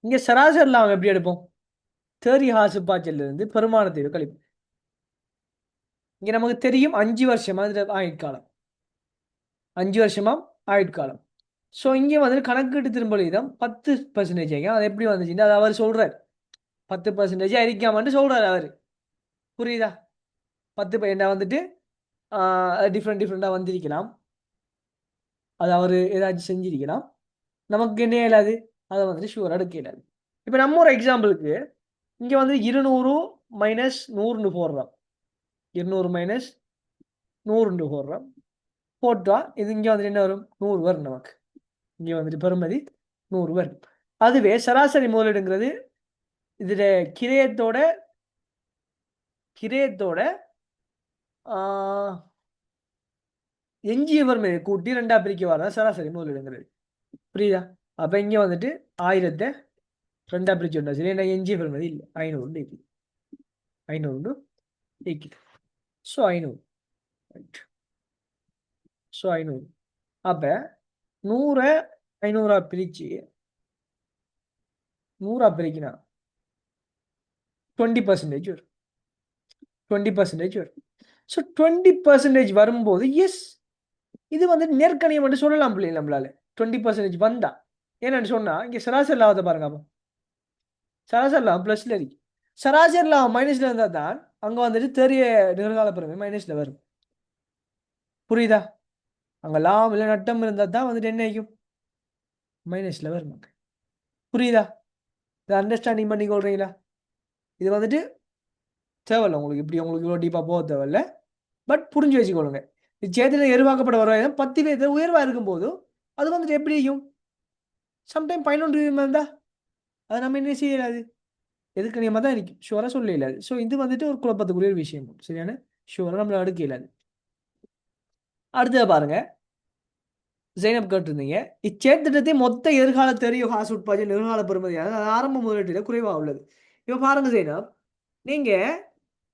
இங்க சராசரி லாபம் எப்படி எடுப்போம்? தேரி ஆசுப்பாச்சல்ல இருந்து பெருமானத்தை கழிப்போம். இங்க நமக்கு தெரியும் 5 வருஷமா ஆயுட்காலம், 5 வருஷமா ஆயுட்காலம். ஸோ இங்கே வந்து கணக்கீட்டு திரும்பல் வீதம் 10%. அது எப்படி வந்துச்சுன்னா அது அவர் சொல்றார் 10% அறிக்காமட்டு சொல்றாரு அவர். புரியுதா? 10 என்ன வந்துட்டு டிஃப்ரெண்டாக வந்திருக்கலாம், அது அவர் ஏதாச்சும் செஞ்சிருக்கலாம், நமக்கு என்ன இயலாது, அதை வந்துட்டு ஷுவராக எடுக்க இயலாது. இப்போ நம்ம ஒரு எக்ஸாம்பிளுக்கு இங்கே வந்து 200 மைனஸ் 100 போடுறோம், 200 மைனஸ் 100 போடுறோம். போட்டா இது இங்கே வந்துட்டு என்ன வரும்? 100 வரும் நமக்கு. இங்கே வந்துட்டு பெறுமதி 100 வரும். அதுவே சராசரி முதலீடுங்கிறது இதில் கிரயத்தோட எஞ்சிய பெறுமதி கூட்டி 2ஆ பிரிக்க வரதான் சராசரி முதலீடுங்கிறது. புரியுதா? அப்போ இங்கே வந்துட்டு 1000-ஐ 2ஆ பிரிச்சு விட்டா சரி, என்ன எஞ்சிய பெறுமதி இல்லை, 500 இருக்குது, 500 இருக்குது. So 500, right. ஸோ 500 அப்போ 100-ஐ 500-ஆ பிரிச்சு 100-ஆ பிரிக்கினா 20% வரும், 20% வரும். ஸோ 20% வரும்போது எஸ், இது வந்து நேர்கணியம் மட்டும் சொல்லலாம் பிள்ளை நம்மளால. 20% வந்தா என்னன்னு சொன்னா இங்கே சராசரி லாபத்தை பாருங்க. அப்போ சராசரி லாபம் ப்ளஸ்ல இருக்கு, சராசரி லாபம் மைனஸ்ல இருந்தால் தான் அங்கே வந்துட்டு தெரிய நிகழ்கால பெருமை மைனஸ்ல வரும். புரியுதா? அங்கே லாபம் இல்லை நட்டம் இருந்தால் தான் வந்துட்டு என்ன ஆகும்? மைனஸ்ல வரும். புரியுதா? இதை அண்டர்ஸ்டாண்டிங் பண்ணி கொள்றீங்களா? இது வந்துட்டு தேவையில்ல உங்களுக்கு, இப்படி உங்களுக்கு இவ்வளோ டீப்பாக போக தேவையில்ல, பட் புரிஞ்சு வச்சுக்கொள்ளுங்க. சேத்தில எதிர்பார்க்கப்பட வருவாய் 10 பேர் உயர்வாக இருக்கும்போது அது வந்துட்டு எப்படி இருக்கும்? சம்டைம் 11 இருந்தா அதை நம்ம என்ன செய்யலாது? எதுக்கு நியமாக தான் இருக்கும், ஷுவராக சொல்ல இயலாது. ஸோ இது வந்துட்டு ஒரு குழப்பத்துக்குரிய ஒரு விஷயம், சரியான ஷுவராக நம்மளை அடுக்க இயலாது. அடுத்தது பாருங்க, ஜெயினப் கேட்டிருந்தீங்க, இச்சேத்திட்டத்தை மொத்த எதிர்கால தெரிய காசு உட்பாஜி நிர்கால பெறுமதியாக அது ஆரம்ப முதலீட்டில் குறைவாக உள்ளது. இப்போ பாருங்க ஜெயினப், நீங்க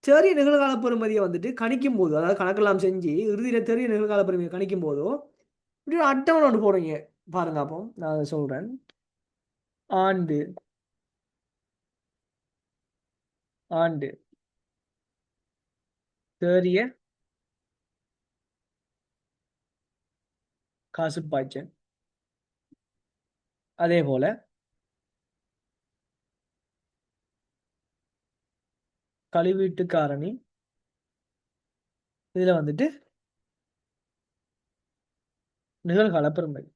தெரிய நிகழ்கால பெறுமதியை வந்துட்டு கணிக்கும் போது, அதாவது கணக்கெல்லாம் செஞ்சு இறுதியில் தெரிய நிகழ்கால பெறுமதியை கணிக்கும் போதோ இப்படி ஒரு அட்டவணை ஒன்று போடுறீங்க பாருங்க. அப்போ நான் சொல்றேன், ஆண்டு ஆண்டு தேறிய காசு பாய்ச்சல். அதே போல கழிவீட்டு காரணி. இதுல வந்துட்டு நிகழ்கால பெறுமதி.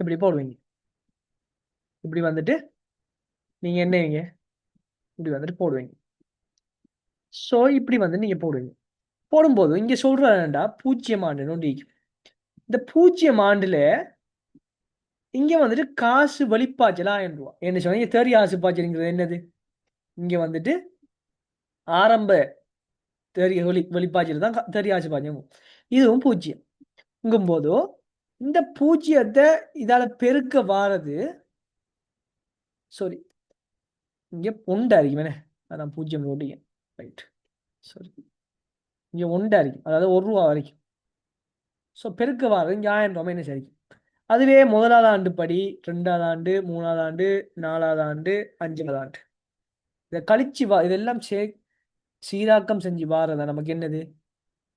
இப்படி போடுவீங்க. இப்படி வந்துட்டு நீங்க என்னவீங்க, இப்படி வந்துட்டு போடுவீங்க. ஸோ இப்படி வந்து நீங்க போடுவீங்க. போடும்போது இங்க சொல்றேன்டா 0 ஆண்டுன்னு ஒன்று இருக்கு. இந்த 0 ஆண்டுல இங்க வந்துட்டு காசு வெளிப்பாய்ச்சல் 1000 ரூபா என்ன சொன்னீங்க. தேறி காசு பாய்ச்சல்ங்கிறது என்னது? இங்க வந்துட்டு ஆரம்ப தேறிய வெளிப்பாய்ச்சல் தான் தேறி காசு பாய்ச்சல். இதுவும் 0 இங்கும்போதோ இந்த 0த்தை இதால பெருக்க வாரது. சாரி, இங்க பொண்டா இருக்குமே, அதான் 0 ஓட்டிங்க. ரைட், சரி. இங்க ஒண்டா இருக்கும், அதாவது 1 ரூபா வரைக்கும். ஸோ பெருக்க வாரது இங்கே 1000 ரூபா மைனஸ் ஆയിരിக்கும். அதுவே முதலாவது ஆண்டு படி, 2வது ஆண்டு, 3வது ஆண்டு, 4வது ஆண்டு, 5வது ஆண்டு இதை கழிச்சு இதெல்லாம் சீராக்கம் செஞ்சு வாரதா நமக்கு என்னது?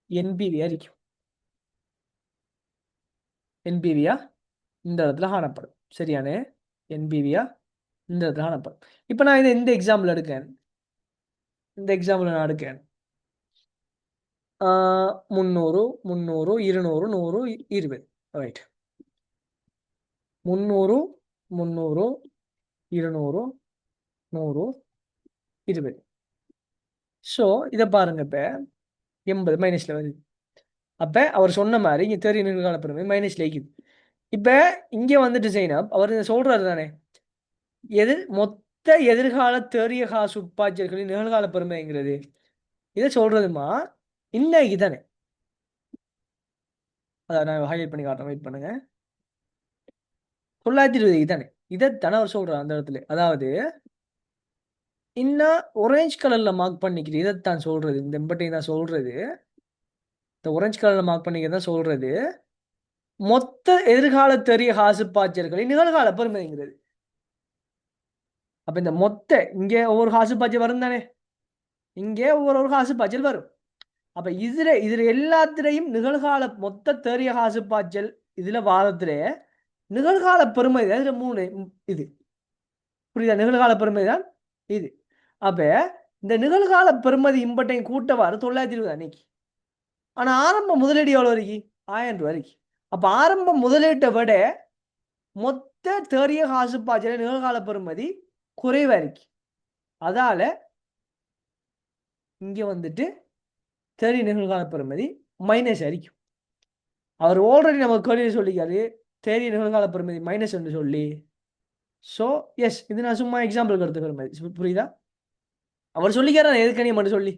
என்பிவியா இருக்கும். என்பிவியா இந்த இடத்துல காணப்படும். சரியானே? என்பிவியா இந்த இடத்துல காணப்படும். இப்போ நான் இதை இந்த எக்ஸாம்பிள் எடுக்கேன். இந்த எக்ஸாம்பிள் நான் எடுக்கேன். 300, 300, 200, 100, 20. ரைட். 300, 300, 200, 100, 20. ஸோ இதை பாருங்க. இப்போ 80 மைனஸில் வருது. அப்போ அவர் சொன்ன மாதிரி இங்கே தேறிய நிகழ்கால பெருமை மைனஸில் இருக்குது. இப்போ இங்கே வந்துட்டு சைனப் அவர் சொல்கிறாரு தானே, மொத்த எதிர்கால தேறிய காசு உட்பாய்ச்சல்களின் நிகழ்கால பெருமைங்கிறது இதை சொல்றதுமா இன்னைக்கு தானே. அதை நான் ஹைலைட் பண்ணி காட்டுறேன், வெயிட் பண்ணுங்க. 920 தானே. இதைத்தானே அவர் சொல்றார் அந்த இடத்துல. அதாவது இன்னும் ஒரேஞ்ச் கலர்ல மார்க் பண்ணிக்கிறது இதைத்தான் சொல்றது. இந்த எம்பட்டையும் தான் சொல்றது. இந்த ஒரேஞ்ச் கலர்ல மார்க் பண்ணிக்கிறது தான் சொல்றது மொத்த எதிர்கால தெரிய காசு பாய்ச்சல்களின் நிகழ்கால பெருமைங்கிறது. அப்ப இந்த மொத்த இங்கே ஒவ்வொரு காசு பாய்ச்சல் வரும் தானே, இங்கே ஒவ்வொரு காசு பாய்ச்சல் வரும். அப்ப இதுல எல்லாத்திலையும் நிகழ்கால மொத்த தெரிய காசு பாய்ச்சல் இதுல வாதத்திலே நிகழ்கால பெருமை தான் இதுல 3. இது புரியுதா? நிகழ்கால பெருமை தான் இது. அப்ப இந்த நிகழ்கால பெருமதி இம்பட்டையும் கூட்டவாறு 920 அன்னைக்கு. ஆனா ஆரம்ப முதலீடு எவ்வளவு இருக்கு? 1000 ரூபாய் இருக்கு. அப்ப ஆரம்ப முதலீட்டை விட மொத்த தெரிய காசு பாய்ச்சல் நிகழ்கால பெருமதி குறைவா இருக்கு. அதால இங்க வந்துட்டு தெரிய நிகழ்கால பெருமதி மைனஸ் ஆയിരിக்கும். அவர் ஆல்ரெடி நம்ம கேள்வி சொல்லிக்காரு தெரிய நிகழ்கால பெருமதி மைனஸ் என்று சொல்லி. ஸோ எஸ், இது நான் சும்மா எக்ஸாம்பிளுக்கு எடுத்த பெருமதி. புரியுதா? அவர் சொல்லிக்காரு நான் எதுக்கணியம் மட்டும் சொல்லி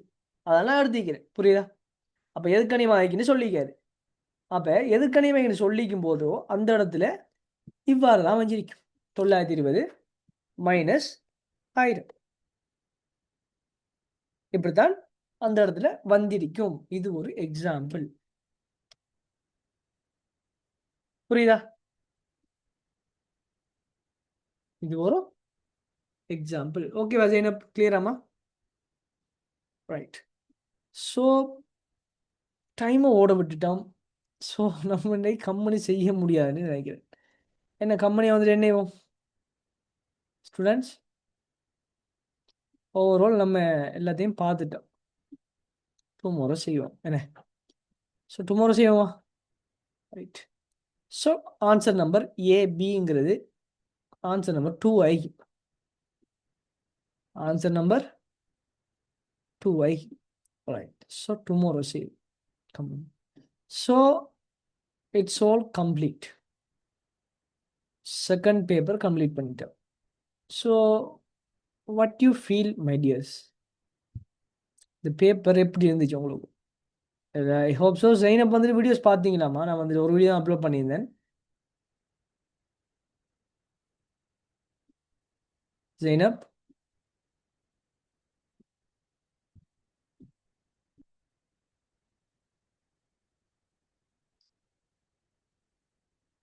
அதெல்லாம் எடுத்துக்கிறேன். புரியுதா? அப்ப எதுக்கணியம் ஆகிக்குன்னு சொல்லிக்காரு. அப்ப எதுக்கணியம் சொல்லிக்கும் போதோ அந்த இடத்துல இவ்வாறு தான் வஞ்சிருக்கும். 920 மைனஸ் 1000 இப்படித்தான் அந்த இடத்துல வந்திருக்கும். இது ஒரு எக்ஸாம்பிள். புரியுதா? இது ஒரு எக்ஸாம்பிள். ஓகேவா ஜெயினப்? கிளியராமா? ரைட். ஸோ டைமை ஓட விட்டுட்டோம். ஸோ நம்ம இன்னைக்கு கம்பெனி செய்ய முடியாதுன்னு நினைக்கிறேன். என்ன கம்பெனியை வந்துட்டு என்ன ஸ்டூடெண்ட்ஸ் ஓவரால் நம்ம எல்லாத்தையும் பார்த்துட்டோம். டுமாரோ செய்வோம் என்ன? ஸோ டுமாரோ செய்வோமா? ரைட். ஸோ ஆன்சர் நம்பர் ஏபிங்கிறது answer number 2i. Answer number 2i. Right. So tomorrow save company. So it's all complete. Second paper complete பண்ணிட்டோம். So what you feel my dears? இந்த paper எப்படி இருந்துச்சு உங்களுக்கு? I hope so. Zainab வந்துட்டு videos பார்த்தீங்களாமா? நான் வந்துட்டு ஒரு வீடியோ அப்லோட் பண்ணியிருந்தேன். Zainab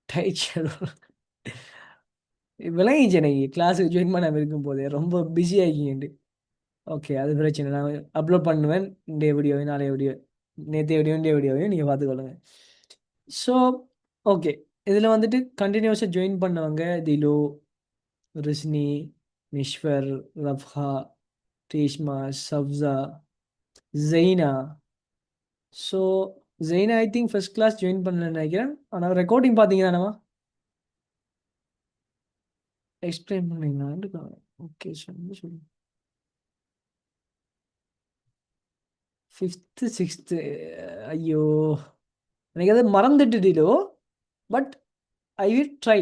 tight schedule. விளங்கிச்சு எனக்கு கிளாஸுக்கு ஜாயின் பண்ணாமல் இருக்கும் போதே ரொம்ப பிஸி ஆகிக்கிண்டு. ஓகே, அது பிரச்சனை. நான் அப்லோட் பண்ணுவேன் இந்த வீடியோவையும் நாளைய வீடியோ, நேற்றைய வீடியோ இந்த வீடியோவையும் நீங்கள் பார்த்துக்கொள்ளுங்க. ஸோ ஓகே, இதில் வந்துட்டு கண்டினியூஸாக ஜாயின் பண்ணவங்க Dilu, Rizni, Nishwar, Rafha, Reshma, Sabsa, Zaina. So Zaina I think first class join பண்ணலன்னு நினைக்கிறேன். ஆனால் ரெக்கார்டிங் பார்த்தீங்க தானேவா? எக்ஸ்பிளைன் பண்ணீங்களா? ஓகே, சொல்லு. ஃபிஃப்த்து சிக்ஸ்த்து, ஐயோ எனக்கு அது மறந்துட்டுடிலோ. But I will try.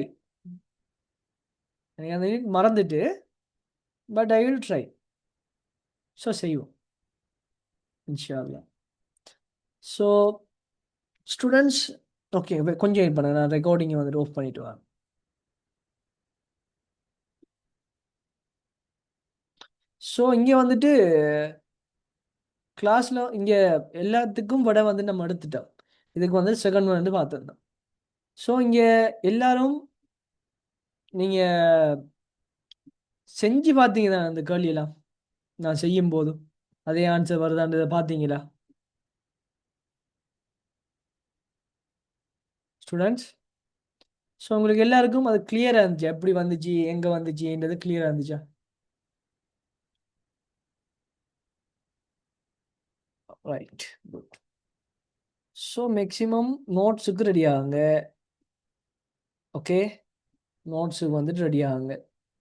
எனக்கு அந்த மறந்துட்டு, but I will try. So செய்வோம் இன்ஷா அல்லாஹ். ஸோ ஸ்டூடெண்ட்ஸ், ஓகே கொஞ்சம் வெயிட் பண்ணுங்க, நான் ரெக்கார்டிங்கை வந்துட்டு ஆஃப் பண்ணிட்டு வரேன். ஸோ இங்கே வந்துட்டு கிளாஸில் இங்கே எல்லாத்துக்கும் விட வந்து நம்ம எடுத்துட்டோம். இதுக்கு வந்து செகண்ட் ஒன் வந்து பார்த்துருந்தோம். ஸோ இங்கே எல்லாரும் நீங்கள் செஞ்சு பார்த்தீங்கன்னா அந்த கேள்வியெல்லாம் நான் செய்யும் போதும் அதே ஆன்சர் வருதான்றதை பார்த்தீங்களா ஸ்டூடெண்ட்ஸ்? ஸோ உங்களுக்கு எல்லாருக்கும் அது கிளியராக இருந்துச்சு, எப்படி வந்துச்சு எங்கே வந்துச்சுன்றது கிளியராக இருந்துச்சா? Right, good. ஸோ மேக்ஸிமம் நோட்ஸுக்கு ரெடி ஆகுங்க. ஓகே, நோட்ஸுக்கு வந்துட்டு ரெடி ஆகுங்க.